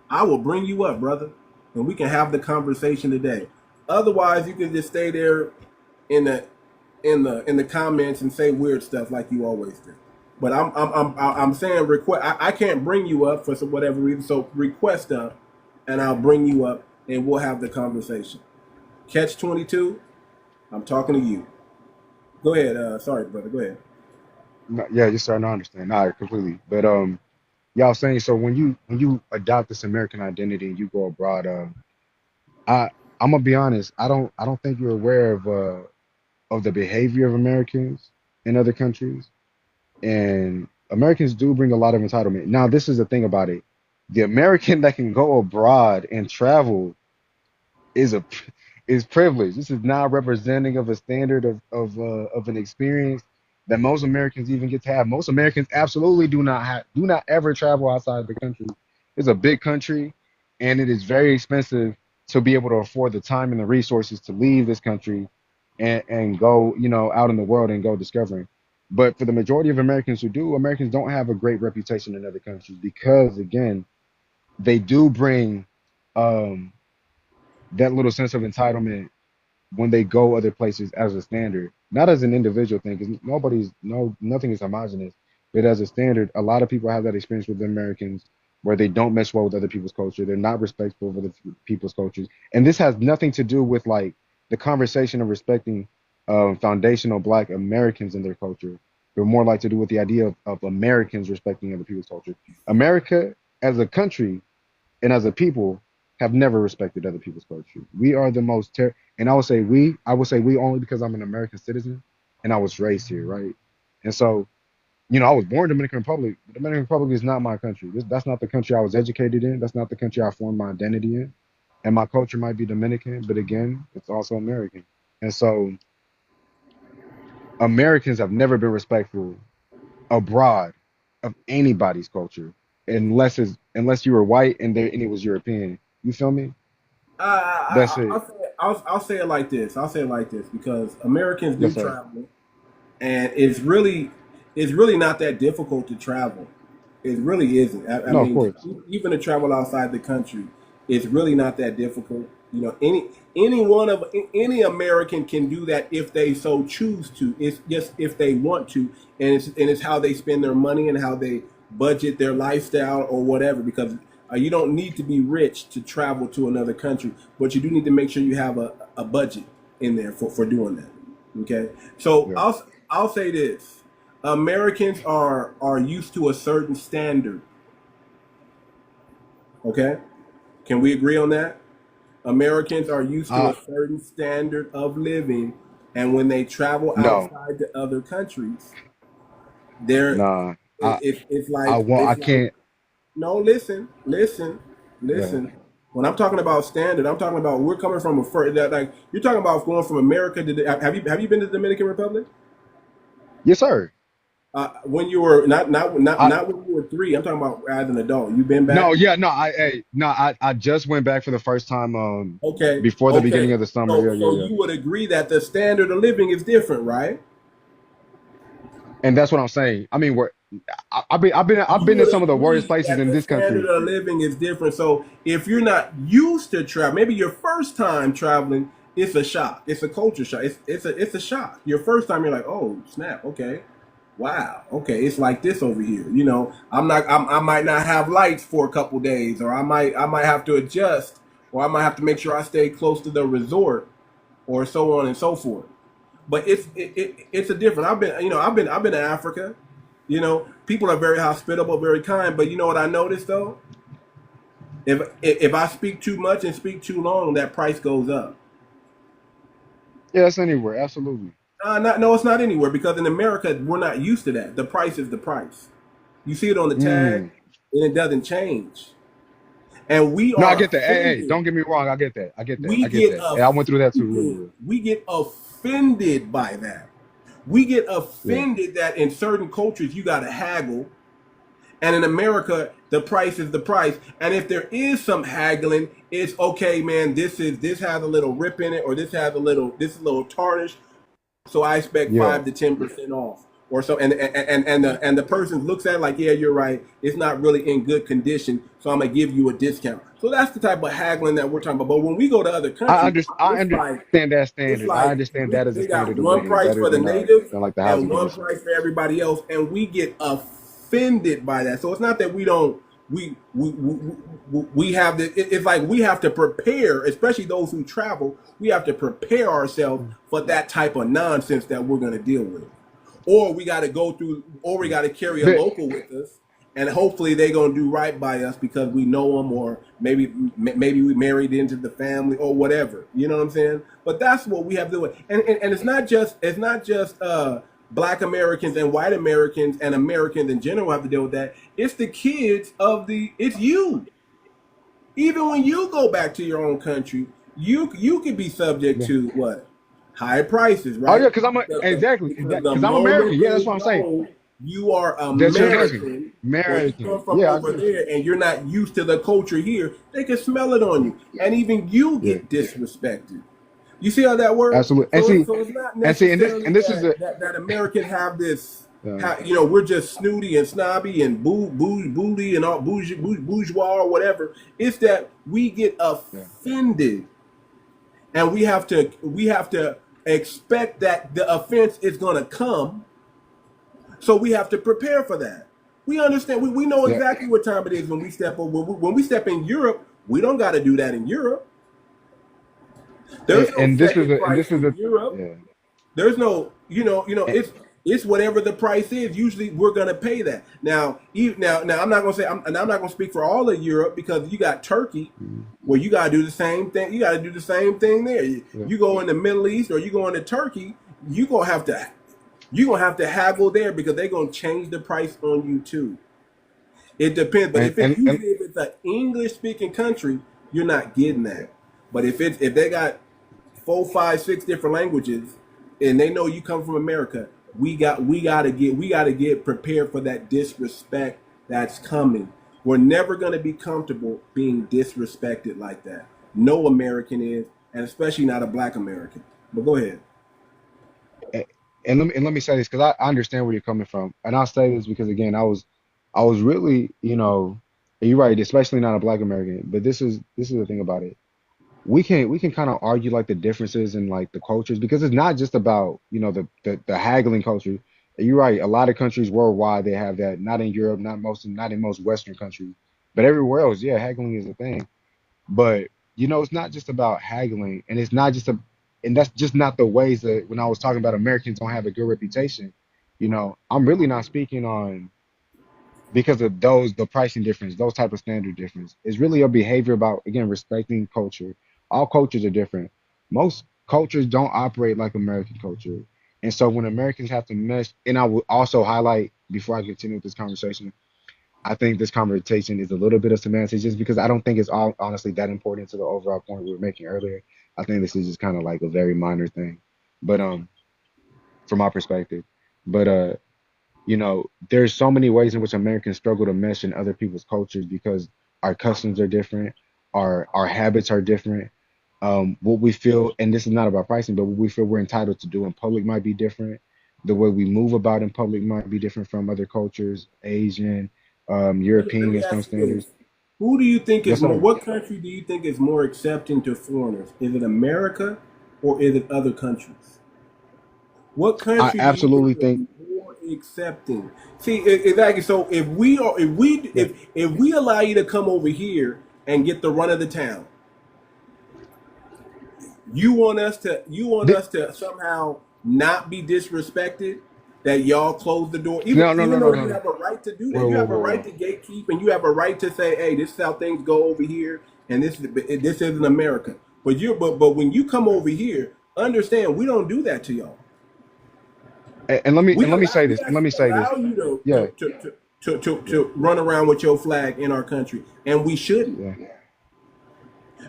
I will bring you up, brother, and we can have the conversation today. Otherwise, you can just stay there in the comments and say weird stuff like you always do. But I'm saying request. I can't bring you up for whatever reason. So request up, and I'll bring you up, and we'll have the conversation. Catch 22. I'm talking to you. Go ahead. Sorry, brother. Go ahead. No, yeah, you're starting to understand. All right, completely. But y'all saying, so when you adopt this American identity and you go abroad, I I'm gonna be honest. I don't think you're aware of the behavior of Americans in other countries, and Americans do bring a lot of entitlement. Now, this is the thing about it: the American that can go abroad and travel is a is privilege. This is not representing of a standard of an experience that most Americans even get to have. Most Americans absolutely do not ever travel outside the country. It's a big country, and it is very expensive to be able to afford the time and the resources to leave this country and go, out in the world and go discovering. But for the majority of Americans who do, Americans don't have a great reputation in other countries because, again, they do bring um, that little sense of entitlement when they go other places as a standard, not as an individual thing, because nothing is homogenous, but as a standard, a lot of people have that experience with the Americans where they don't mesh well with other people's culture. They're not respectful of other people's cultures. And this has nothing to do with like the conversation of respecting foundational Black Americans and their culture, but more like to do with the idea of Americans respecting other people's culture. America as a country and as a people have never respected other people's culture. We are the most and I would say we only because I'm an American citizen and I was raised here, right? And so, I was born in Dominican Republic. The Dominican Republic is not my country. That's not the country I was educated in. That's not the country I formed my identity in. And my culture might be Dominican, but again, it's also American. And so Americans have never been respectful abroad of anybody's culture unless you were white and it was European. You feel me? That's it. I'll say it like this. I'll say it like this because Americans do Yes, sir. travel, and it's really not that difficult to travel. It really isn't. I No, of mean, course. even to travel outside the country, it's really not that difficult. Any American can do that if they so choose to. It's just if they want to, and it's how they spend their money and how they budget their lifestyle or whatever. Because you don't need to be rich to travel to another country, but you do need to make sure you have a budget in there for doing that. Okay, so Yeah. I'll say this: Americans are used to a certain standard. Okay, can we agree on that? Americans are used to Uh a certain standard of living, and when they travel no, outside to other countries, they're nah. it's I like won't I it's like can't no, listen. yeah. Listen. When I'm talking about standard, I'm talking about we're coming from a first that like you're talking about going from America to have you been to the Dominican Republic? Yes, sir. When you were I not when you were 3. I'm talking about as an adult. You've been no, back? yeah, no, I just went back for the first time Okay, before the beginning okay. of the summer. So Yeah, yeah, so yeah. you would agree that the standard of living is different, right? And that's what I'm saying. I mean, I've You been to would some of the worst agree places that in the this standard country. of living is different. So if you're not used to travel, maybe your first time traveling, it's a shock. It's a culture shock. It's a shock. Your first time, you're like, oh snap, okay, wow, okay, it's like this over here. I might not have lights for a couple days, or I might have to adjust, or I might have to make sure I stay close to the resort, or so on and so forth. But it's a different. I've been to Africa. People are very hospitable, very kind. But you know what I noticed though? If I speak too much and speak too long, that price goes up. Yeah, that's anywhere, absolutely. No, it's not anywhere because in America we're not used to that. The price is the price. You see it on the tag, Mm. and it doesn't change. And we No, I are get that. Hey, offended. don't get me wrong. I get that. I get that. We I get get that. And I went through that too. offended. We get offended by that. We get Yeah. offended that in certain cultures you got to haggle, and in America the price is the price. And if there is some haggling, it's okay, man. This has a little rip in it, or this is a little tarnished. So I expect Yeah. 5 to 10% off, or so. And the person looks at it like, yeah, you're right. It's not really in good condition, so I'm gonna give you a discount. So that's the type of haggling that we're talking about. But when we go to other countries, I it's like understand that it's standard. I like understand that as a they got standard of one living price better for the than natives like the and housing one conditions. price for everybody else, and we get offended by that. So it's not that we don't we have the it's like we have to prepare, especially those who travel. We have to prepare ourselves for that type of nonsense that we're going to deal with, or we got to go through, or we got to carry a But, local with us, and hopefully they're going to do right by us because we know them, or maybe we married into the family or whatever. You know what I'm saying? But that's what we have to do. And it's not just Black Americans and white Americans and Americans in general have to deal with that. It's the kids it's you. Even when you go back to your own country, you could be subject yeah. to what? High prices, Oh yeah, right? because Because the because I'm American. moment Yeah, they that's what I'm saying. know you are That's what I'm asking. American, or you American. come from Yeah, I over agree. there and you're not used to the culture here, they can smell it on you. And even you Yeah, get disrespected. You see how that works? absolutely. So it's not necessarily And this is a that Americans have this, uh, we're just snooty and snobby and booty and all bourgeois or whatever. It's that we get yeah. offended, and we have to expect that the offense is going to come. So we have to prepare for that. We understand. We know Yeah. exactly what time it is when we step over. When we step in Europe, we don't got to do that in Europe. There's no And second this price is in a Europe. yeah. There's no, And, it's whatever the price is. Usually, we're gonna pay that. Now, I'm not gonna say, and I'm not gonna speak for all of Europe, because you got Turkey, where you gotta do the same thing. You gotta do the same thing there. yeah. You go in the Middle East or you go into Turkey, you gonna have to haggle there, because they're gonna change the price on you too. It depends, but And if it's an English speaking country, you're not getting that. But if they got 4, 5, 6 different languages, and they know you come from America, we gotta get prepared for that disrespect that's coming. We're never gonna be comfortable being disrespected like that. No American is, and especially not a Black American. But go ahead. and let me say this because I understand where you're coming from, and I'll say this because again, I was really, you're right, especially not a Black American, but this is the thing about it. We can kind of argue like the differences in like the cultures because it's not just about the haggling culture. You're right. A lot of countries worldwide they have that. Not in Europe, not in most Western countries, but everywhere else, yeah, haggling is a thing. But it's not just about haggling, and it's not just and that's just not the ways that when I was talking about Americans don't have a good reputation. I'm really not speaking on because of the pricing difference, those type of standard difference. It's really a behavior about again respecting culture. All cultures are different. Most cultures don't operate like American culture. And so when Americans have to mesh, and I will also highlight before I continue with this conversation, I think this conversation is a little bit of semantics just because I don't think it's all honestly that important to the overall point we were making earlier. I think this is just kind of like a very minor thing. But from my perspective. But there's so many ways in which Americans struggle to mesh in other people's cultures because our customs are different, our habits are different. What we feel, and this is not about pricing, but what we feel we're entitled to do in public might be different. The way we move about in public might be different from other cultures, Asian, Let European me in some ask you standards. this: Who do you think is Yes, more? sir. What country do you think is more accepting to foreigners? Is it America, or is it other countries? What I country do you think absolutely is think, more accepting? See, exactly. So yeah. if we allow you to come over here and get the run of the town, you want us to somehow not be disrespected, that y'all close the door, even No, no, no, even no, though no, you no. have a right to do that. Whoa, You whoa, have a whoa, right whoa. to gatekeep, and you have a right to say, hey, this is how things go over here, and this isn't America. But when you come over here, understand we don't do that to y'all. And let me say We this. And let me actually say this. allow you Yeah, yeah, to run around with your flag in our country, and we shouldn't. yeah.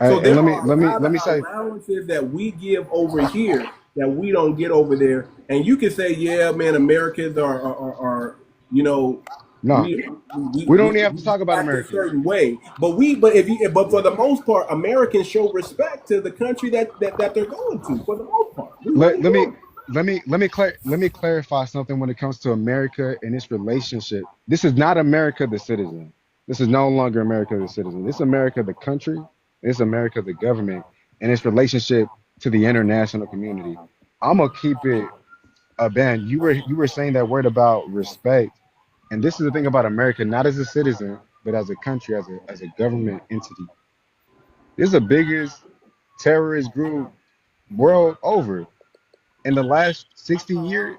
So And there are a let lot me of say, allowances that we give over here that we don't get over there. And you can say, yeah, man, Americans are you know, No, we we don't even have to talk about act a Americans. certain way. But for the most part, Americans show respect to the country that they're going to. For the most part, we Let, really let me do. let me clarify something when it comes to America and its relationship. This is not America the citizen. This is no longer America the citizen. This is America the country. This is America the government and its relationship to the international community. I'm gonna keep it a band. You were saying that word about respect, and this is the thing about America, not as a citizen, but as a country, as a government entity. This is the biggest terrorist group world over. In the last 60 years,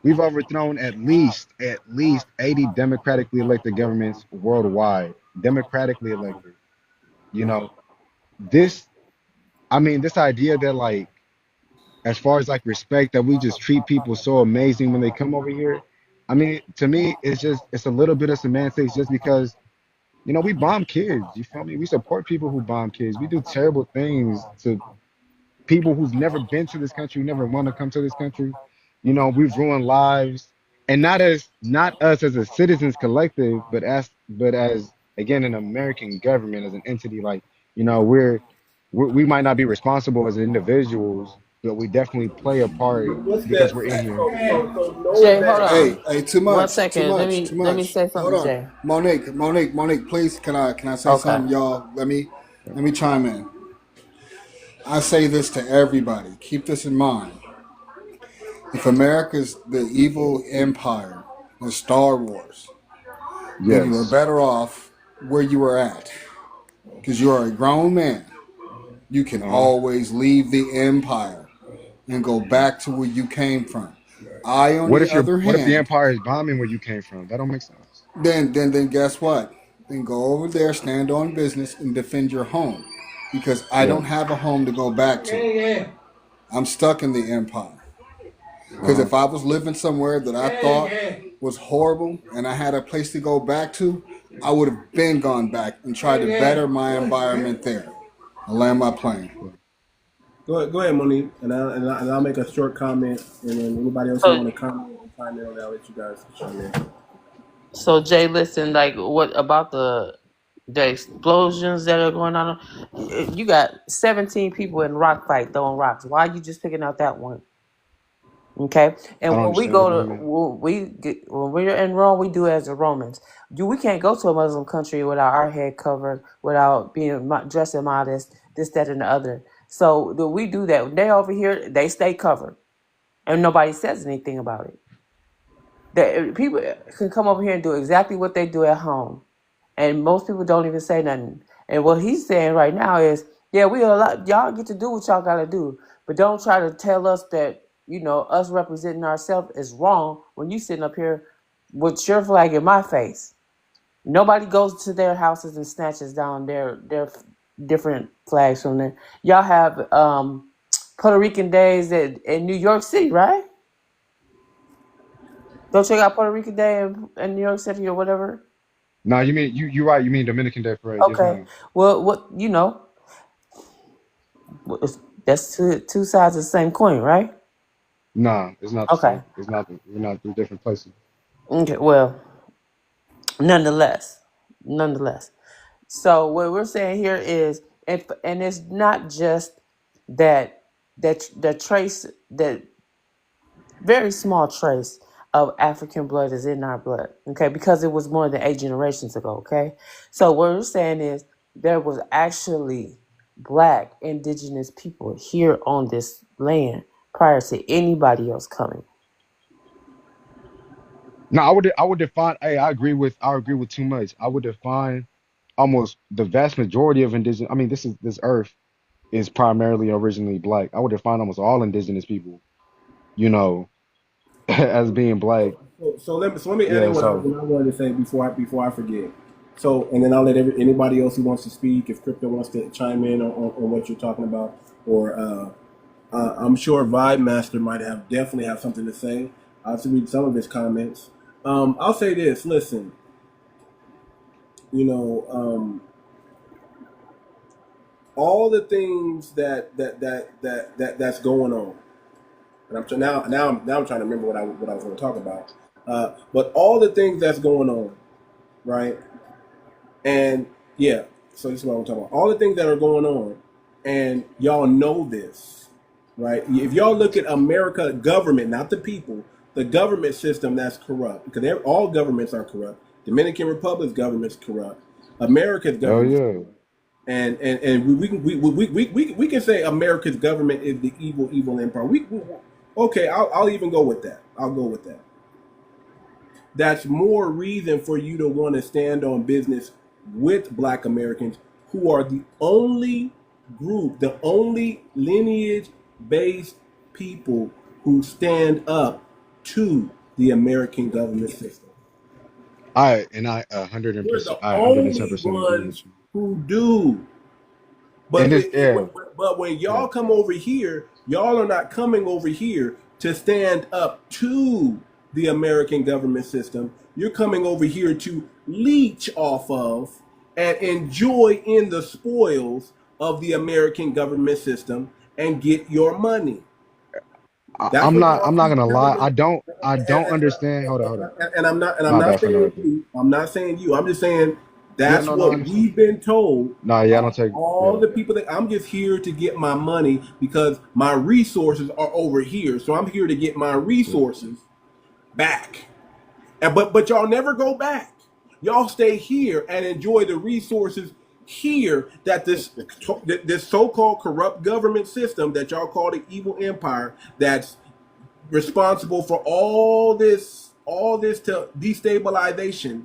we've overthrown at least 80 democratically elected governments worldwide. Democratically elected. You know, this I mean, this idea that like as far as like respect that we just treat people so amazing when they come over here. I mean, to me, it's a little bit of semantics just because, we bomb kids. You feel me? We support people who bomb kids. We do terrible things to people who've never been to this country, who never want to come to this country. We've ruined lives, and not us as a citizens collective, but as again an American government as an entity. Like we might not be responsible as individuals, but we definitely play a part What's because that? we're in here. So knowing Jay, hold that, on. Hey, too One much, too second. Let much, me too let me much. say Hold something, on, Jay. Monique, please, can I say Okay. something, y'all? Let me chime in. I say this to everybody. Keep this in mind. If America's the evil empire in Star Wars, then you are Yes. better off where you are at. Because you are a grown man. You can Uh-huh. always leave the empire and go back to where you came from. I, on the other What if the hand, empire is bombing where you came from? That don't make sense. then guess what? Then go over there, stand on business, and defend your home. Because I Yeah. don't have a home to go back to. I'm stuck in the empire. Because Uh-huh. if I was living somewhere that I thought was horrible and I had a place to go back to, I would have been gone back and tried to better my environment there. I land my plane. go ahead, Monique, and I'll make a short comment, and then anybody else who So want to comment and chime in on that, I'll let you guys chime in. so Jay, listen, like what about the explosions that are going on? You got 17 people in rock fight throwing rocks. Why are you just picking out that one? Okay, I and don't when we understand what go that to means. when we're in Rome, we do as the Romans. We can't go to a Muslim country without our head covered, without being dressed in modest, this, that, and the other. So we do that. When they over here, they stay covered, and nobody says anything about it. That people can come over here and do exactly what they do at home, and most people don't even say nothing. And what he's saying right now is, yeah, we a lot. Y'all get to do what y'all gotta do, but don't try to tell us that us representing ourselves is wrong when you sitting up here with your flag in my face. Nobody goes to their houses and snatches down their different flags from there. Y'all have Puerto Rican days in New York City, right? Don't you got Puerto Rican Day in New York City or whatever? No, you mean you right. You mean Dominican Day Parade? Yes, Okay. ma'am. Well, that's two sides of the same coin, right? Nah, it's not the Okay. same. It's not. We're not through different places. Okay. Well, nonetheless. So what we're saying here is, and it's not just that trace, that very small trace of African blood is in our blood, okay? Because it was more than 8 generations ago, okay? So what we're saying is there was actually black indigenous people here on this land prior to anybody else coming. No, I would define. Hey, I agree with too much. I would define almost the vast majority of indigenous. I mean, this earth is primarily originally black. I would define almost all indigenous people, you know, as being black. So let me add Yeah. in what I So wanted to say before I forget. So, and then I'll let anybody else who wants to speak, if Crypto wants to chime in on what you're talking about, or I'm sure Vibe Master might definitely have something to say. I'll have to read some of his comments. I'll say this. Listen, you know, all the things that's going on. And I'm trying to remember what I was going to talk about. But all the things that's going on, right? And yeah, so this is what I'm talking about. All the things that are going on, and y'all know this, right? If y'all look at America government, not the people, the government system that's corrupt, because all governments are corrupt. Dominican Republic's government's corrupt. America's Oh government's yeah. corrupt. And we can say America's government is the evil empire. Okay, I'll even go with that. I'll go with that. That's more reason for you to want to stand on business with Black Americans, who are the only group, the only lineage-based people who stand up to the American government system. I We're the 100%, I only 110% agree with ones you. who do. And But this, yeah, but when yeah. y'all come over here, y'all are not coming over here to stand up to the American government system. You're coming over here to leech off of and enjoy in the spoils of the American government system and get your money. That's I'm what not, y'all I'm not keep gonna lie. telling me. I don't understand. Hold up. And I'm My not bad for saying noise. you. I'm not saying you. I'm just saying Yeah, that's no, no, I what understand. we've been told No, yeah, I by don't take, all yeah. the people that I'm just here to get my money because my resources are over here. So I'm here to get my Yeah. resources back. And but y'all never go back. Y'all stay here and enjoy the resources here that this so-called corrupt government system that y'all call the evil empire that's responsible for all this to destabilization,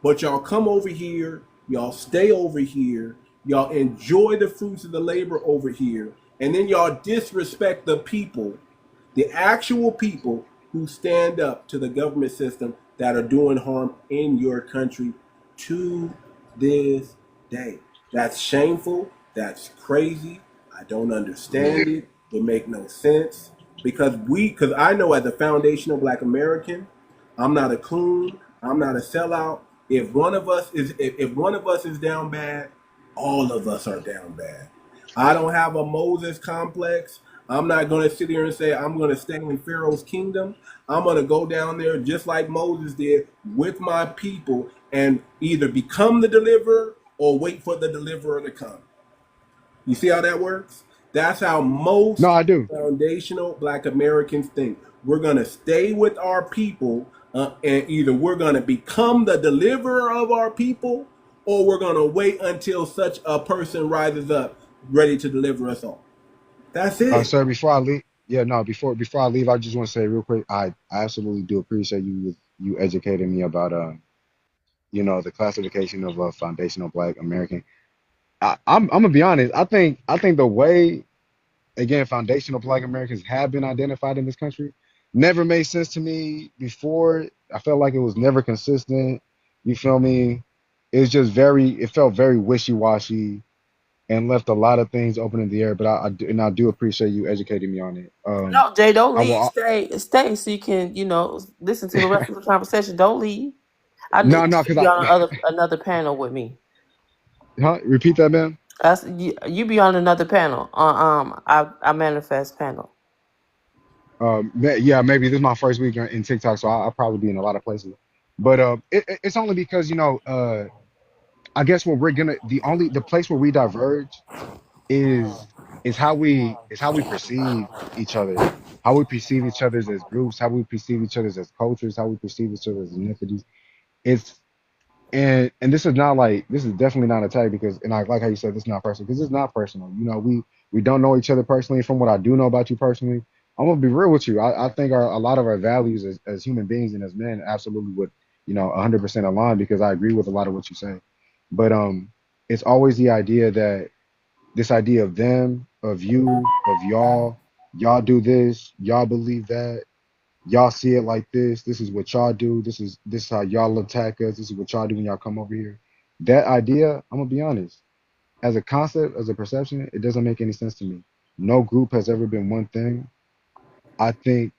but y'all come over here, y'all stay over here, y'all enjoy the fruits of the labor over here, and then y'all disrespect the people, the actual people who stand up to the government system that are doing harm in your country to this day. That's shameful. That's crazy. I don't understand it. It make no sense because I know as a foundational Black American, I'm not a coon. I'm not a sellout. If one of us is down bad, all of us are down bad. I don't have a Moses complex. I'm not going to sit here and say I'm going to stay in Pharaoh's kingdom. I'm going to go down there just like Moses did with my people and either become the deliverer or wait for the deliverer to come. You see how that works? That's how No, most I do. foundational Black Americans think. We're going to stay with our people, and either we're going to become the deliverer of our people, or we're going to wait until such a person rises up ready to deliver us all. That's it. Sir, before I leave, yeah, no, before I leave, I just want to say real quick, I absolutely do appreciate you educating me about the classification of a foundational Black American. I'm gonna be honest. I think the way, again, foundational Black Americans have been identified in this country never made sense to me before. I felt like it was never consistent. You feel me? It felt very wishy-washy and left a lot of things open in the air. But I do appreciate you educating me on it. No, Jay, don't I leave. will. Stay, so you can, listen to the rest of the conversation. Don't leave. I need No, you no, should because be on another panel with me. huh? Repeat that, man. You be on another panel on I manifest panel. Yeah, maybe this is my first week in TikTok, so I'll probably be in a lot of places. But it's only because I guess what we're gonna the place where we diverge is is how we perceive each other, how we perceive each other as groups, how we perceive each other as cultures, how we perceive each other as ethnicities. It's and this is definitely not an attack because and I like how you said this is not personal because it's not personal. We don't know each other personally. From what I do know about you personally, I'm gonna be real with you. I think a lot of our values as human beings and as men absolutely would 100% align because I agree with a lot of what you say. But it's always the idea that this idea of them, of you, of y'all do this, y'all believe that, y'all see it like this. This is what y'all do. This is how y'all attack us. This is what y'all do when y'all come over here. That idea, I'm gonna be honest, as a concept, as a perception, it doesn't make any sense to me. No group has ever been one thing. I think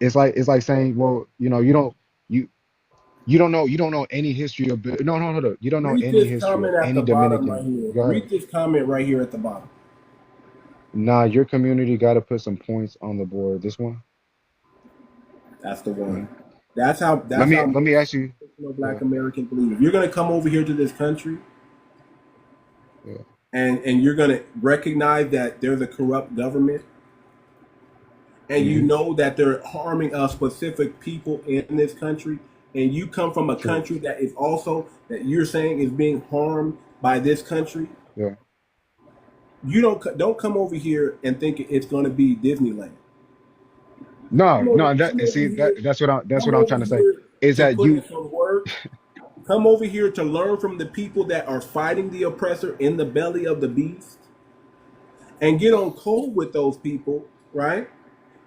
it's like saying, well, you you don't know any history of no. You don't know Read any this history of comment at any the bottom right Dominican. here. Go ahead. Read this comment right here at the bottom. Nah, your community got to put some points on the board. This one. That's the Hmm. one. That's how. Let That's me how let me ask you. Black Uh, Americans believe. If you're going to come over here to this country yeah. and you're going to recognize that there's a corrupt government, and you Hmm. know that they're harming a specific people in this country, and you come from a True. country that is also that you're saying is being harmed by this country, Yeah. you don't come over here and think it's going to be Disneyland. No, no. Come That over see here. that's Come what I'm over trying to say. here Is to that put in you? some work. Come over here to learn from the people that are fighting the oppressor in the belly of the beast, and get on code with those people, right?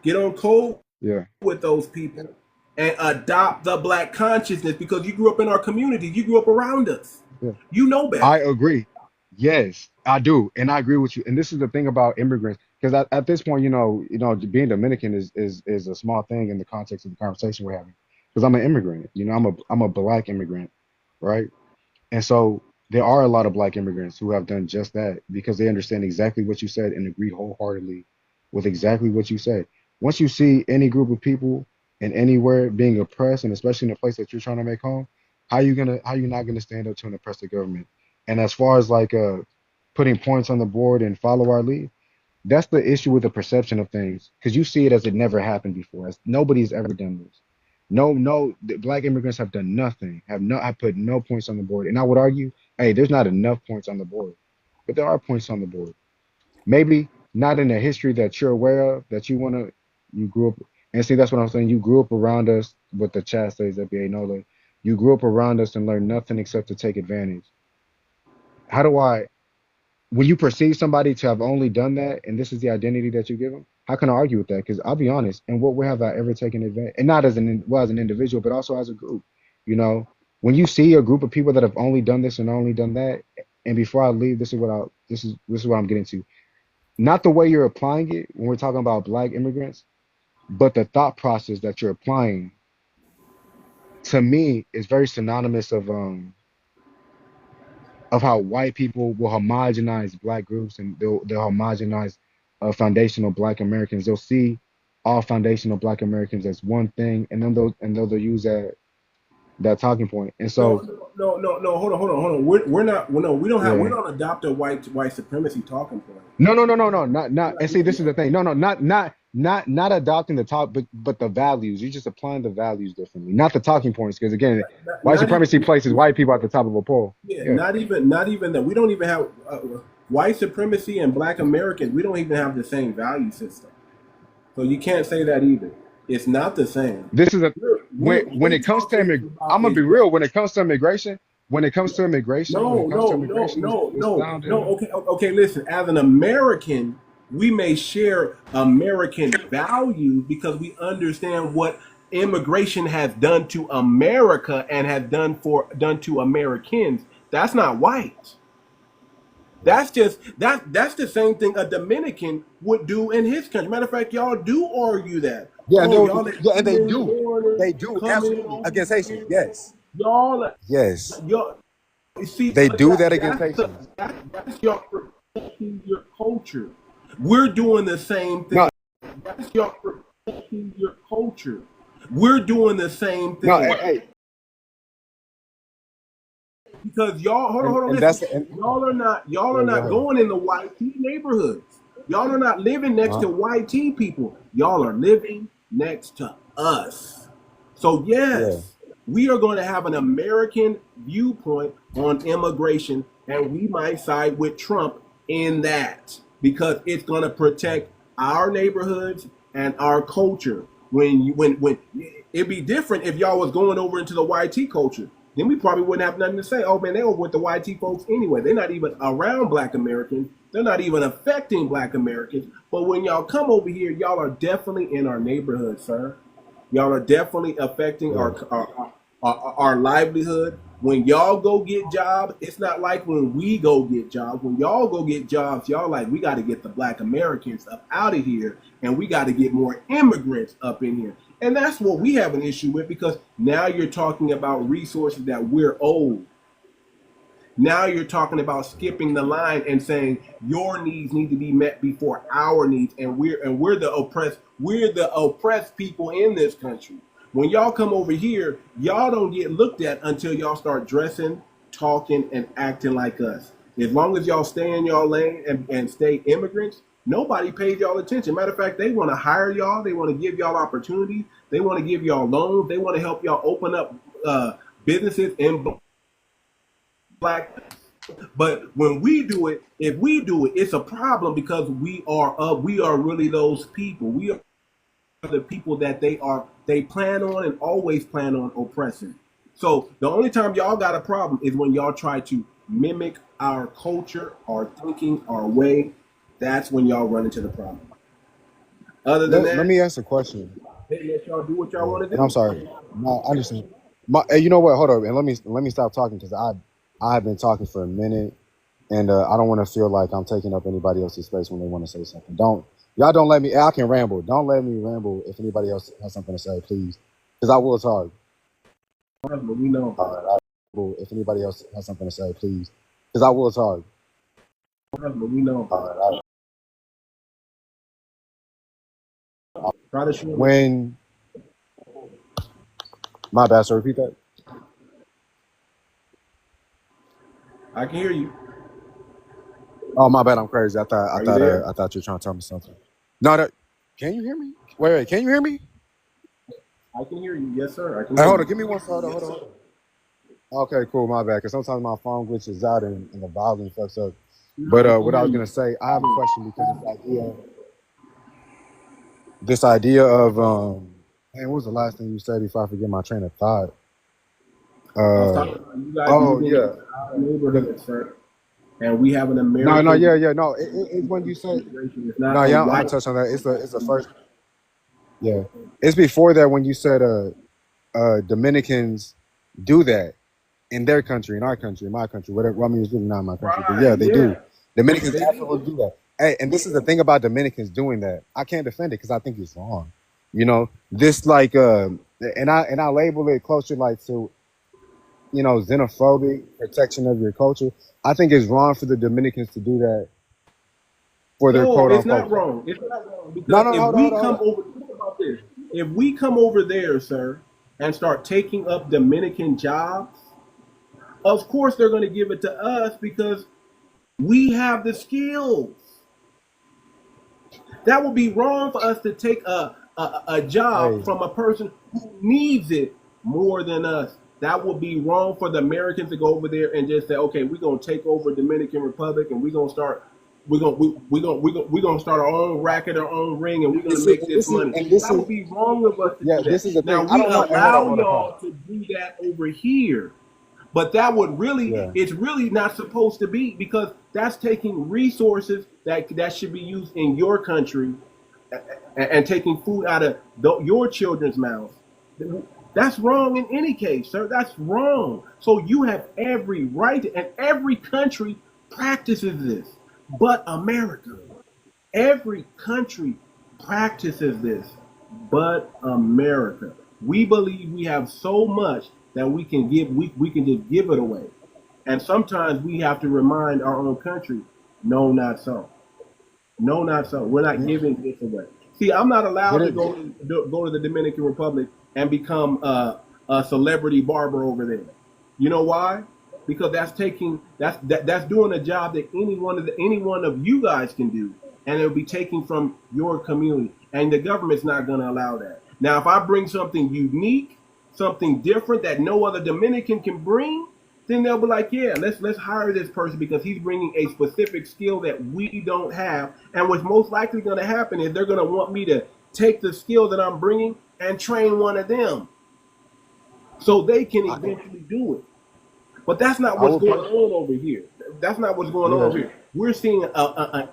Get on code Yeah. with those people and adopt the black consciousness because you grew up in our community. You grew up around us. Yeah. You know better. I agree. Yes, I do, and I agree with you. And this is the thing about immigrants, because at this point, being Dominican is a small thing in the context of the conversation we're having. Because I'm an immigrant, I'm a black immigrant, right? And so there are a lot of black immigrants who have done just that because they understand exactly what you said and agree wholeheartedly with exactly what you said. Once you see any group of people and anywhere being oppressed, and especially in a place that you're trying to make home, how you not gonna stand up to an oppressive government? And as far as like putting points on the board and follow our lead, that's the issue with the perception of things because you see it as it never happened before, as nobody's ever done this. No, no, the black immigrants have done nothing, have put no points on the board. And I would argue, hey, there's not enough points on the board, but there are points on the board. Maybe not in the history that you're aware of, that you grew up, and see, that's what I'm saying. You grew up around us with the chastise FBA NOLA. You grew up around us and learned nothing except to take advantage. How do I, when you perceive somebody to have only done that, and this is the identity that you give them, how can I argue with that? Because I'll be honest, and what where have I ever taken advantage? And not as an individual, but also as a group. You know, when you see a group of people that have only done this and only done that, and before I leave, this is what I'm getting to. Not the way you're applying it when we're talking about black immigrants, but the thought process that you're applying to me is very synonymous of how white people will homogenize black groups and they'll homogenize foundational black Americans. They'll see all foundational black Americans as one thing, and then they'll use that talking point. And No, so no. Hold on. We're not. No, we don't have. We yeah, don't adopt a white supremacy talking point. no, not. And see, this is the thing. No, not adopting the talk, but the values. You're just applying the values differently, not the talking points. Because again, white Not supremacy even. places white people at the top of a pole. Yeah, Yeah, not even that. We don't even have white supremacy and black Americans. We don't even have the same value system. So you can't say that either. It's not the same. this is a when We're it comes to talking about I'm gonna is be real. When it comes to immigration, it's down No. to Okay. Listen, as an American, we may share American values because we understand what immigration has done to America and has done to Americans. That's not white. That's just that's the same thing a Dominican would do in his country. Matter of fact, y'all do argue that. Yeah, Oh, no, y'all yeah, and they experienced do. foreigners They do coming absolutely over against Haitians. here. Yes, Y'all, yes, y'all. See, they do that against that's Haitians. that's y'all protecting your culture. We're doing the same no, thing. That's y'all protecting your culture. We're doing the same no. thing Hey, because y'all. Hold on, And listen. that's and Y'all are yeah, go not ahead. going in the white tea neighborhoods. Y'all are not living next Uh-huh. to white tea people. Y'all are living next to us. So Yeah, yes, we are going to have an American viewpoint on immigration, and we might side with Trump in that because it's going to protect our neighborhoods and our culture. When it'd be different if y'all was going over into the YT culture. Then we probably wouldn't have nothing to say. Oh man, they were with the YT folks anyway. They're not even around black Americans. They're not even affecting black Americans. But when y'all come over here, y'all are definitely in our neighborhood, sir. Y'all are definitely affecting yeah, our livelihood. When y'all go get jobs, it's not like when we go get jobs. When y'all go get jobs, y'all like, we got to get the black Americans up out of here and we got to get more immigrants up in here. And that's what we have an issue with because now you're talking about resources that we're owed. Now you're talking about skipping the line and saying your needs need to be met before our needs, and we're the oppressed people in this country. When y'all come over here, y'all don't get looked at until y'all start dressing, talking, and acting like us. As long as y'all stay in y'all lane and stay immigrants, nobody pays y'all attention. Matter of fact, they want to hire y'all. They want to give y'all opportunities. They want to give y'all loans. They want to help y'all open up businesses in black. But when we do it, if we do it, it's a problem because we are really those people. We are the people that they plan on and always plan on oppressing. So the only time y'all got a problem is when y'all try to mimic our culture, our thinking, our way. That's when y'all run into the problem. Other than that, Let me ask a question. they let y'all do what y'all want to And I'm do. sorry. No, I understand. Hey, you know what? Hold up, and let me stop talking because I have been talking for a minute, and I don't want to feel like I'm taking up anybody else's space when they want to say something. Don't let me. I can ramble. Don't let me ramble if anybody else has something to say, please, because I will talk. But we know. All right, if anybody else has something to say, please, because I will talk. But we know. All right. Try to show When my bad, sir. Repeat that. I can hear you. Oh, my bad. I'm crazy. I Are you there? thought you were trying to tell me something. No, can you hear me? Wait. Can you hear me? I can hear you. Yes, sir. I can Hey, hear hold on. you. Give me one. Hold on. Okay, cool. My bad. Because sometimes my phone glitches out and the volume fucks up. But what I was gonna say, I have a question because this idea of man, what was the last thing you said before I forget my train of thought? I was talking about you guys Oh moving yeah. into our neighborhood, sir. And we have an No, American no. It's when you said immigration. It's no. not a Yeah, I'm gonna white. touch on that. It's the first. Yeah, it's before that when you said Dominicans do that in their country, in our country, in my country, whatever. Well, I mean, it's really not my country, but yeah, Right. they do. Yeah. Dominicans They absolutely do. do that. Hey, and this is the thing about Dominicans doing that. I can't defend it because I think it's wrong. You know, this like and I label it closer like to xenophobic protection of your culture. I think it's wrong for the Dominicans to do that for their No, quote it's unquote. not wrong. It's not wrong No, because no, if hold we on, hold come on. over, think about this. If we come over there, sir, and start taking up Dominican jobs, of course they're going to give it to us because we have the skills. That would be wrong for us to take a job Hey, from a person who needs it more than us. That would be wrong for the Americans to go over there and just say, okay, we're gonna take over Dominican Republic and we're gonna start our own racket, our own ring, and we're gonna make this money. this That is would be wrong of us to yeah, do that. this is the Now thing. I we don't want. Hey, hold on, allow hold on, hold on. y'all to do that over here. But that would really, Yeah. it's really not supposed to be because that's taking resources that should be used in your country and taking food out of your children's mouths. That's wrong in any case, sir. That's wrong. So you have every right, and every country practices this, but America. Every country practices this, but America. We believe we have so much that we can just give it away. And sometimes we have to remind our own country, no, not so. No, not so. We're not giving this away. See, I'm not allowed Did to it? go to the Dominican Republic and become a celebrity barber over there. You know why? Because that's doing a job that any one of you guys can do, and it'll be taken from your community, and the government's not going to allow that. Now, if I bring something unique, something different that no other Dominican can bring, then they'll be like, yeah, let's hire this person because he's bringing a specific skill that we don't have. And what's most likely going to happen is they're going to want me to take the skill that I'm bringing and train one of them so they can I, eventually do it. But that's not I what's would going put on over here. That's not what's going on yeah. over here. We're seeing an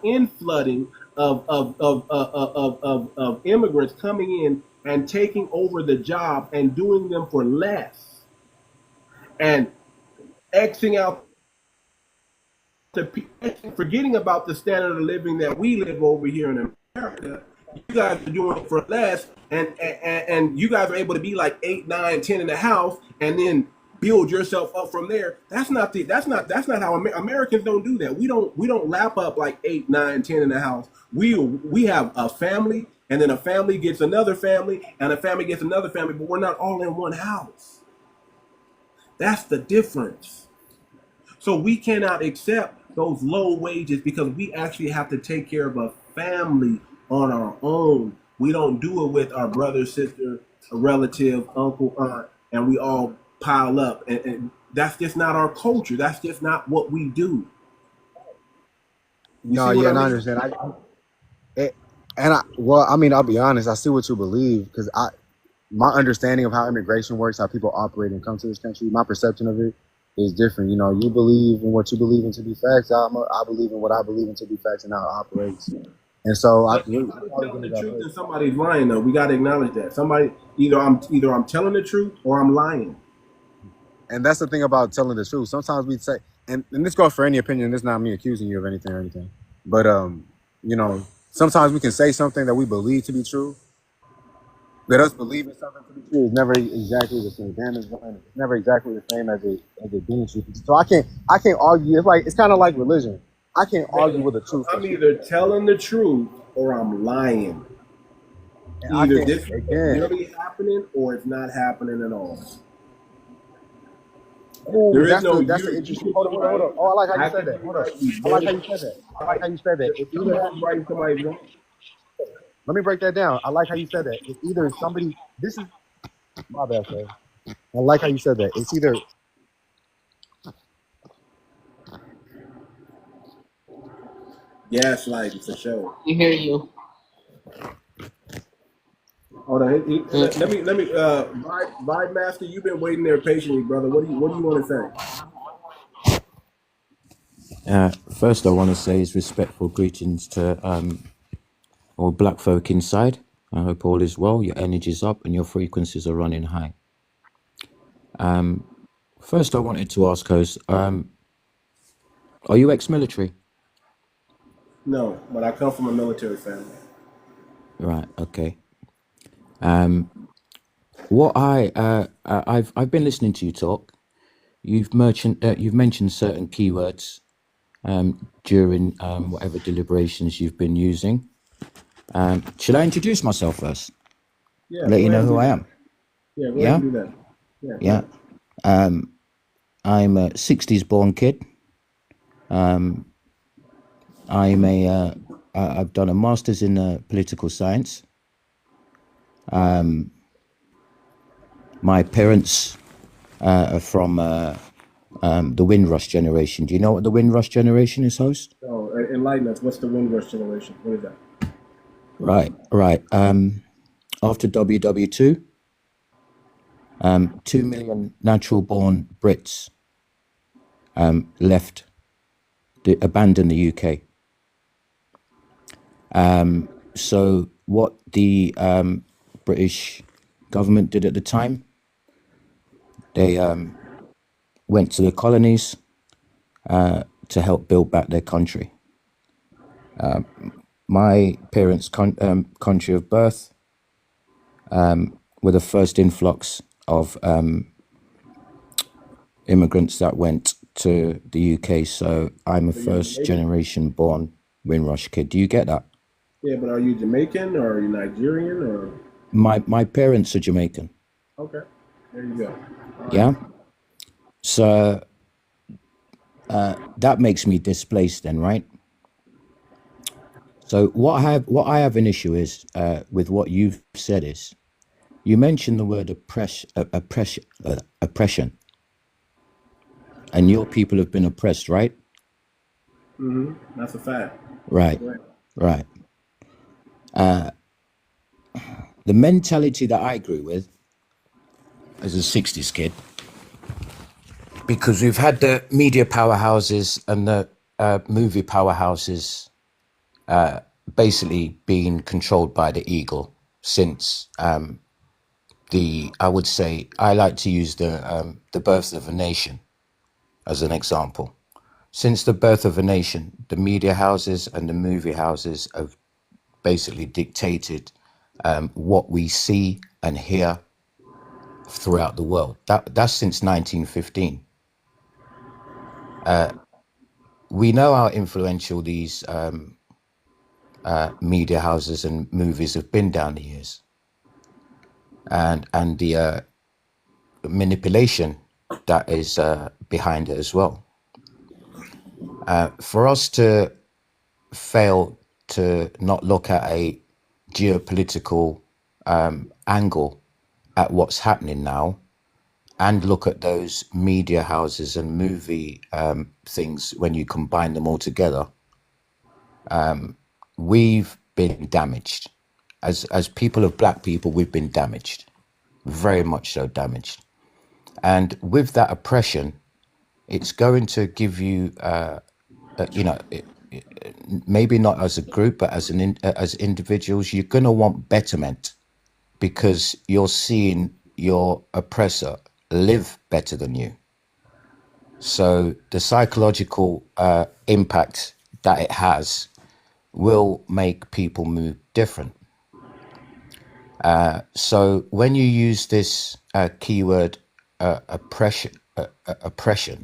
inflooding of immigrants coming in and taking over the job and doing them for less and Xing out to forgetting about the standard of living that we live over here in America. You guys are doing it for less, and you guys are able to be like 8, 9, 10 in the house, and then build yourself up from there. That's not how Americans don't do that. We don't lap up like 8, 9, 10 in the house. We have a family, and then a family gets another family, and a family gets another family, but we're not all in one house. That's the difference. So we cannot accept those low wages because we actually have to take care of a family on our own. We don't do it with our brother, sister, a relative, uncle, aunt, and we all pile up. And that's just not our culture. That's just not what we do. You No, see what yeah, I and I mean? understand. Well, I mean, I'll be honest. I see what you believe because my understanding of how immigration works, how people operate and come to this country, my perception of it is different. You know, you believe in what you believe in to be facts. I believe in what I believe in to be facts and how it operates. And so But somebody's telling the truth and somebody's lying, though. We got to acknowledge that. Somebody either I'm telling the truth or I'm lying. and that's the thing about telling the truth. Sometimes we say, and this goes for any opinion. This is not me accusing you of anything or anything, but you know, sometimes we can say something that we believe to be true. But us believing something to be true is never exactly the same. It's never exactly the same as it being true. So I can't argue. It's kind of like religion. I can't argue with the truth. I'm either telling the truth or I'm lying. And I Either can't, this is again. really happening or it's not happening at all. Ooh, There is that's no the interesting. Hold on. Oh, I like how you said that. Hold on. I like how you said that. I like how you said that. It's either somebody's right and somebody's wrong. let me break that down. I like how you said that. It's either somebody. This is my bad, sir. I like how you said that. It's either Gaslighting for sure. We hear you. Hold on. Let me Vibe Master, you've been waiting there patiently, brother. What do you want to say? First, I want to say is respectful greetings to all black folk inside. I hope all is well, your energy's up, and your frequencies are running high. First, I wanted to ask Host, are you ex-military? No, but I come from a military family. Right. Okay. What I've been listening to you talk. You've mentioned certain keywords during whatever deliberations you've been using. Should I introduce myself first? Yeah, Let go you know ahead and who do I that. am. Yeah, go Yeah. ahead and do that. Yeah. Yeah. I'm a 60s born kid. I've done a master's in political science. My parents are from the Windrush generation. Do you know what the Windrush generation is, Host? So enlighten us. What's the Windrush generation? What is that? Right. After WW2, 2 million natural born Brits abandoned the UK. So what the British government did at the time, they went to the colonies to help build back their country. My parents' country of birth were the first influx of immigrants that went to the UK. So I'm a first generation born Windrush kid. Do you get that? Yeah, but are you Jamaican or are you Nigerian or? My parents are Jamaican. Okay, there you go. Yeah. So that makes me displaced then, right? So what I have an issue is with what you've said is you mentioned the word oppression, and your people have been oppressed, right? That's a fact. Right. The mentality that I grew with as a 60s kid, because we've had the media powerhouses and the movie powerhouses basically being controlled by the eagle since I would say, I like to use the birth of a nation as an example. Since the birth of a nation, the media houses and the movie houses have basically dictated what we see and hear throughout the world. That's since 1915. We know how influential these media houses and movies have been down the years, and the manipulation that is behind it as well. For us to fail to not look at a geopolitical angle at what's happening now, and look at those media houses and movie things, when you combine them all together, we've been damaged. As people of black people, we've been damaged, very much so damaged. And with that oppression, it's going to give you, maybe not as a group, but as as individuals, you're going to want betterment, because you're seeing your oppressor live better than you. So the psychological impact that it has will make people move different. So when you use this keyword oppression, oppressor,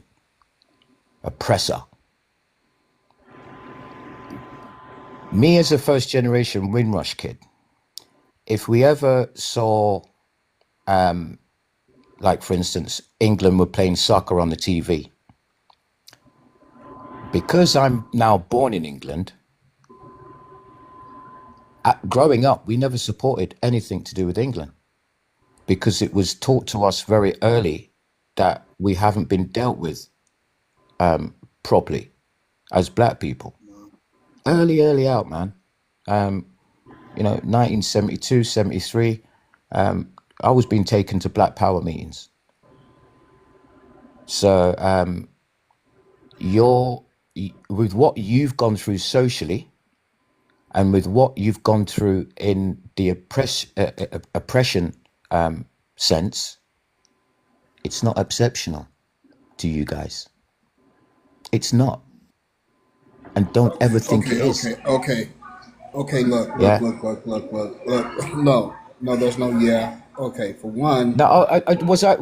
me as a first generation Windrush kid, if we ever saw, like for instance, England were playing soccer on the TV, because I'm now born in England, growing up, we never supported anything to do with England, because it was taught to us very early that we haven't been dealt with properly as black people. Early out, man. 1972, 73, I was being taken to Black Power meetings. So with what you've gone through socially, and with what you've gone through in the oppression sense, it's not exceptional to you guys. It's not. And don't ever think it is. Okay, look. No, there's no yeah. Okay, for one. No, was I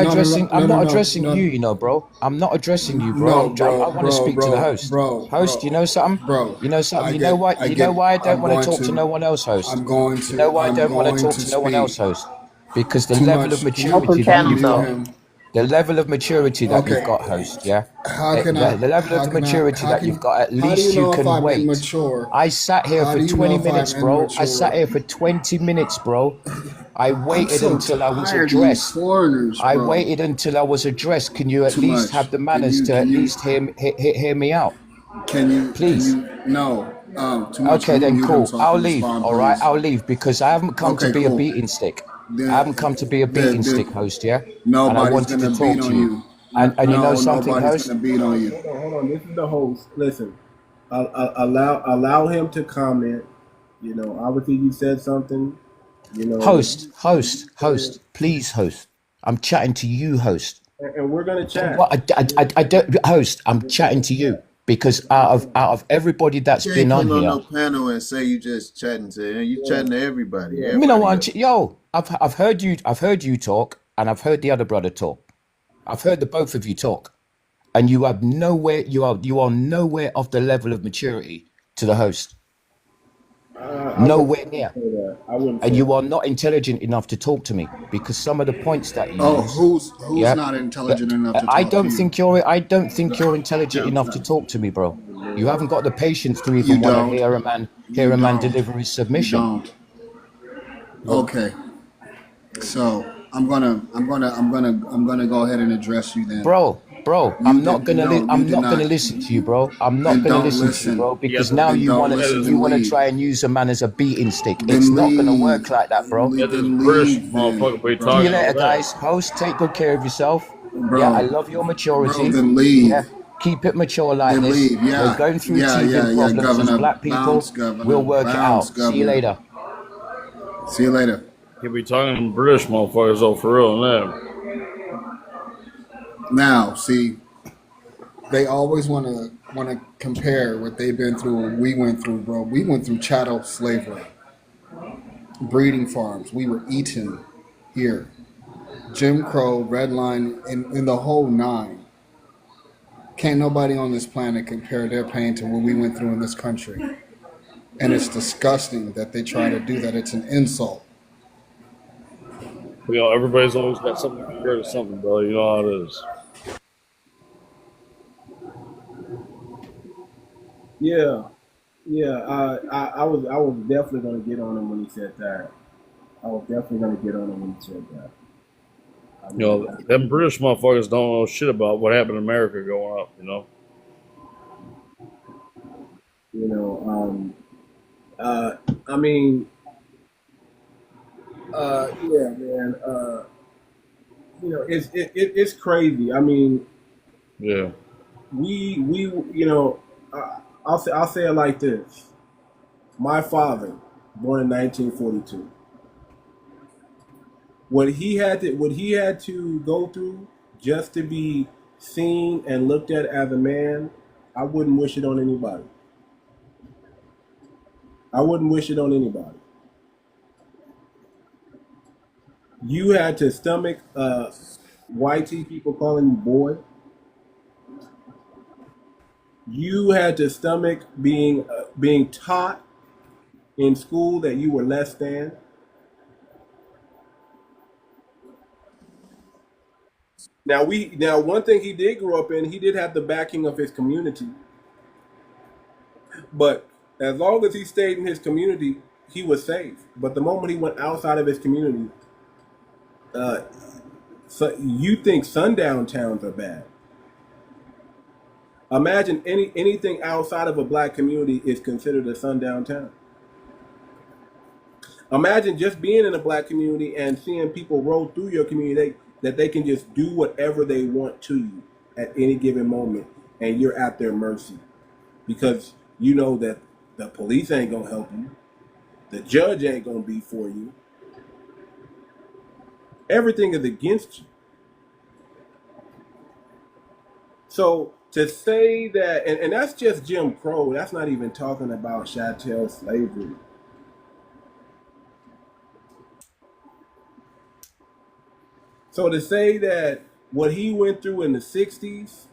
addressing? I'm not addressing you, bro. I'm not addressing you, bro. I want to speak to the host. Host, you know something? You know something? You know why I don't want to talk to no one else, host? I'm going to. You know why I don't want to talk to no one else, host? Because the level of maturity that you've got. The level of maturity that you've got, host, yeah? The level of maturity that you've got, at least you can wait. I sat here for 20 minutes, bro. I sat here for 20 minutes, bro. I waited until I was addressed. I waited until I was addressed. Can you at least have the manners to at least hear me out? Can you? Please. No. Okay, then cool. I'll leave, all right? I'll leave, because I haven't come to be a beating stick. I haven't come to be a beating stick, host, yeah? And I wanted to talk to you. And you know something, host? Hold on. This is the host. Listen, allow him to comment. Obviously you said something. Host. Please, host. I'm chatting to you, host. And we're gonna chat. I don't, host. I'm chatting to you. Because out of everybody that's been on here, no panel and say you just chatting to you chatting to everybody. I've heard you talk, and I've heard the other brother talk. I've heard the both of you talk, and you are nowhere of the level of maturity to the host. Nowhere near. And you are not intelligent enough to talk to me, because some of the points that you use. Who's not intelligent enough to talk I don't to think you're intelligent enough to talk to me, bro. You haven't got the patience to even want to hear a man deliver his submission. You don't. Okay. So I'm gonna go ahead and address you then. Bro, I'm not gonna listen to you, bro. I'm not gonna listen to you, bro, because now you wanna try and use a man as a beating stick. It's not gonna work like that, bro. See you later, guys. Host, take good care of yourself. Yeah, I love your maturity. Then leave. Yeah, keep it mature like this. We're going through teething problems as black people. We'll work it out. See you later. See you later. You be talking British motherfuckers though, for real, man. Now, see, they always want to compare what they've been through, what we went through, bro. We went through chattel slavery, breeding farms. We were eaten here. Jim Crow, Red Line, in the whole nine. Can't nobody on this planet compare their pain to what we went through in this country. And it's disgusting that they try to do that. It's an insult. You know, everybody's always got something to compare to something, bro. You know how it is. Yeah, yeah. I was definitely gonna get on him when he said that. I was definitely gonna get on him when he said that. You know, them British motherfuckers don't know shit about what happened in America going up, you know? You know, I mean, yeah, man. You know, it's crazy. I mean, Yeah. we you know, I'll say it like this. My father, born in 1942, what he had to go through just to be seen and looked at as a man, I wouldn't wish it on anybody. I wouldn't wish it on anybody. You had to stomach YT people calling you boy. You had to stomach being taught in school that you were less than. Now one thing he did grow up in, he did have the backing of his community. But as long as he stayed in his community, he was safe. But the moment he went outside of his community, so you think sundown towns are bad. Imagine anything outside of a black community is considered a sundown town. Imagine just being in a black community and seeing people roll through your community that they can just do whatever they want to you at any given moment, and you're at their mercy because you know that the police ain't gonna help you, the judge ain't gonna be for you. Everything is against you. So to say that, and that's just Jim Crow. That's not even talking about chattel slavery. So to say that what he went through in the 60s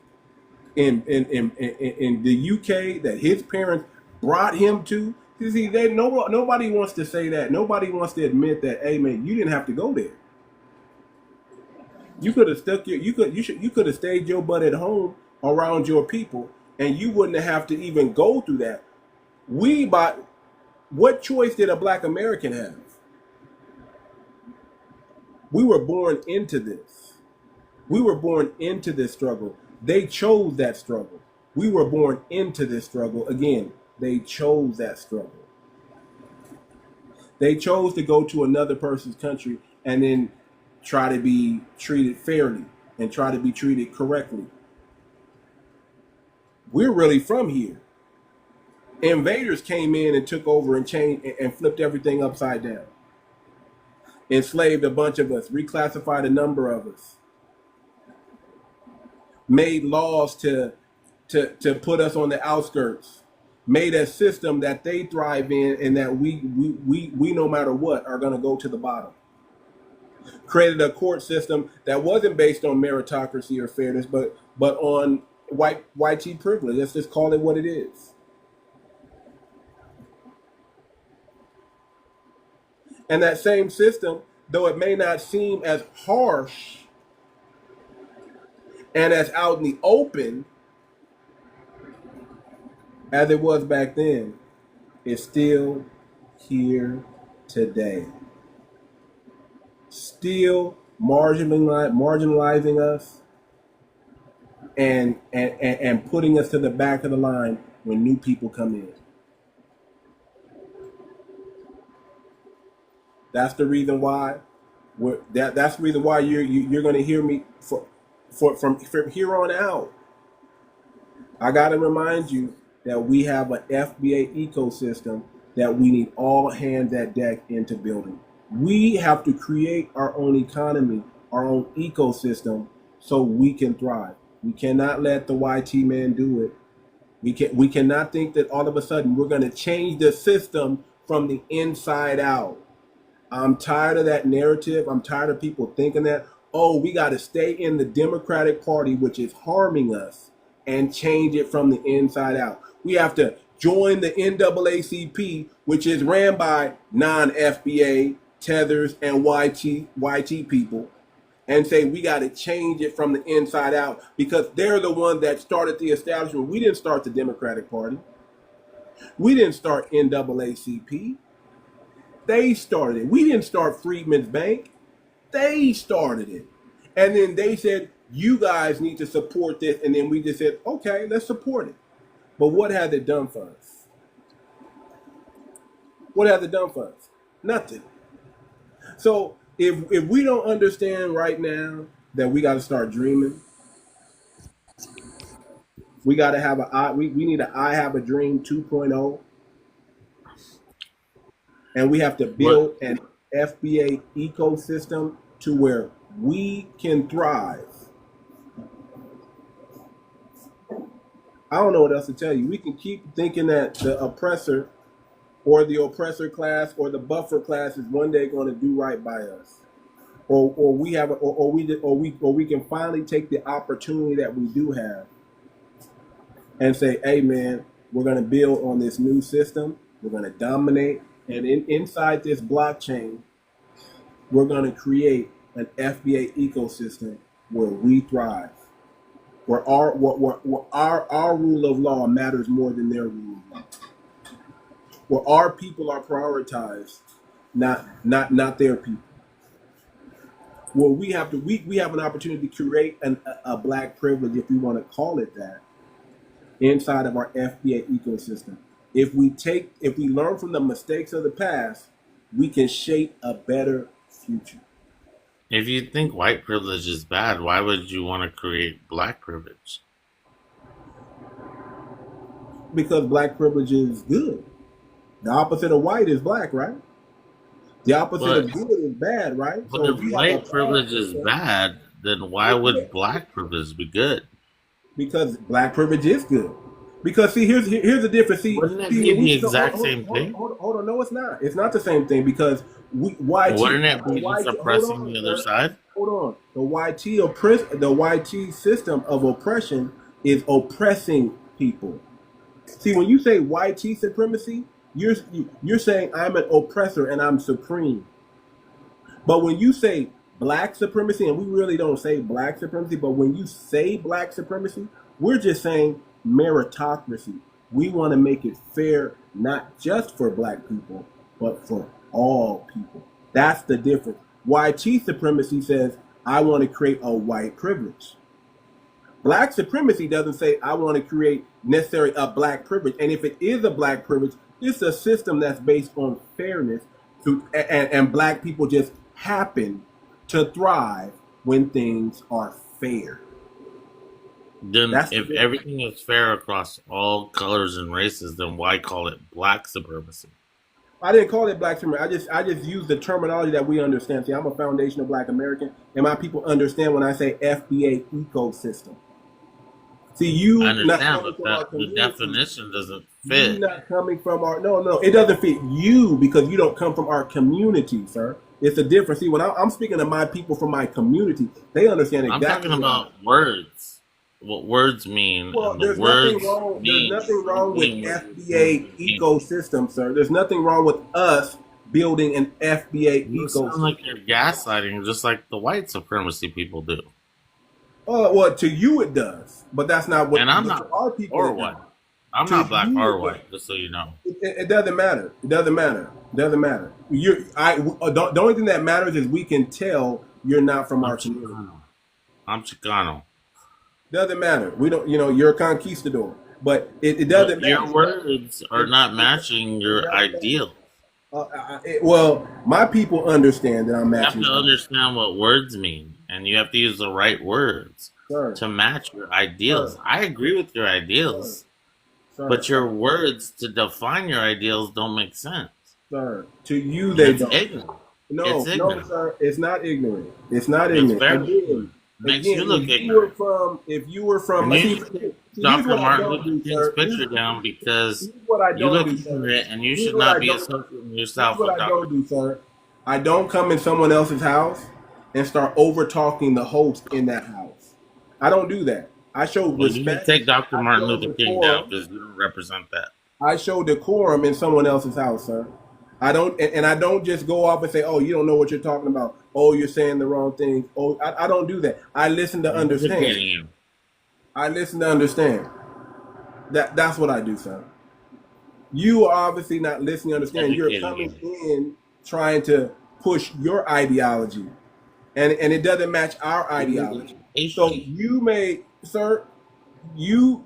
in the UK, that his parents brought him to, you see, nobody wants to say that. Nobody wants to admit that, hey man, you didn't have to go there. You could have you could have stayed your butt at home around your people, and you wouldn't have to even go through that. What choice did a black American have? We were born into this. We were born into this struggle. They chose that struggle. We were born into this struggle. Again, they chose that struggle. They chose to go to another person's country and then try to be treated fairly and try to be treated correctly. We're really from here. Invaders came in and took over and changed and flipped everything upside down. Enslaved a bunch of us, reclassified a number of us, made laws to put us on the outskirts, made a system that they thrive in and that we no matter what are going to go to the bottom. Created a court system that wasn't based on meritocracy or fairness, but on white privilege. Let's just call it what it is. And that same system, though it may not seem as harsh and as out in the open as it was back then, is still here today. Still marginalizing us and putting us to the back of the line when new people come in. That's the reason why that's the reason why you're going to hear me from here on out. I got to remind you that we have an FBA ecosystem that we need all hands at deck into building. We have to create our own economy, our own ecosystem, so we can thrive. We cannot let the YT man do it. We cannot think that all of a sudden we're going to change the system from the inside out. I'm tired of that narrative. I'm tired of people thinking that, oh, we got to stay in the Democratic Party, which is harming us, and change it from the inside out. We have to join the NAACP, which is ran by non-FBA, tethers, and YT people, and say we got to change it from the inside out because they're the one that started the establishment. We didn't start the Democratic Party. We didn't start NAACP. They started it. We didn't start Freedmen's Bank. They started it. And then they said, you guys need to support this. And then we just said, okay, let's support it. But what has it done for us? What has it done for us? Nothing. So if we don't understand right now that we got to start dreaming, we got to have we need a I Have a Dream 2.0. And we have to build an FBA ecosystem to where we can thrive. I don't know what else to tell you. We can keep thinking that the oppressor or the oppressor class or the buffer class is one day going to do right by us. Or we can finally take the opportunity that we do have and say, hey man, we're going to build on this new system. We're going to dominate. And inside this blockchain, we're going to create an FBA ecosystem where we thrive, where our rule of law matters more than their rule of law, where our people are prioritized, not their people. Where we have an opportunity to create a black privilege, if you want to call it that, inside of our FBA ecosystem. If we learn from the mistakes of the past, we can shape a better future. If you think white privilege is bad, why would you want to create black privilege? Because black privilege is good. The opposite of white is black, right? The opposite of good is bad, right? But if white privilege is bad, then why would black privilege be good? Because black privilege is good. Because see, here's the difference. Wouldn't that be the exact same thing? Hold on, no, it's not. It's not the same thing because YT. Wouldn't it be suppressing the other side? Hold on, the YT system of oppression is oppressing people. See, when you say YT supremacy, you're saying I'm an oppressor and I'm supreme. But when you say black supremacy, and we really don't say black supremacy, but when you say black supremacy, we're just saying meritocracy. We want to make it fair, not just for black people, but for all people. That's the difference. YT supremacy says, I want to create a white privilege. Black supremacy doesn't say, I want to create necessarily a black privilege. And if it is a black privilege, it's a system that's based on fairness, and black people just happen to thrive when things are fair. Then if everything is fair across all colors and races, then why call it black supremacy? I didn't call it black supremacy. I just use the terminology that we understand. See, I'm a foundational black American, and my people understand when I say FBA ecosystem. See, you I understand, but the definition doesn't fit. You're not coming from our no, it doesn't fit you because you don't come from our community, sir. It's a difference. See, when I'm speaking to my people from my community, they understand exactly. I'm talking about words. What words mean. Well, there's nothing wrong with FBA ecosystem, sir. There's nothing wrong with us building an FBA ecosystem. You sound like you're gaslighting, just like the white supremacy people do. Well, to you it does, but that's not what. And I'm not our people or white. I'm not black or white, just so you know. It doesn't matter. It doesn't matter. It doesn't matter. The only thing that matters is we can tell you're not from our community. I'm Chicano. Doesn't matter. We don't. You're a conquistador, but it doesn't matter. Your words are not matching your ideals. Well, my people understand that I'm matching. You have to understand what words mean, and you have to use the right words to match your ideals. I agree with your ideals, but your words to define your ideals don't make sense. Sir, to you they don't. Ignorant. No, sir, it's not ignorant. It's not It's ignorant. very makes you look ignorant. If you were from, Dr. Martin Luther King's picture down because you look ignorant and you should not be associating yourself with Dr. Sir. I don't come in someone else's house and start over talking the host in that house. I don't do that. I show Well, you can respect. take Dr. I Martin show Luther King down decorum. because you don't represent that. I show decorum in someone else's house, sir. I don't, and I don't just go off and say, "Oh, you don't know what you're talking about. Oh, you're saying the wrong thing." Oh, I don't do that. I listen to I'm understand. educating you. I listen to understand. That's what I do, sir. You are obviously not listening to understand. You're Educating coming you. in trying to push your ideology, and it doesn't match our ideology. So Education. you may, sir, you're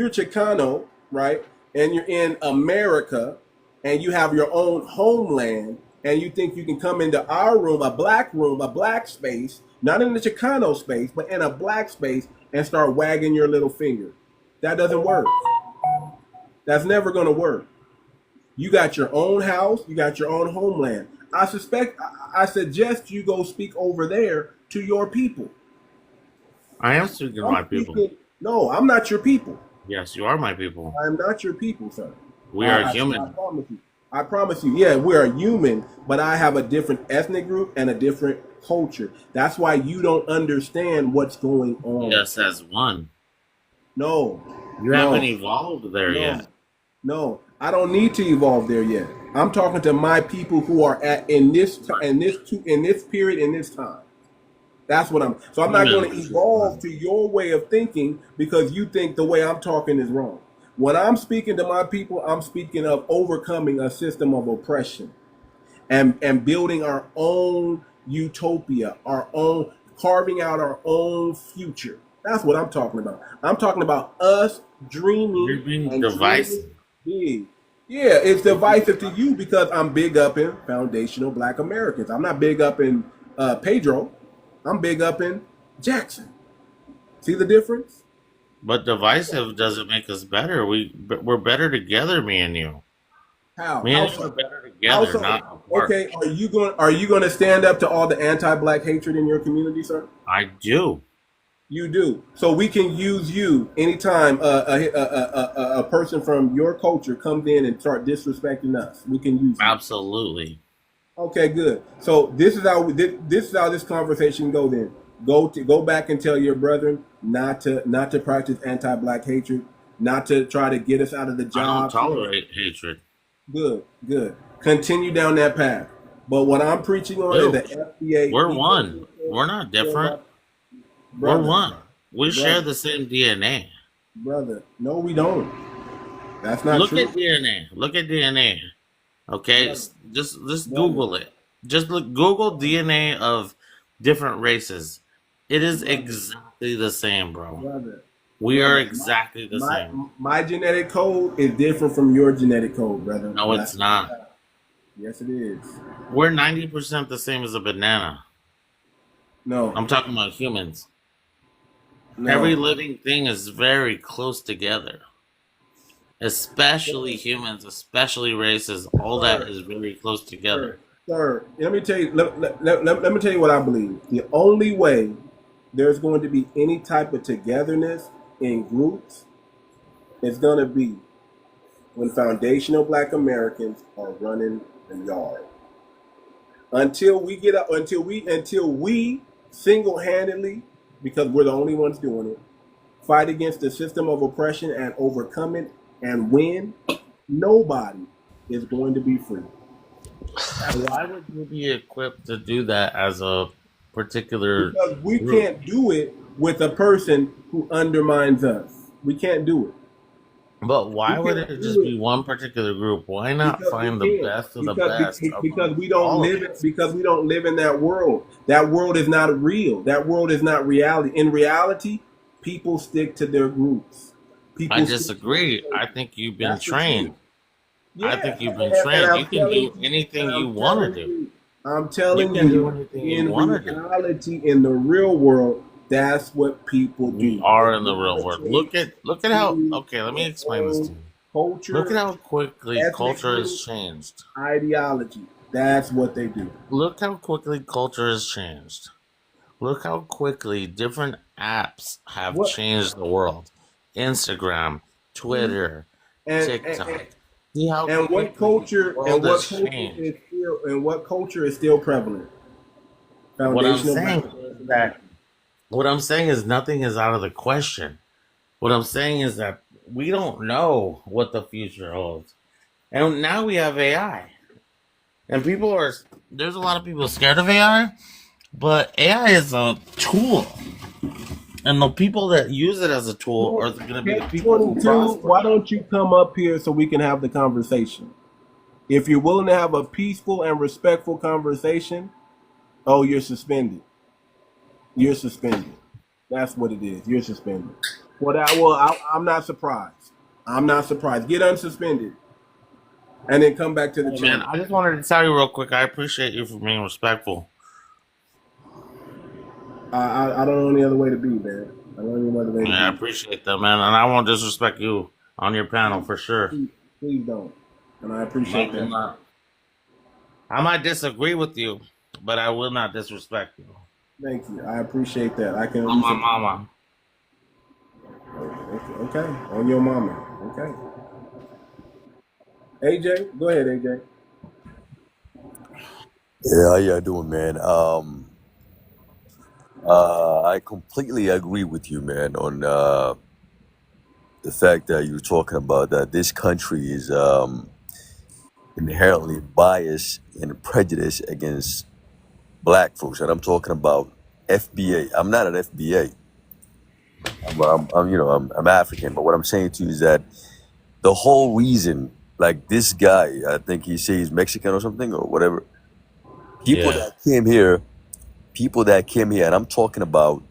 Chicano, right? And you're in America, and you have your own homeland, and you think you can come into our room, a black space, not in the Chicano space, but in a black space, and start wagging your little finger. That doesn't work. That's never going to work. You got your own house, you got your own homeland. I suggest you go speak over there to your people. I am speaking to my people. No, I'm not your people. Yes, you are my people. I am not your people, sir. We are human. I promise you. I promise you. Yeah, we are human, but I have a different ethnic group and a different culture. That's why you don't understand what's going on. Yes, as one. No. You haven't evolved there yet. No, I don't need to evolve there yet. I'm talking to my people who are in this period, in this time. That's what I'm. So I'm not going to evolve to your way of thinking because you think the way I'm talking is wrong. When I'm speaking to my people, I'm speaking of overcoming a system of oppression and building our own utopia, our own, carving out our own future. That's what I'm talking about. I'm talking about us dreaming. You're being and divisive. big. Yeah, it's divisive to you because I'm big up in foundational Black Americans. I'm not big up in Pedro. I'm big up in Jackson. See the difference? But divisive doesn't make us better. We're better together, me and you. How? Me and you are better together, not apart. Okay, are you going to stand up to all the anti-Black hatred in your community, sir? I do. You do. So we can use you anytime a person from your culture comes in and start disrespecting us. We can use you. Absolutely. Okay, good. So this is how this conversation go. Then go back and tell your brethren not to practice anti-Black hatred, not to try to get us out of the job. I don't tolerate hatred. Good. Continue down that path. But what I'm preaching on is the FBA. We're one. We're not different. Brother, we're one. We share the same DNA. Brother, no, we don't. That's not true. Look at DNA. Okay, just Google it. Just Google DNA of different races. It is exactly the same, bro. Brother, we are exactly the same. My genetic code is different from your genetic code, brother. No, it's not. Yes, it is. We're 90% the same as a banana. No. I'm talking about humans. No. Every living thing is very close together. Especially humans, especially races, all that is very close together. Sir, let me tell you. Let me tell you what I believe. The only way there's going to be any type of togetherness in groups is going to be when foundational Black Americans are running the yard. Until we single-handedly, because we're the only ones doing it, fight against the system of oppression and overcome it and win, nobody is going to be free. Why would you be equipped to do that as a particular Because we group? can't do it with a person who undermines us. We can't do it. But why would it just be one particular group? Why not find the best of the best? Because we don't live in that world. That world is not real. That world is not reality. In reality, people stick to their groups. I disagree. I think you've been trained. Yeah, I think you've been trained. You can do anything you want to do. I'm telling you, in reality, in the real world, that's what people do. We are in the real world. Look at how. Okay, let me explain this to you. Culture. Look at how quickly culture has changed. Ideology. That's what they do. Look how quickly culture has changed. Look how quickly different apps have changed the world. Instagram, Twitter, TikTok. See how and what culture and what culture what culture is still prevalent? What I'm Foundational saying black. is that what I'm saying is nothing is out of the question. What I'm saying is that we don't know what the future holds. And now we have AI. And there's a lot of people scared of AI, but AI is a tool. And the people that use it as a tool are going to be the Catch people who 22. prosper. Why don't you come up here so we can have the conversation? If you're willing to have a peaceful and respectful conversation, oh, you're suspended. You're suspended. That's what it is. You're suspended. I'm not surprised. I'm not surprised. Get unsuspended, and then come back to the Hey, man, channel. I just wanted to tell you real quick, I appreciate you for being respectful. I don't know any other way to be, man. I don't know any other way to Yeah, I be. appreciate that, man. And I won't disrespect you on your panel for sure. Please don't. And I I appreciate will that. not. I might disagree with you, but I will not disrespect you. Thank you. I appreciate that. I can. On my mama. Okay. On your mama. Okay. AJ, go ahead, AJ. Yeah, how y'all doing, man? I completely agree with you, man, on the fact that you're talking about that this country is inherently biased and prejudiced against black folks, and I'm talking about FBA. I'm not an FBA. I'm African, but what I'm saying to you is that the whole reason, like this guy, I think he says he's Mexican or something or whatever. People Yeah. that came here, and I'm talking about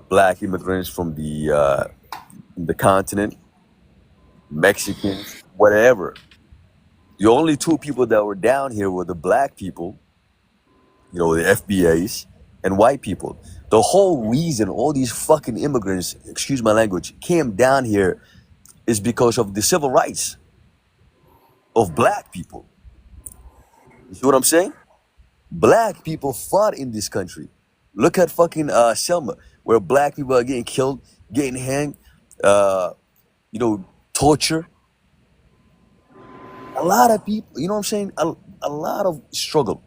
black immigrants from the continent, Mexicans, whatever. The only two people that were down here were the black people, the FBAs, and white people. The whole reason all these fucking immigrants, excuse my language, came down here is because of the civil rights of black people. You see what I'm saying? Black people fought in this country. Look at fucking Selma, where black people are getting killed, getting hanged, torture. A lot of people, you know what I'm saying? A lot of struggle,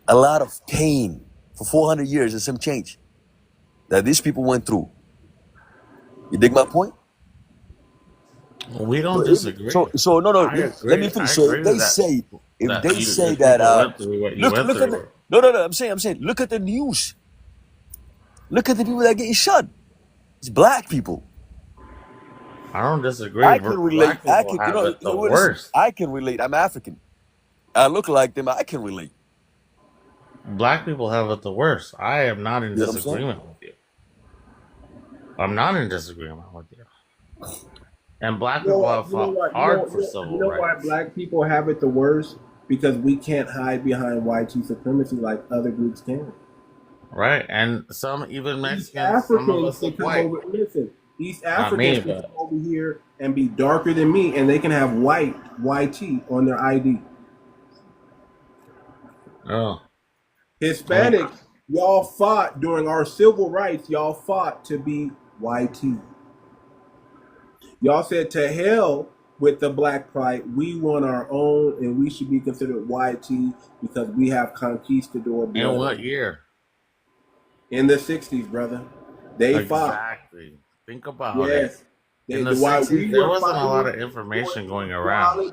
a lot of pain for 400 years and some change that these people went through. You dig my point? We don't So, disagree. no, I let me agree. finish. I So agree with that. if they say Your that, people went through what you look, went look at through. no, I'm saying, look at the news. Look at the people that are getting shot. It's black people. I don't disagree. I can relate. Black people have it the Listen, worst. I can relate. I'm African. I look like them. I can relate. Black people have it the worst. I am not in You know what I'm saying? disagreement with you. I'm not in disagreement with you. And black people have fought hard for civil why rights. black people have it the worst? Because we can't hide behind white supremacy like other groups can. Right. And some even East Mexicans, some of Africans us can look come white. over. Listen, East Not me, Africans can but come over here and be darker than me, and they can have YT on their ID. oh. Hispanics, y'all fought during our civil rights. Y'all fought to be YT. Y'all said to hell with the black pride. We want our own, and we should be considered YT because we have conquistador blood. In what year? In the 60s, brother. They fought. Exactly. Think about Yes. it. In the 60s, there wasn't a lot of information going around.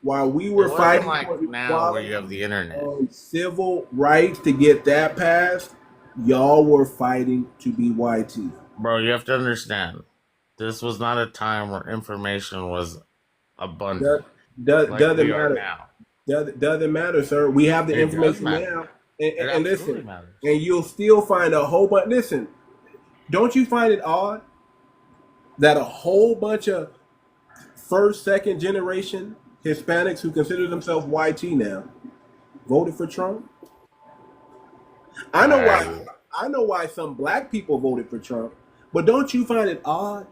While we It were wasn't fighting like for now where you equality have the internet. and civil rights to get that passed, y'all were fighting to be YT. Bro, you have to understand. This was not a time where information was abundant. Like Doesn't we are matter. now. Doesn't matter, sir. We have the It does information matter. now. It And absolutely listen, matters. and you'll still find a whole bunch. Listen, don't you find it odd that a whole bunch of first, second generation Hispanics who consider themselves YT now voted for Trump? I know why. I know why some black people voted for Trump, but don't you find it odd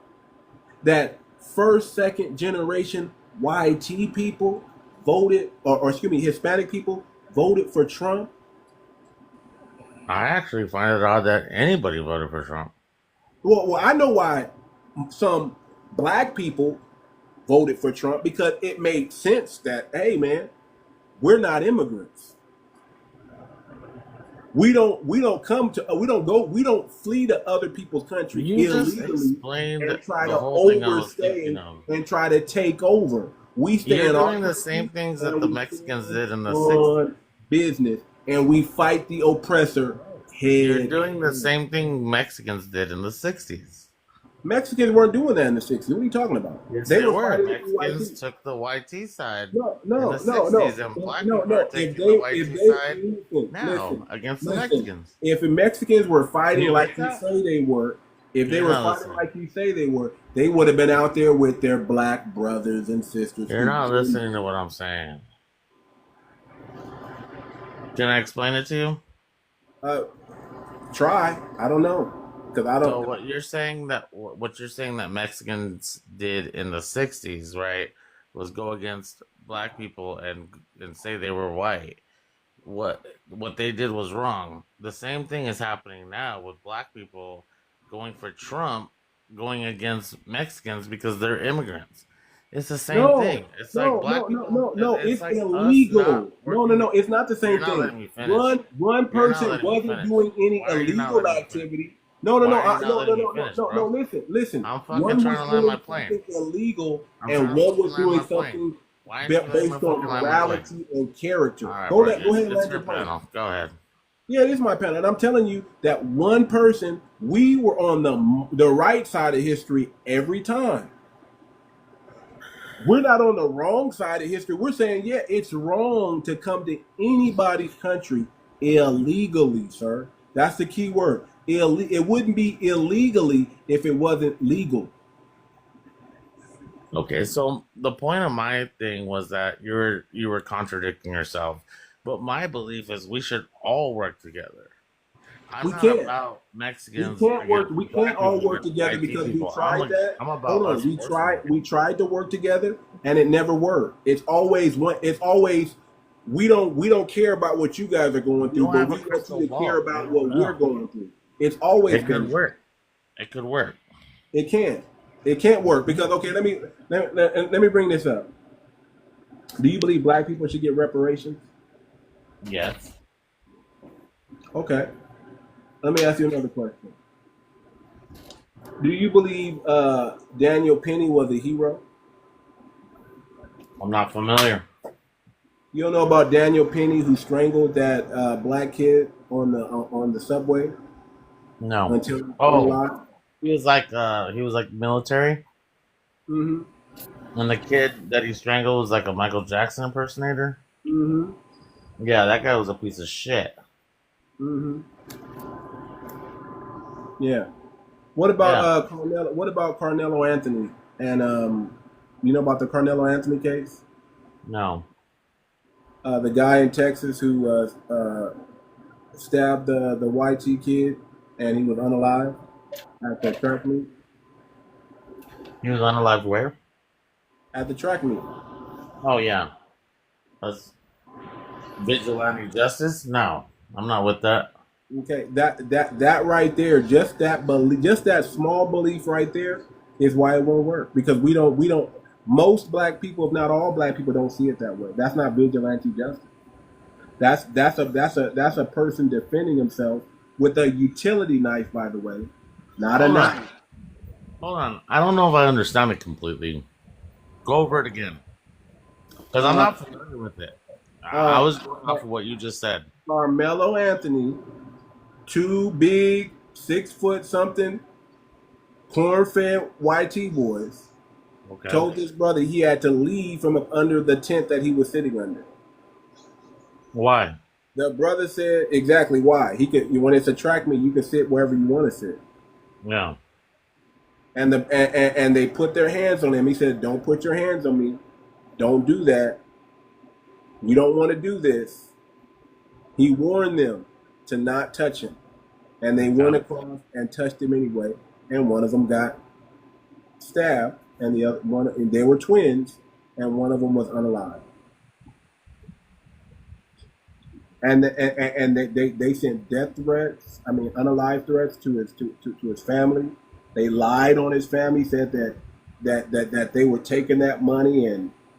that first, second generation YT people voted, or excuse me, Hispanic people voted for Trump? I actually find it odd that anybody voted for Trump. Well, I know why some black people voted for Trump, because it made sense that, hey, man, We're not immigrants. We don't flee to other people's country You just illegally explained and try the to whole thing I was overstay thinking of. and try to take over. We stay You're in our doing the same country things that and the we Mexicans stand did in the 60s. on business and we fight the oppressor You're head doing the on. same thing Mexicans did in the 60s. Mexicans weren't doing that in the 60s. What are you talking about? Yes, They they were were. fighting with the white Mexicans people. took the YT side No, in no, the no, no, 60s, and black no, people are no. taking the YT side now against the Listen. Mexicans. If the Mexicans were Can fighting you like make you that? say they were, if they You're were not fighting listening. like you say they were, they would have been out there with their black brothers and sisters. You're not listening to what I'm saying. Can I explain it to you? Try. I don't know because I So don't. what you're saying that Mexicans did in the 60s, right, was go against black people and say they were white. What they did was wrong. The same thing is happening now with black people going for Trump, going against Mexicans because they're immigrants. It's the same thing. It's like black people. It's like us illegal. not working. No. It's not the You're same not thing. letting me finish. One You're not person letting me wasn't finish. doing any Why are you not illegal letting me finish? activity. Why are you not letting me finish, bro? Listen. I'm fucking One trying was to land my doing plane. something illegal, I'm and trying to one fucking was land doing my plane. something Why aren't you letting me based on fucking land my plane? morality and character. All right, Go bro. ahead and It's land your your plane. panel. Go ahead. Yeah, it is my panel, and I'm telling you that one person, we were on the right side of history every time. We're not on the wrong side of history. We're saying, yeah, it's wrong to come to anybody's country illegally, sir. That's the key word. It wouldn't be illegally if it wasn't legal. Okay, so the point of my thing was that you were contradicting yourself, but my belief is we should all work together. I'm We not can't. about We Mexicans can't work. against We black can't all people work against together IT because we people. tried that. I'm about Hold on. us working together. We tried to work together, and it never worked. It's always one. It's always we don't care about what you guys are going You through, don't but have we a want crystal you to care ball. You about don't what we're know. going through. It's always It been. could work. It could work. It can't. It can't work because okay. Let me bring this up. Do you believe black people should get reparations? Yes. Okay. Let me ask you another question. Do you believe Daniel Penny was a hero? I'm not familiar. You don't know about Daniel Penny who strangled that black kid on the subway No. until he was Oh, alive? he was like military, Mm-hmm. and the kid that he strangled was like a Michael Jackson impersonator. Mm-hmm. Yeah, that guy was a piece of shit. Mm-hmm. Yeah. What about Carnelo? What about Carnelo Anthony? And you know about the Carnelo Anthony case? No. The guy in Texas who stabbed the YT kid and he was unalive at the track meet. He was unalive where? At the track meet. Oh yeah. That's vigilante justice? No. I'm not with that. Okay, that right there, just that belief, just that small belief right there, is why it won't work because we don't. Most black people, if not all black people, don't see it that way. That's not vigilante justice. That's a person defending himself with a utility knife, by the way, not a knife. Hold on. I don't know if I understand it completely. Go over it again. Because I'm not familiar with it. I was going off of what you just said. Carmelo Anthony, two big 6 foot something corn-fed YT boys, told his brother he had to leave from under the tent that he was sitting under. Why? The brother said exactly why. He could, when it's a track meet, you can sit wherever you want to sit. Yeah. And and they put their hands on him. He said, "Don't put your hands on me. Don't do that. You don't want to do this." He warned them to not touch him, and they went across and touched him anyway. And one of them got stabbed, and the other one, and they were twins, and one of them was unalive. And they sent death threats. I mean, unalive threats to his family. They lied on his family. Said that they were taking that money and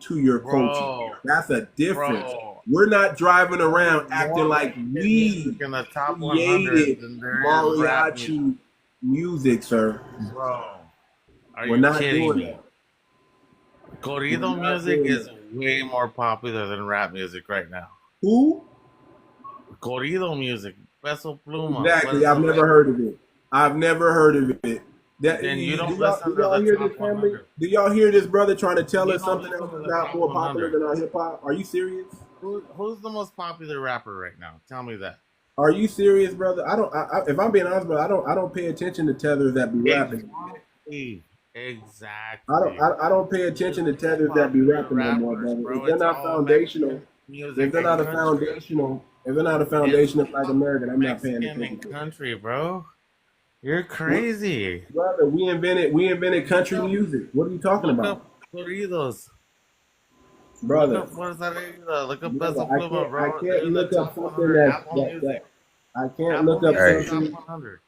to your culture. Bro, That's a difference. bro, We're not driving around acting more like hit we music in the top 100 created than there is rap music. mariachi music, sir. Bro, are We're you not kidding doing me? that. Corrido We're not music doing is that. way more popular than rap music right now. Who? Corrido music, Peso Pluma. Exactly. I've never heard of it. I've never heard of it. That, Then you do don't y'all, listen do to y'all the hear top this, family? 100. Do y'all hear this brother trying to tell You us don't something listen else to is the not top more popular 100. than our hip hop? Are you serious? Who's the most popular rapper right now? Tell me that. Are you serious, brother? I don't. If I'm being honest, brother, I don't pay attention to tethers that be rapping. Exactly. Exactly. I don't pay attention to Most tethers that be popular rapping no more, rappers, brother. If bro. they're It's not all foundational, Mexican music and country. if they're not a It's foundation of Black American, I'm not paying Mexican attention and to it. country, bro. You're What, crazy. brother? We invented Look country up, music. What are you talking look about, up corridos. Look brother? up Look up Brother, Peso Pluma, I bro. can't They're in the look up top something 100. that Apple Music. I can't Apple look up Music Hey, top something 100.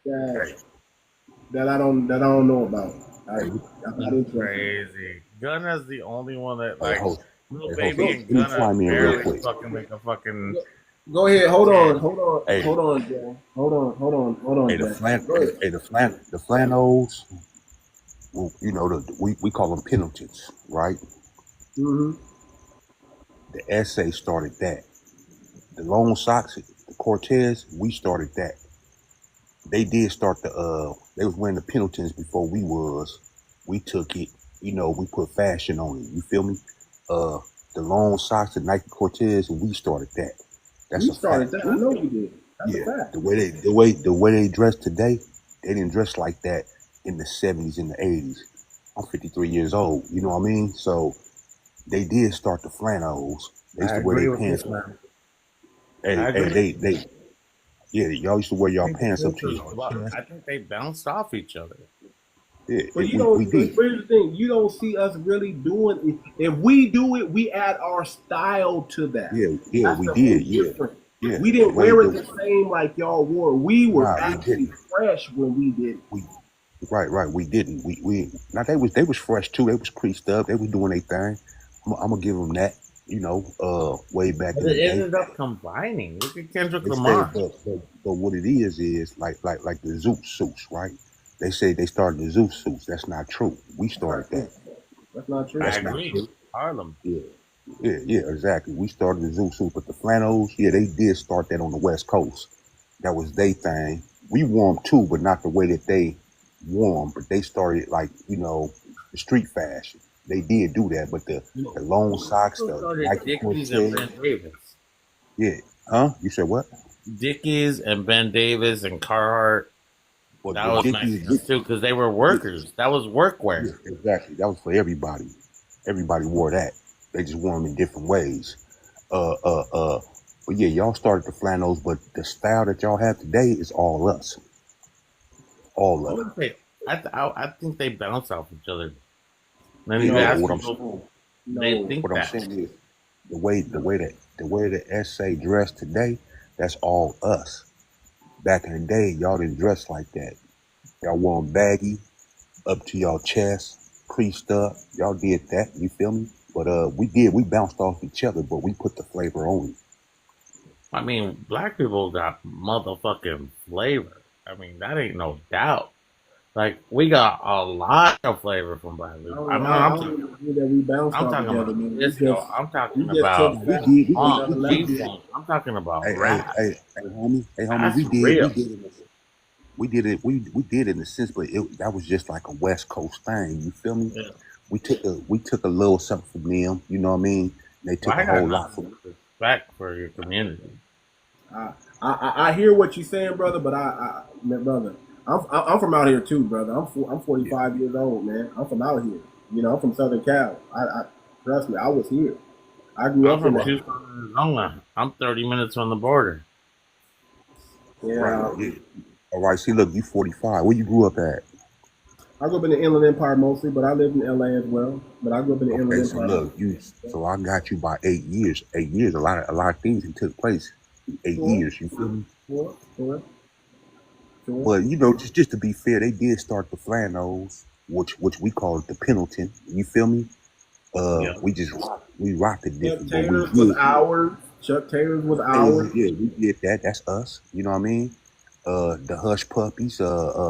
that I don't know about. hey, I'm not interested. Crazy. Gunna's the only one that hey, like host, Lil hey, host. Baby Go and Let me Gunna chime in real barely quick. fucking make a fucking go ahead. Hold on. 10. Hey, Jay. Hold on, hey, Jay. Go ahead. the flannels. Well, you know, we call them penalties, right? Mm-hmm. The essay started that. The Lone Sox, the Cortez, we started that. They did start they was wearing the Pendletons before we was. We took it, you know, we put fashion on it. You feel me? The Lone Sox, the Nike Cortez, we started that. That's We a started fact. that. I know we did. That's a Yeah. fact. The way they dress today, they didn't dress like that in the 70s and the 80s. I'm 53 years old, you know what I mean? So they did start the flannels. They used I to wear agree their with pants. this, man. I Hey, agree. yeah, y'all used to wear y'all I think the pants up to culture, y'all chest. I think they bounced off each other. Yeah, But you we don't. But did. here's the thing: you don't see us really doing it. If we do it, we add our style to that. Yeah, That's we the whole did. Yeah, difference. yeah. We The didn't way wear it the same like y'all wore. We were nah, we actually didn't. fresh when we did it. We right, we didn't. We now they was fresh too. They was creased up. They was doing their thing. I'm gonna give them that. You know, way back But in the it day, ended up combining. Look at Kendrick they stayed. Lamar. But what it is like the Zoot suits, right? They say they started the Zoot suits. That's not true. We That's started not that. true. That's not true. I That's not agree. true. Harlem. Yeah. Yeah, exactly. We started the Zoot suit, but the flannels, yeah, they did start that on the West Coast. That was their thing. We wore them too, but not the way that they wore 'em. But they started like, you know, the street fashion. They did do that, but the long socks, Who the started Nike Dickies and Cortez, Ben Davis? yeah, huh? You said what? Dickies and Ben Davis and Carhartt. That But was Dickies, Mexicans too, because they were yeah, workers. That was yeah, workwear. exactly. That was for everybody. Everybody wore that. They just wore them in different ways. Uh, uh, uh. But yeah, y'all started the flannels, but the style that y'all have today is all us, all I of it. wouldn't say. I think they bounce off each other. And Yeah, you yeah. ask What I'm people, they No. think what I'm that. saying is the way the essay dressed today, that's all us. Back in the day, y'all didn't dress like that. Y'all wore 'em baggy, up to y'all chest, creased up. Y'all did that. You feel me? But we bounced off each other, but we put the flavor on it. I mean, black people got motherfucking flavor. I mean, that ain't no doubt. Like we got a lot of flavor from black people. I mean, I don't agree that we bounced I'm off talking each other, about man. disco. I'm We talking just took about We that did, to funk, another G level. funk. I'm talking about hey, hey, rap. hey, hey, homie, That's real. we did it in a sense, but that was just like a West Coast thing. You feel me? Yeah. We took a little something from them. You know what I mean? They Well, took I a got whole lot nothing from. but respect for your community. I hear what you're saying, brother, but brother, I'm from out here too, brother. I'm Yeah, 45 years old, man. I'm from out here. You know, I'm from Southern Cal. I trust me, I was here. I grew I'm up in from right, that. Tucson, Arizona. I'm 30 minutes from the border. right. Yeah, Yeah. All right. See, look, you 45. Where you grew up at? I grew up in the Inland Empire mostly, but I lived in LA as well. But I grew up in the Inland Okay, so Empire. look, you. So I got you by 8 years. 8 years. A lot of things that took place in eight Sure, years. You feel me? sure, sure, sure. But you know, just to be fair, they did start the flannels, which we call it the Pendleton. You feel me? Yeah. We rocked it Chuck different, but we Taylor's was did. ours. Chuck Taylor's was Taylor, ours. yeah, we did that. That's us. You know what I mean? The Hush Puppies,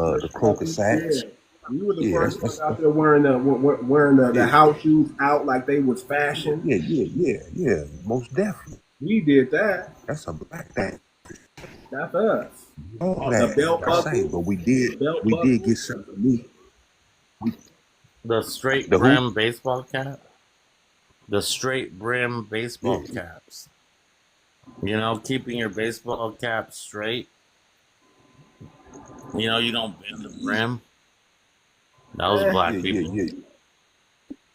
Hush the Croaker Puppies, yeah. Sacks. We were the Yeah, first ones out that's there wearing the yeah, house shoes out like they was fashion. yeah. Most definitely. We did that. That's a black thing. That's us. All The that belt I say, buckle, but the belt we did buckle. get something from me. We, The straight the who? brim baseball cap. The straight brim Yeah, baseball caps. You know, keeping your baseball cap straight. You know, you don't bend the brim. That was black Yeah, people.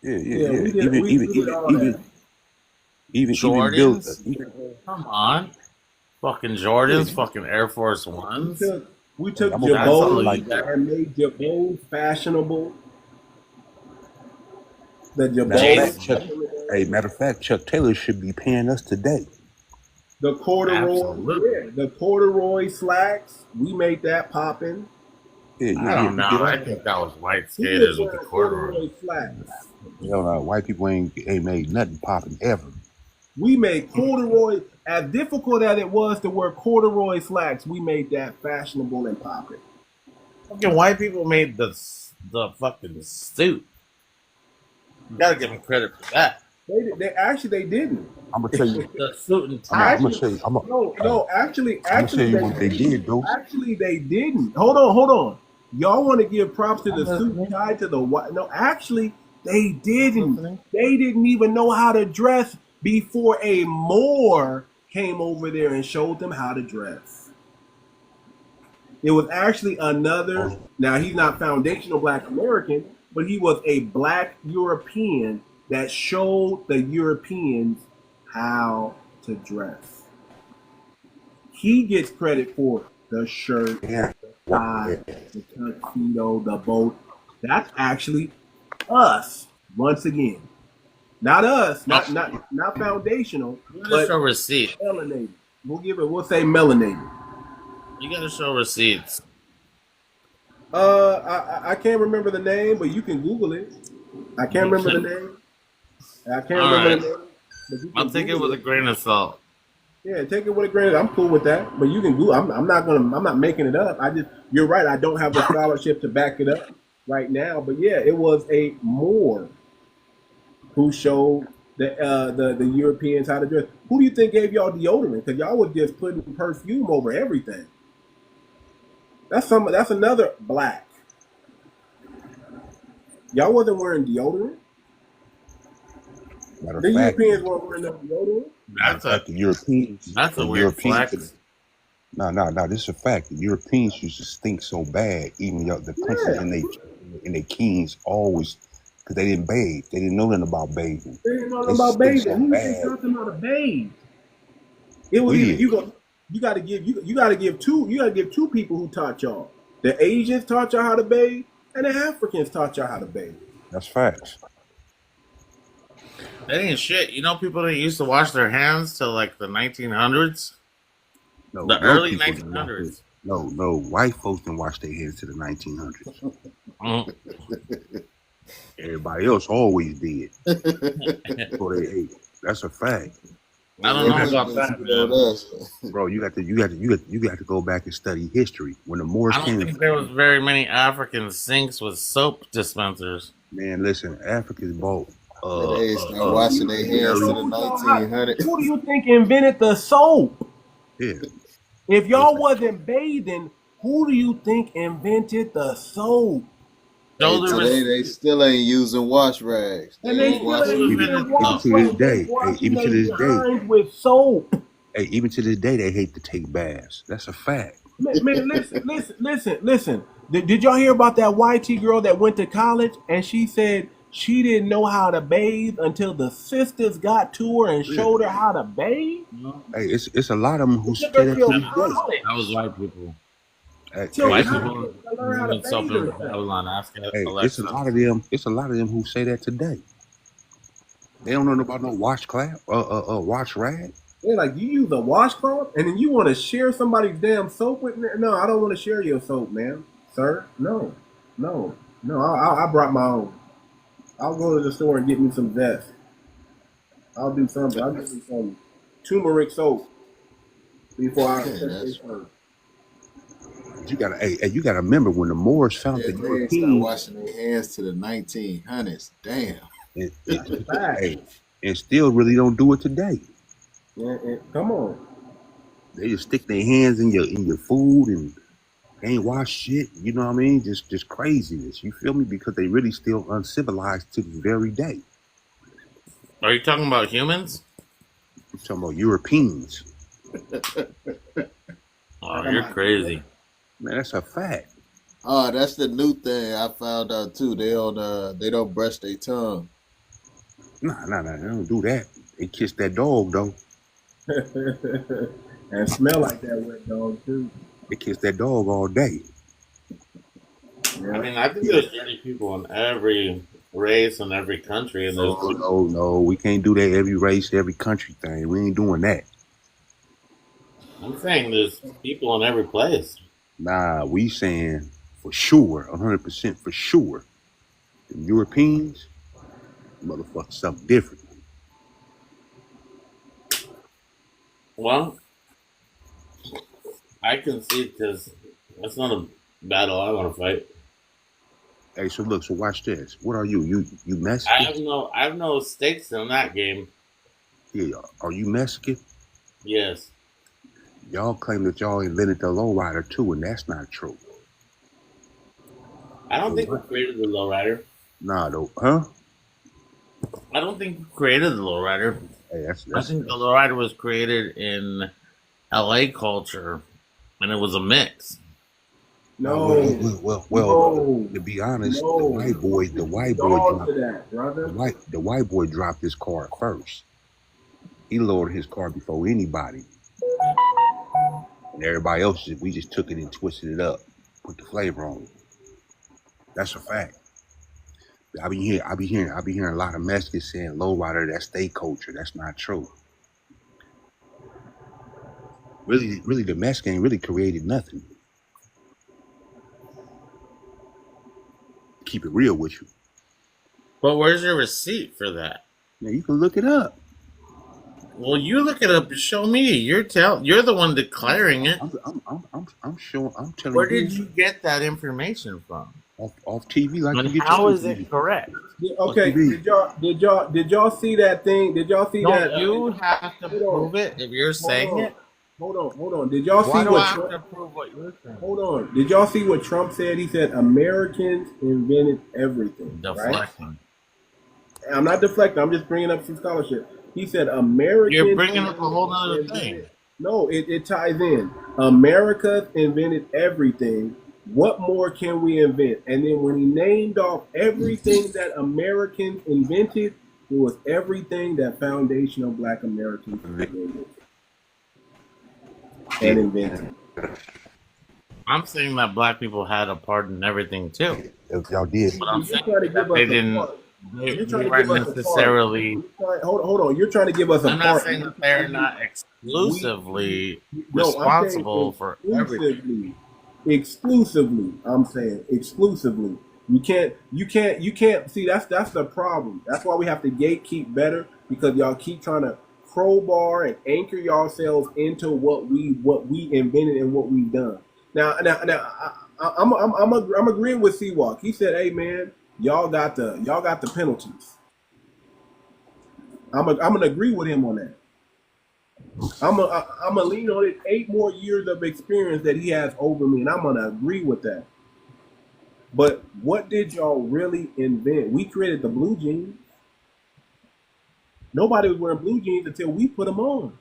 Yeah, we did. Even We even did even all that. even built. Jordans? Even, Come on. Fucking yeah, Jordans, fucking Air Force We Ones. took we hey, took I'm gonna That's put it all Jabot you like got. this. and made Jabot fashionable. The Matter of Jabot, fact, Chuck. Jason. Hey, matter of fact, Chuck Taylor should be paying us today. the corduroy, Absolutely. yeah, the corduroy slacks. We made that poppin'. I don't We know. did all I that. think that was white Who was skaters with the wearing corduroy. corduroy slacks? White people ain't made nothing popping ever. We made corduroy, as difficult as it was to wear corduroy slacks, we made that fashionable and poppin'. Fucking white people made the fucking suit. You gotta give them credit for that. They didn't. I'm gonna tell you. The suit and I'm tie. gonna show you. Actually, I'm gonna show you they what they didn't. did, though. Actually, they didn't. Hold on. Y'all want to give props to I'm the suit listening. tied to the white? No, actually, they didn't. Listening. They didn't even know how to dress before a Moor came over there and showed them how to dress. It was actually another. Now he's not foundational Black American, but he was a Black European that showed the Europeans how to dress. He gets credit for the shirt, Yeah. the tie, the tuxedo, the boat. That's actually us once again. Not us, not foundational, You gotta but show receipts. melanated. We'll say melanated. You gotta show receipts. I can't remember the name, but you can Google it. I can't remember the name. I can't All remember right. the name. But you can I'll take it Google with a grain of salt. Yeah, take it with a grain. I'm cool with that. But you can Google. I'm not making it up. You're right. I don't have the scholarship to back it up right now. But yeah, it was a Moor who showed the Europeans how to dress. Who do you think gave y'all deodorant? Because y'all was just putting perfume over everything. That's another Black. Y'all wasn't wearing deodorant. Matter The of fact, Europeans weren't wearing no deodorant. the Europeans. That's a the weird Europeans. flex. No. This is a fact. The Europeans used to stink so bad, even the princes and they kings always, because they didn't bathe. They didn't know nothing about bathing. They didn't know They about stink bathing. so Who was bad. talking about a bathe? It was We either did. you got to give two people who taught y'all. The Asians taught y'all how to bathe, and the Africans taught y'all how to bathe. That's facts. That ain't shit. You know, people that used to wash their hands till like the 1900s, No, the no early people didn't wash 1900s. No, white folks didn't wash their hands to the 1900s. Mm. Everybody else always did. So they ate. That's a fact. I don't know about that, man. Bro, you got to go back and study history. When the Moors I don't came, think there was very many African sinks with soap dispensers. man, listen, Africans bought They start washing their hands to the 1900s. Who do you think invented the soap? Yeah. If y'all wasn't bathing, who do you think invented the soap? Hey, today they still ain't using wash rags. And they still ain't using wash to this rags. day, They washing even to their this day, behinds with soap. hey, even to this day, they hate to take baths. That's a fact. Man, listen. Did y'all hear about that YT girl that went to college and she said she didn't know how to bathe until the sisters got to her and showed her how to bathe? Hey, it's a lot of them who say That that to this day. That was white people. Hey, White people doing something in Babylon. Hey, it's a lot of them. It's a lot of them who say that today. They don't know about no wash rag. They're like, you use a washcloth and then you want to share somebody's damn soap with me? No, I don't want to share your soap, ma'am, sir. No. I brought my own. I'll go to the store and get me some Zest. I'll do something. I'll get me some turmeric soap before I You gotta remember when the Moors found the They Europeans. start washing their hands to the 1900s. Damn. And still really don't do it today. Come on. They just stick their hands in your food and ain't wash shit. You know what I mean? Just craziness. You feel me? Because they really still uncivilized to this very day. Are you talking about humans? I'm talking about Europeans. Oh, you're crazy. Man, that's a fact. Oh, that's the new thing I found out too. They don't brush their tongue. Nah, they don't do that. They kiss that dog though. And smell like that wet dog too. They kiss that dog all day. Yeah. I mean, I think there's dirty people in every race and every country, and there's No, we can't do that every race, every country thing. We ain't doing that. I'm saying there's people in every place. Nah, we saying for sure, 100% for sure. The Europeans, motherfucker, something different. Well, I can see because that's not a battle I want to fight. Hey, so watch this. What are you? You Mexican? I have no stakes in that game. Yeah, are you Mexican? Yes. Y'all claim that y'all invented the lowrider too, and that's not true. I don't think we created the lowrider. Nah, though, huh? I don't think we created the lowrider. Hey, I think the lowrider was created in LA culture, and it was a mix. No. Well. To be honest, the white boy dropped his car first. He lowered his car before anybody, and everybody else we just took it and twisted it up, put the flavor on it. That's a fact. I be hearing a lot of Mexicans saying lowrider, that's their culture. That's not true. Really, the Mexican ain't really created nothing. Keep it real with you. But where's your receipt for that? Yeah, you can look it up. Well, you look it up and show me. You're the one declaring it. I'm telling you. Where did you get that information from? Off TV, like and you get how is it correct? Okay, did y'all see that thing? Did y'all see that? You have to prove it if you're saying it. Hold on. Did y'all see Why do what I Trump, have to prove what you're saying? Hold on. Did y'all see what Trump said? He said Americans invented everything. Deflecting. Right? I'm not deflecting. I'm just bringing up some scholarship. He said Americans. You're bringing up a whole other thing. No, it ties in. America invented everything. What more can we invent? And then when he named off everything that Americans invented, it was everything that foundational Black Americans invented. And invented. I'm saying that Black people had a part in everything too. If y'all did. But I'm saying that they didn't. They weren't necessarily. Hold on. You're trying to give us a part. I'm not saying that they're not exclusively responsible for everything. Exclusively, I'm saying exclusively. You can't see that's the problem. That's why we have to gatekeep better, because y'all keep trying to crowbar and anchor yourselves into what we invented and what we've done. Now I'm agreeing with 𝗖𝗂𝘁𝘁𝗂𝘁. He said, "Hey man, y'all got the penalties." I'm gonna agree with him on that. I'm gonna lean on it. 8 more years of experience that he has over me, and I'm gonna agree with that. But what did y'all really invent? We created the blue jeans. Nobody was wearing blue jeans until we put them on.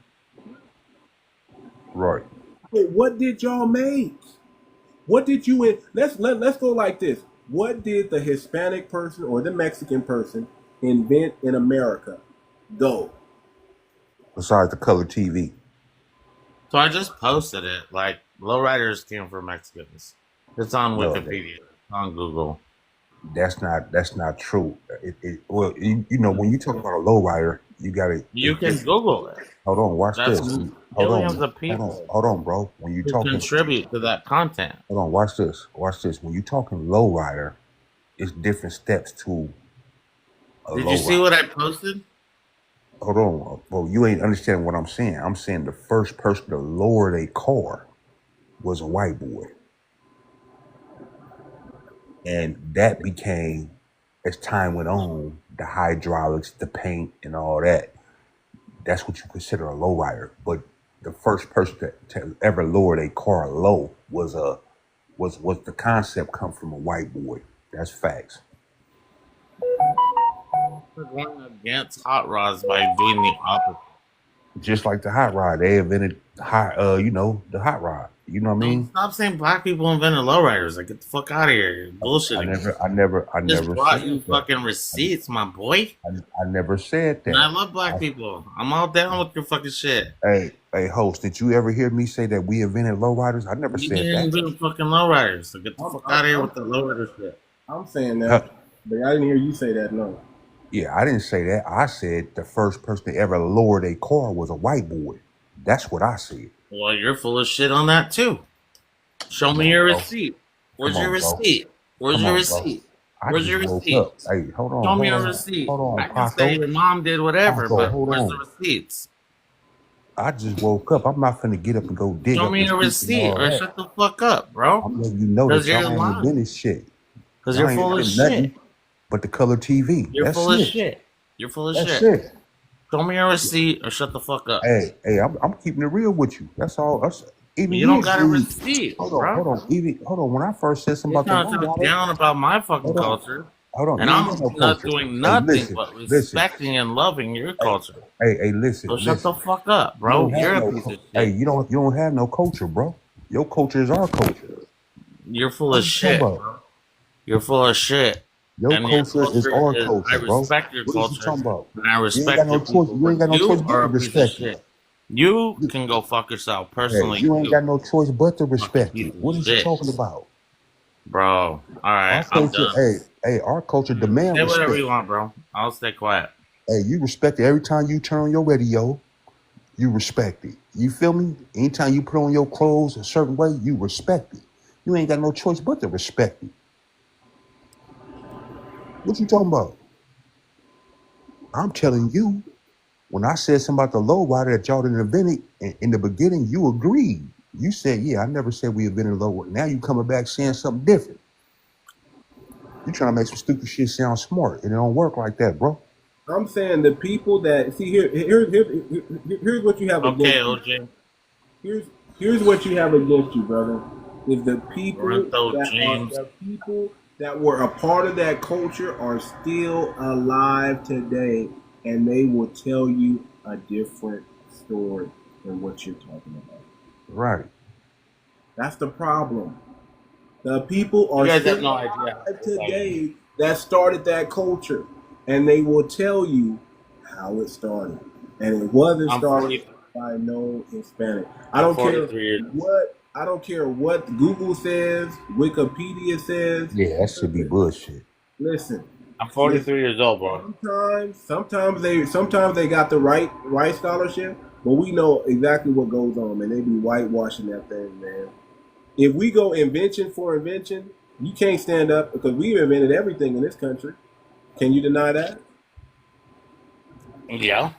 Right. But what did y'all make? What did you? Let's go like this. What did the Hispanic person or the Mexican person invent in America? Go. Besides the color TV. So I just posted it. Like, lowriders came from Mexicans. It's on Wikipedia. It's on Google. That's not true. Well, you know, when you talk about a lowrider, you gotta. You can Google it. Hold on, watch this. Millions of people. Hold on, bro. When you talking, contribute to that content. Hold on, watch this. When you talking lowrider, it's different steps to. Did you see what I posted? Hold on. Well, you ain't understanding what I'm saying. I'm saying the first person to lower a car was a white boy. And that became, as time went on, the hydraulics, the paint, and all that. That's what you consider a lowrider. But the first person to ever lower a car low was the concept come from a white boy. That's facts. We're going against hot rods by doing the opposite. Just like the hot rod, they invented the hot rod. You know what I Don't mean? stop saying black people invented lowriders. Like, get the fuck out of here. You're bullshitting. I Just never brought said you that. fucking receipts, my boy. I never said And I that. love black people. I'm all down with your fucking shit. Hey, host, did you ever hear me say that we invented lowriders? I never You said didn't that. invent fucking lowriders. So get the fuck out of here with the lowrider shit. I'm saying that, but I didn't hear you say that. No. Yeah, I didn't say that. I said the first person to ever lower their car was a white boy. That's what I said. Well, you're full of shit on that too. Show me your receipt. Where's your receipt? Where's your receipt? Where's your receipt? Hey, hold on. Show me a receipt. Hold on, I can say your mom did whatever, but where's the receipts? I just woke up. I'm not finna get up and go dig Show up me a receipt or shut the fuck up, bro. I'm letting you know that you're y'all ain't lying. invented shit. Because you're full of shit. But the color TV. You're That's full of it. shit. You're full of That's shit. it. Show me a receipt or shut the fuck up. Hey, I'm keeping it real with you. That's all. Even you don't got a receipt, hold bro. on. When I first said something You're about trying to talk down about my fucking culture. Hold on. And I'm not doing nothing but respecting and loving your culture. Hey, listen. So shut the fuck up, bro. You're a piece of shit. Hey, you don't have no culture, bro. Your culture is our culture. You're full of shit, bro. You're full of shit. Your culture is our culture, bro. I respect your culture. What are you talking about? And I respect your people. You ain't got no choice but to respect it. You can go fuck yourself personally. Hey, you ain't got no choice but to respect it. What are you talking about? Bro, alright, I'm done. Hey, our culture demands say respect. Whatever you want, bro. I'll stay quiet. Hey, you respect it every time you turn on your radio. You respect it. You feel me? Anytime you put on your clothes a certain way, you respect it. You ain't got no choice but to respect it. What you talking about? I'm telling you, when I said something about the lowrider that y'all didn't invent it, in the beginning, you agreed. You said, yeah, I never said we invented lowrider. Now you coming back saying something different. You trying to make some stupid shit sound smart, and it don't work like that, bro. I'm saying the people that see here's what you have against OJ. Here's what you have against you, brother. Is the people that were a part of that culture are still alive today, and they will tell you a different story than what you're talking about. Right. That's the problem. The people are still alive today that started that culture, and they will tell you how it started. And it wasn't started by no Hispanic. I don't care what Google says, Wikipedia says. Yeah, that should be bullshit. Listen, I'm 43 years old, bro. Sometimes they got the right scholarship, but we know exactly what goes on, man. They be whitewashing that thing, man. If we go invention for invention, you can't stand up because we've invented everything in this country. Can you deny that? Yeah.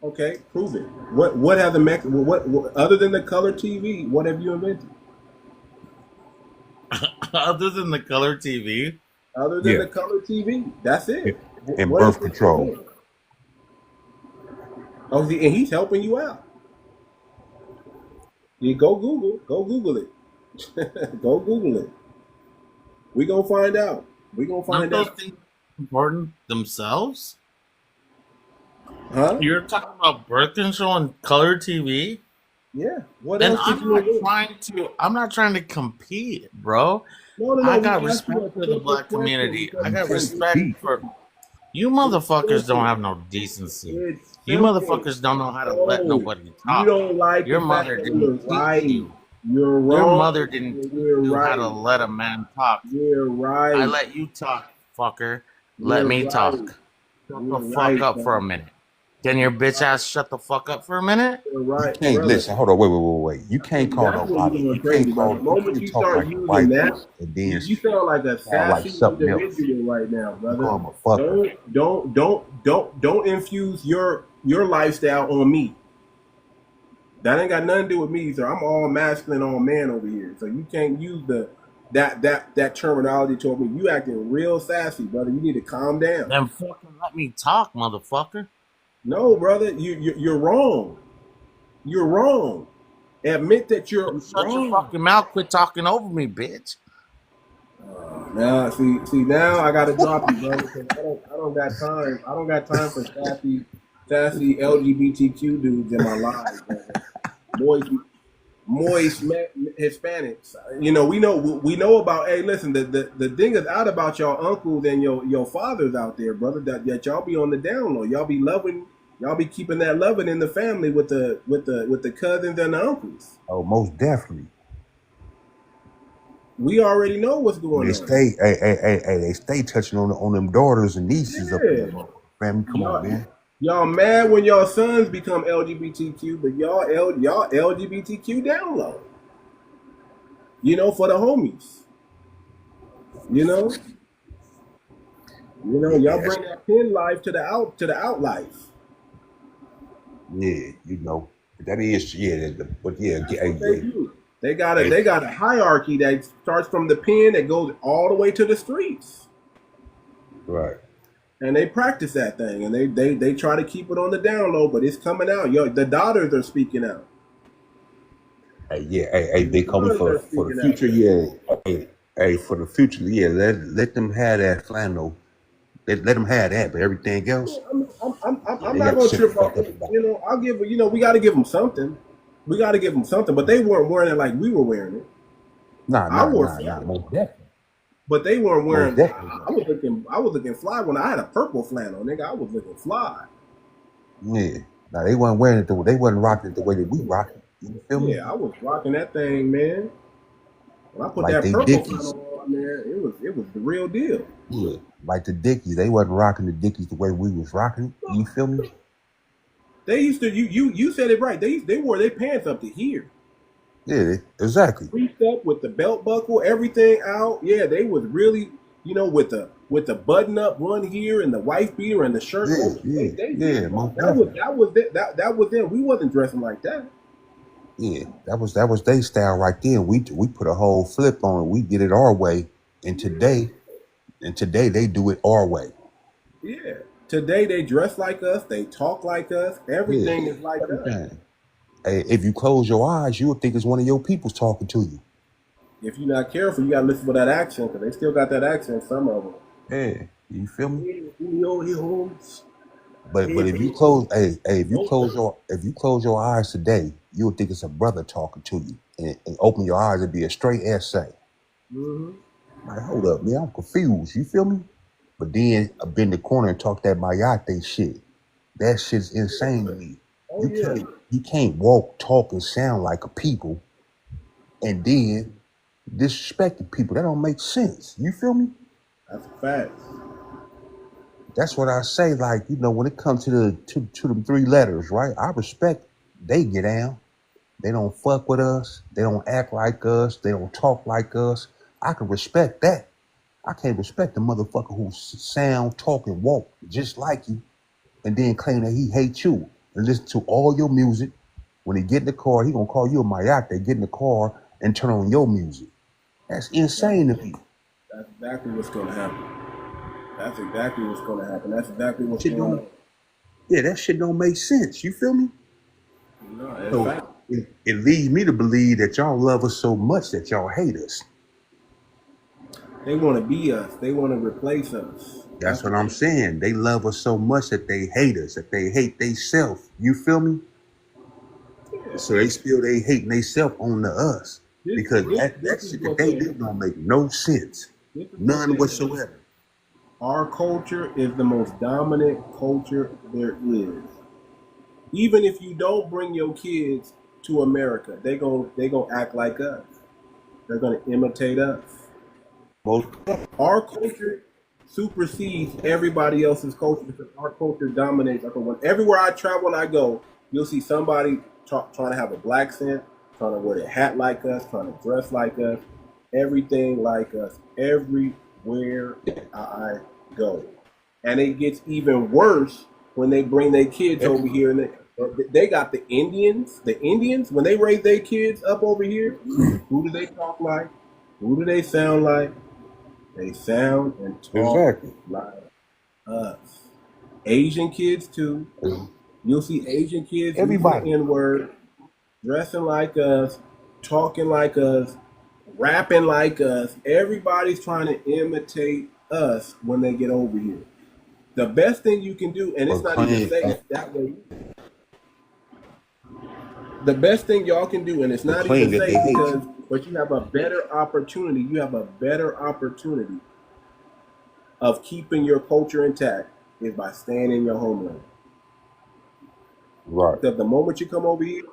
Okay, prove it. What have what other than the color TV? What have you invented? Other than the color TV? Other than the color TV, that's it. And birth control. Oh, and he's helping you out. You go Google it. Go Google it. We gonna find out. Aren't those things important themselves? Huh? You're talking about birth control and color TV? Yeah. What and else? I'm not trying to compete, bro. No, I got respect for the black community. I got respect for you. Motherfuckers don't have no decency. You motherfuckers don't know how to let nobody talk. You don't like your mother didn't teach you. You're wrong. Your mother didn't teach you how to let a man talk. You're right. I let you talk, fucker. Let me talk. Shut the fuck up for a minute. Can your bitch ass shut the fuck up for a minute? Right. You can't listen. Hold on. Wait. You can't call nobody. You can't call. The moment you start using that, you sound like a sassy individual right now, brother. Don't infuse your lifestyle on me. That ain't got nothing to do with me, sir. I'm all masculine, all man over here. So you can't use that terminology toward me. You acting real sassy, brother. You need to calm down. Then fucking let me talk, motherfucker. No, brother, you're wrong. You're wrong. Admit that you're wrong. Shut your fucking mouth. Quit talking over me, bitch. Now, see, now I gotta drop you, brother. Because I don't got time. I don't got time for sassy LGBTQ dudes in my life, brother. moist Hispanics. You know, we know about. Hey, listen, the thing is out about y'all uncles and your fathers out there, brother. That y'all be on the down low. Y'all be loving. Y'all be keeping that loving in the family with the cousins and the uncles. Oh, most definitely. We already know what's going They on. stay, they stay touching on them daughters and nieces up there. Family, come on, man. Y'all mad when y'all sons become LGBTQ, but y'all LGBTQ down low. You know, for the homies. You know, y'all bring that pin life to the out life. Yeah, you know that is but yeah, They got a hierarchy that starts from the pen that goes all the way to the streets. Right. And they practice that thing, and they try to keep it on the down low, but it's coming out. The daughters are speaking out. Hey, they coming for the future. Yeah, hey, for the future. Yeah, let them have that flannel. Let them have that, but everything else. I'm not gonna trip off. You know, I'll give. You know, we got to give them something. We got to give them something, but they weren't wearing it like we were wearing it. Nah, most definitely. But they weren't wearing. I was looking fly when I had a purple flannel, nigga. I was looking fly. Yeah, now they weren't wearing it. They wasn't rocking it the way that we rock it. You feel me? Yeah, I was rocking that thing, man. When I put like that purple flannel on there, it was the real deal. Yeah, like the Dickies, they wasn't rocking the Dickies the way we was rocking it. You feel me? They used to. You said it right. They wore their pants up to here. Yeah, exactly. Creased up with the belt buckle, everything out. Yeah, they was really, you know, with the button up one here and the wife beater and the shirt. That was them. We wasn't dressing like that. Yeah, that was their style right there. We put a whole flip on it. We did it our way, and today they do it our way. Yeah, today they dress like us. They talk like us. Everything is like us. Hey, if you close your eyes, you'll think it's one of your peoples talking to you. If you're not careful, you gotta listen for that accent, because they still got that accent, some of them. Yeah, you feel me? But if you close your eyes today, you'll think it's a brother talking to you. And open your eyes, it'd be a straight essay. Mm-hmm. Like, hold up, man, I'm confused. You feel me? But then I bend the corner and talk that mayate shit. That shit's insane to me. You can't walk, talk, and sound like a people and then disrespect the people. That don't make sense. You feel me? That's a fact. That's what I say. Like, you know, when it comes to them three letters, right? I respect they get down. They don't fuck with us. They don't act like us. They don't talk like us. I can respect that. I can't respect the motherfucker who sound, talk, and walk just like you and then claim that he hates you and listen to all your music. When he get in the car, he gonna call you a mayate. Get in the car and turn on your music. That's insane to me. That's exactly what's gonna happen. That's exactly what's going on. Yeah, that shit don't make sense. You feel me? No, it's it leads me to believe that y'all love us so much that y'all hate us. They want to be us. They want to replace us. That's what I'm saying. They love us so much that they hate us, that they hate theyself. You feel me? Yeah. So they spill they hating theyself on to us. Because that shit that they do don't make no sense. None whatsoever. Our culture is the most dominant culture there is. Even if you don't bring your kids to America, they gonna act like us. They're gonna imitate us. Our culture supersedes everybody else's culture because our culture dominates. Everywhere I travel and I go, you'll see somebody trying to have a black accent, trying to wear a hat like us, trying to dress like us, everything like us, everywhere I go. And it gets even worse when they bring their kids over here and they got the Indians. The Indians, when they raise their kids up over here, who do they talk like? Who do they sound like? They sound and talk like us. Asian kids too. You'll see Asian kids using the N-word, dressing like us, talking like us, rapping like us. Everybody's trying to imitate us when they get over here. The best thing you can do, and it's not even safe that way. The best thing y'all can do, and it's the not even claim that they safe hate because, you. but you have a better opportunity. You have a better opportunity of keeping your culture intact is by staying in your homeland. Right. Because the moment you come over here,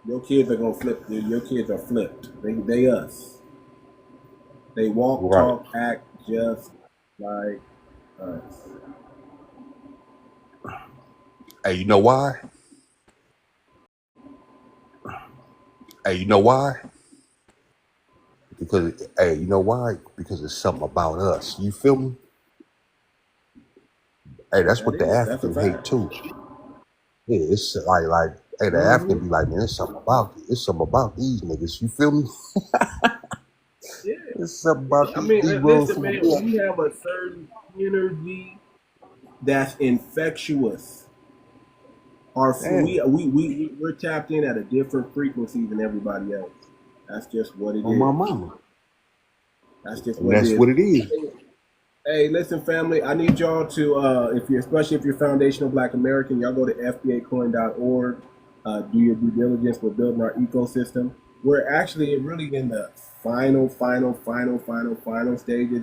your kids are gonna flip. Your kids are flipped. They us. They walk, Right. talk, act just like us. Hey, you know why? Hey, you know why? Because hey, you know why? Because it's something about us. You feel me? Hey, that's what the That's a Africans hate fact. too. Yeah, it's like hey, the African be like, man, it's something about these niggas. You feel me? Yeah. It's something about I these mean, Negroes listen, from man. the We have a certain energy that's infectious. damn. We're tapped in at a different frequency than everybody else. That's just what it On my is. mama. That's just And what it that's is. what it is. Hey, listen, family. I need y'all to, especially if you're foundational Black American, y'all go to FBAcoin.org. Do your due diligence. We're building our ecosystem. We're actually really in the final stages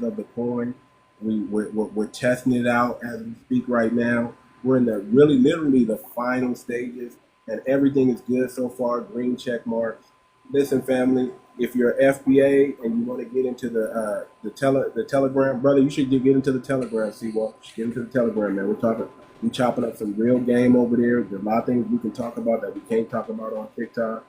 of the coin. We're testing it out as we speak right now. We're in the really, literally the final stages, and everything is good so far. Green check marks. Listen, family. If you're FBA and you want to get into the Telegram, brother, you should get into the Telegram. Get into the Telegram, man. We chopping up some real game over there. There's a lot of things we can talk about that we can't talk about on TikTok.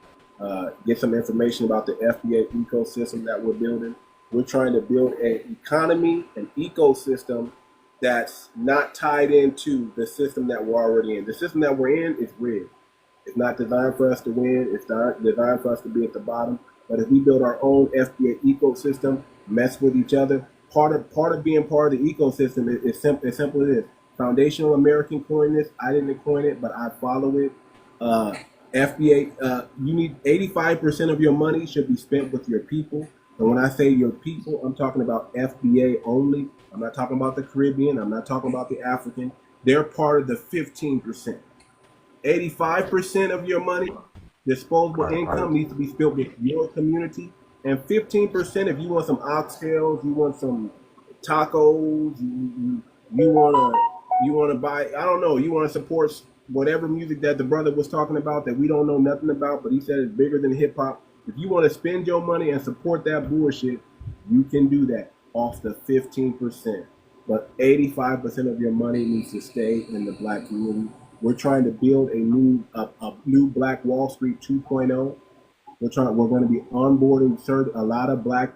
Get some information about the FBA ecosystem that we're building. We're trying to build an economy, an ecosystem that's not tied into the system that we're already in. The system that we're in is rigged. It's not designed for us to win. It's not designed for us to be at the bottom. But if we build our own FBA ecosystem, mess with each other, part of being part of the ecosystem is simple. As simple as this. Foundational American coined this. I didn't coin it, but I follow it. FBA, you need 85% of your money should be spent with your people. And when I say your people, I'm talking about FBA only. I'm not talking about the Caribbean. I'm not talking about the African. They're part of the 15%. 85% of your money, disposable income, needs to be spent with your community. And 15%, if you want some oxtails, you want some tacos, you wanna buy, I don't know, you wanna support whatever music that the brother was talking about that we don't know nothing about, but he said it's bigger than hip hop. If you want to spend your money and support that bullshit, you can do that off the 15%. But 85% of your money needs to stay in the Black community. We're trying to build a new Black Wall Street 2.0. We're going to be onboarding a lot of Black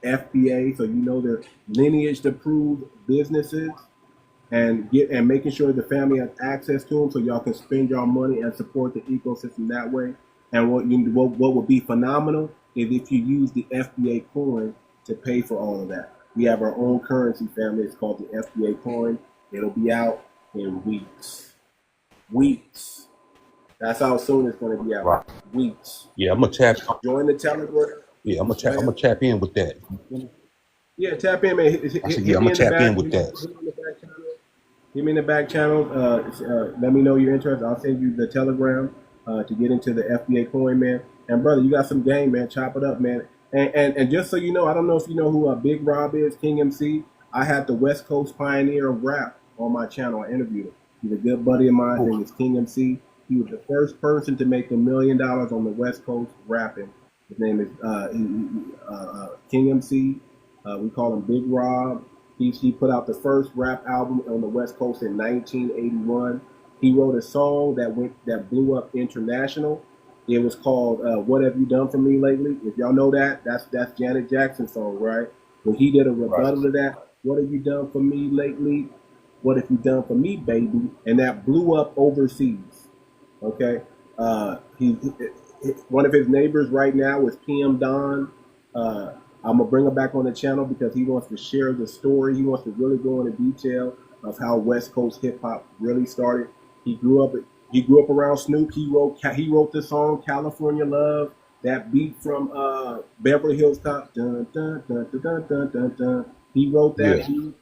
FBA, so you know they're lineage approved businesses, and making sure the family has access to them, so y'all can spend your money and support the ecosystem that way. And what would be phenomenal is if you use the FBA coin to pay for all of that. We have our own currency, family. It's called the FBA coin. It'll be out in weeks. Weeks. That's how soon it's going to be out. Right. Weeks. Yeah, I'm gonna tap. Join the Telegram. Yeah, I'm gonna tap in with that. Yeah, tap in, man. Hit I'm me gonna in the tap in back. with that. Hit me in the back channel. Let me know you're interested. I'll send you the Telegram to get into the FBA coin, man. And brother, you got some game, man. Chop it up, man. And just so you know, I don't know if you know who Big Rob is, King MC. I had the West Coast pioneer of rap on my channel. I interviewed him. He's a good buddy of mine. His name is King MC. He was the first person to make $1 million on the West Coast rapping. His name is King MC. We call him Big Rob. He put out the first rap album on the West Coast in 1981. He wrote a song that blew up international. It was called "What Have You Done for Me Lately." If y'all know that's Janet Jackson's song, right? When he did a rebuttal to that, "What have you done for me lately? What have you done for me, baby?" And that blew up overseas. Okay, one of his neighbors right now is PM Don. I'm gonna bring him back on the channel because he wants to share the story. He wants to really go into detail of how West Coast hip hop really started. He grew up around Snoop. He wrote the song "California Love." That beat from Beverly Hills Cop. Dun, dun, dun, dun, dun, dun, dun, dun. He wrote that beat.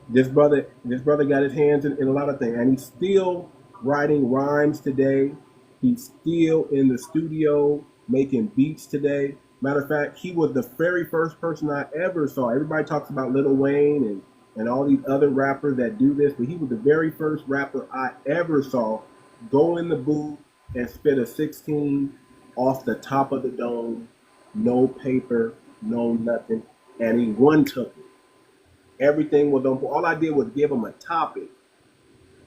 This brother got his hands in a lot of things, and he's still writing rhymes today He's still in the studio making beats today. Matter of fact, he was the very first person I ever saw. Everybody talks about Lil Wayne and all these other rappers that do this, but he was the very first rapper I ever saw go in the booth and spit a 16 off the top of the dome, no paper, no nothing, and he one took it. Everything was on. All I did was give him a topic,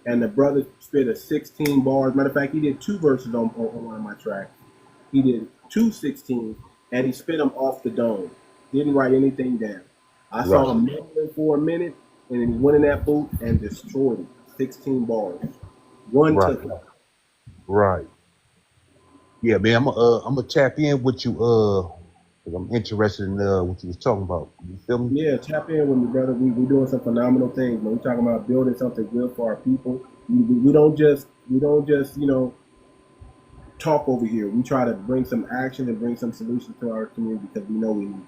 and the brother spit a 16 bars. Matter of fact, he did 2 verses on one of my tracks. He did 2 16s, and he spit them off the dome. Didn't write anything down. I saw him mumbling for a minute, and then he went in that booth and destroyed it. 16 bars. One took it. Right. Yeah, man. I'm gonna tap in with you. Cause I'm interested in what you was talking about. You feel me? Yeah, tap in with me, brother. We doing some phenomenal things. We're talking about building something good for our people. We don't just talk over here. We try to bring some action and bring some solutions to our community because we know we need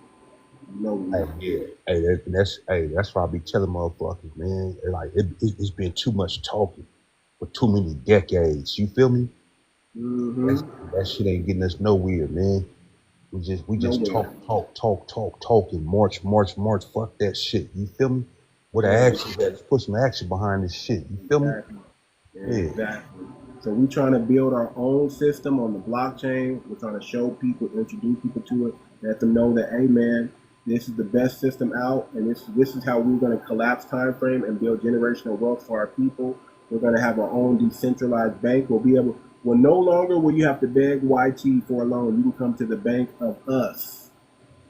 it. Hey, that's why I be telling motherfuckers, man. Like it's been too much talking for too many decades. You feel me? That shit ain't getting us nowhere, man. We just talk and march. Fuck that shit. You feel me? What action? Let's put some action behind this shit. You feel me? Yeah, exactly. So we're trying to build our own system on the blockchain. We're trying to show people, introduce people to it, let them know that, hey man, this is the best system out, and this is how we're going to collapse time frame and build generational wealth for our people. We're going to have our own decentralized bank. Well, no longer will you have to beg YT for a loan. You can come to the bank of us,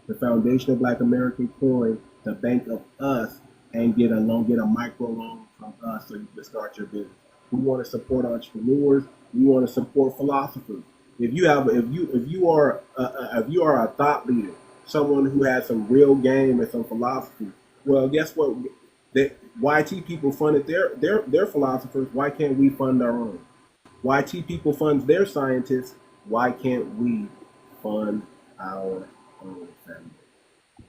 the foundational Black American coin, the bank of us, and get a micro loan from us so you can start your business. We want to support entrepreneurs. We want to support philosophers. If you are a thought leader, someone who has some real game and some philosophy, well, guess what? The YT people funded their philosophers. Why can't we fund our own? YT people funds their scientists. Why can't we fund our own family?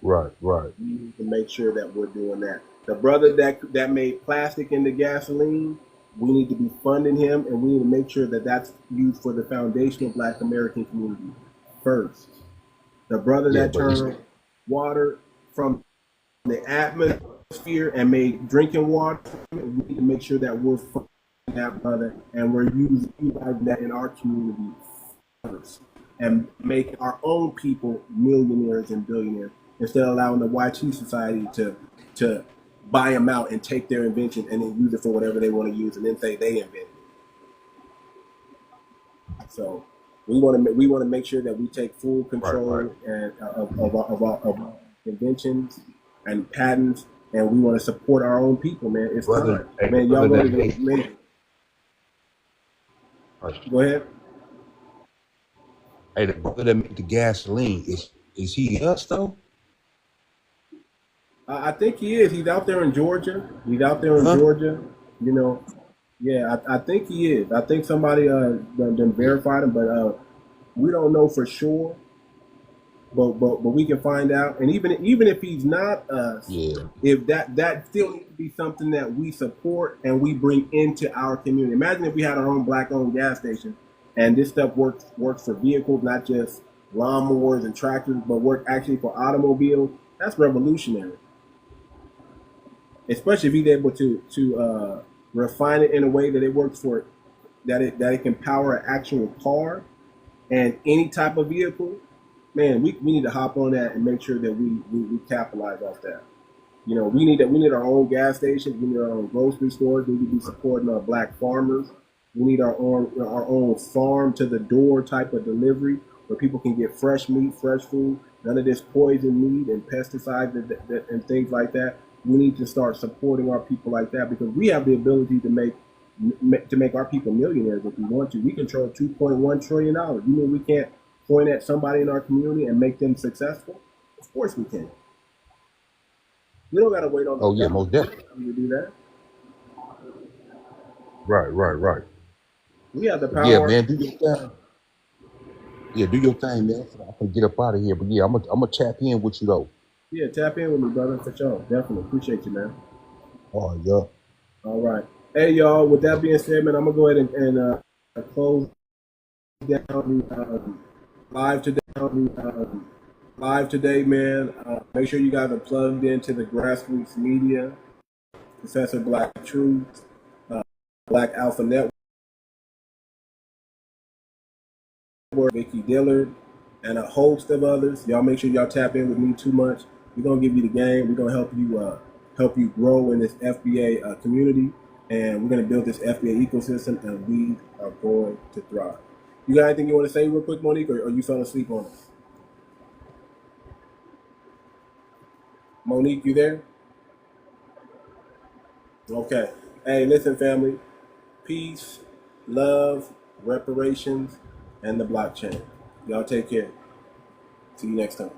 Right. We need to make sure that we're doing that. The brother that made plastic into gasoline, we need to be funding him, and we need to make sure that that's used for the foundational Black American community first. The brother that turned water from the atmosphere and made drinking water, we need to make sure that we're funding that brother, and we're using that in our community first, and make our own people millionaires and billionaires instead of allowing the YT society to buy them out and take their invention and then use it for whatever they want to use and then say they invented it. So we want to make sure that we take full control and of our inventions and patents, and we want to support our own people, man. It's time, man. Y'all go ahead. Hey, the brother that made the gasoline, is he us though? I think he is. He's out there in Georgia. Georgia. You know, yeah, I think he is. I think somebody done verified him, but we don't know for sure. But we can find out. And even if he's not us, if that still needs to be something that we support and we bring into our community. Imagine if we had our own Black-owned gas station, and this stuff works for vehicles, not just lawnmowers and tractors, but work actually for automobiles. That's revolutionary. Especially if he's able to refine it in a way that it works for that it can power an actual car and any type of vehicle. Man, we need to hop on that and make sure that we capitalize off that. You know, we need our own gas stations. We need our own grocery stores. We need to be supporting our Black farmers. We need our own farm to the door type of delivery where people can get fresh meat, fresh food, none of this poison meat and pesticides and things like that. We need to start supporting our people like that because we have the ability to make our people millionaires if we want to. We control $2.1 trillion. You mean we can't point at somebody in our community and make them successful? Of course we can. We don't got to wait on the most definitely to do that. Right. We have the power. Yeah, man, do your thing. Yeah, do your thing, man. I can get up out of here, but yeah, I'm gonna tap in with you though. Yeah, tap in with me, brother, for sure. Definitely appreciate you, man. Oh yeah. All right. Hey, y'all. With that being said, man, I'm gonna go ahead and close down live today, man. Make sure you guys are plugged into the grassroots media, Professor Black Truth, Black Alpha Network, Vicky Dillard, and a host of others. Y'all make sure y'all tap in with me Too Much. We're gonna give you the game. We're gonna help you grow in this FBA community, and we're gonna build this FBA ecosystem, and we are going to thrive. You got anything you want to say real quick, Monique, or you fell asleep on us? Monique, you there? Okay. Hey, listen, family. Peace, love, reparations, and the blockchain. Y'all take care. See you next time.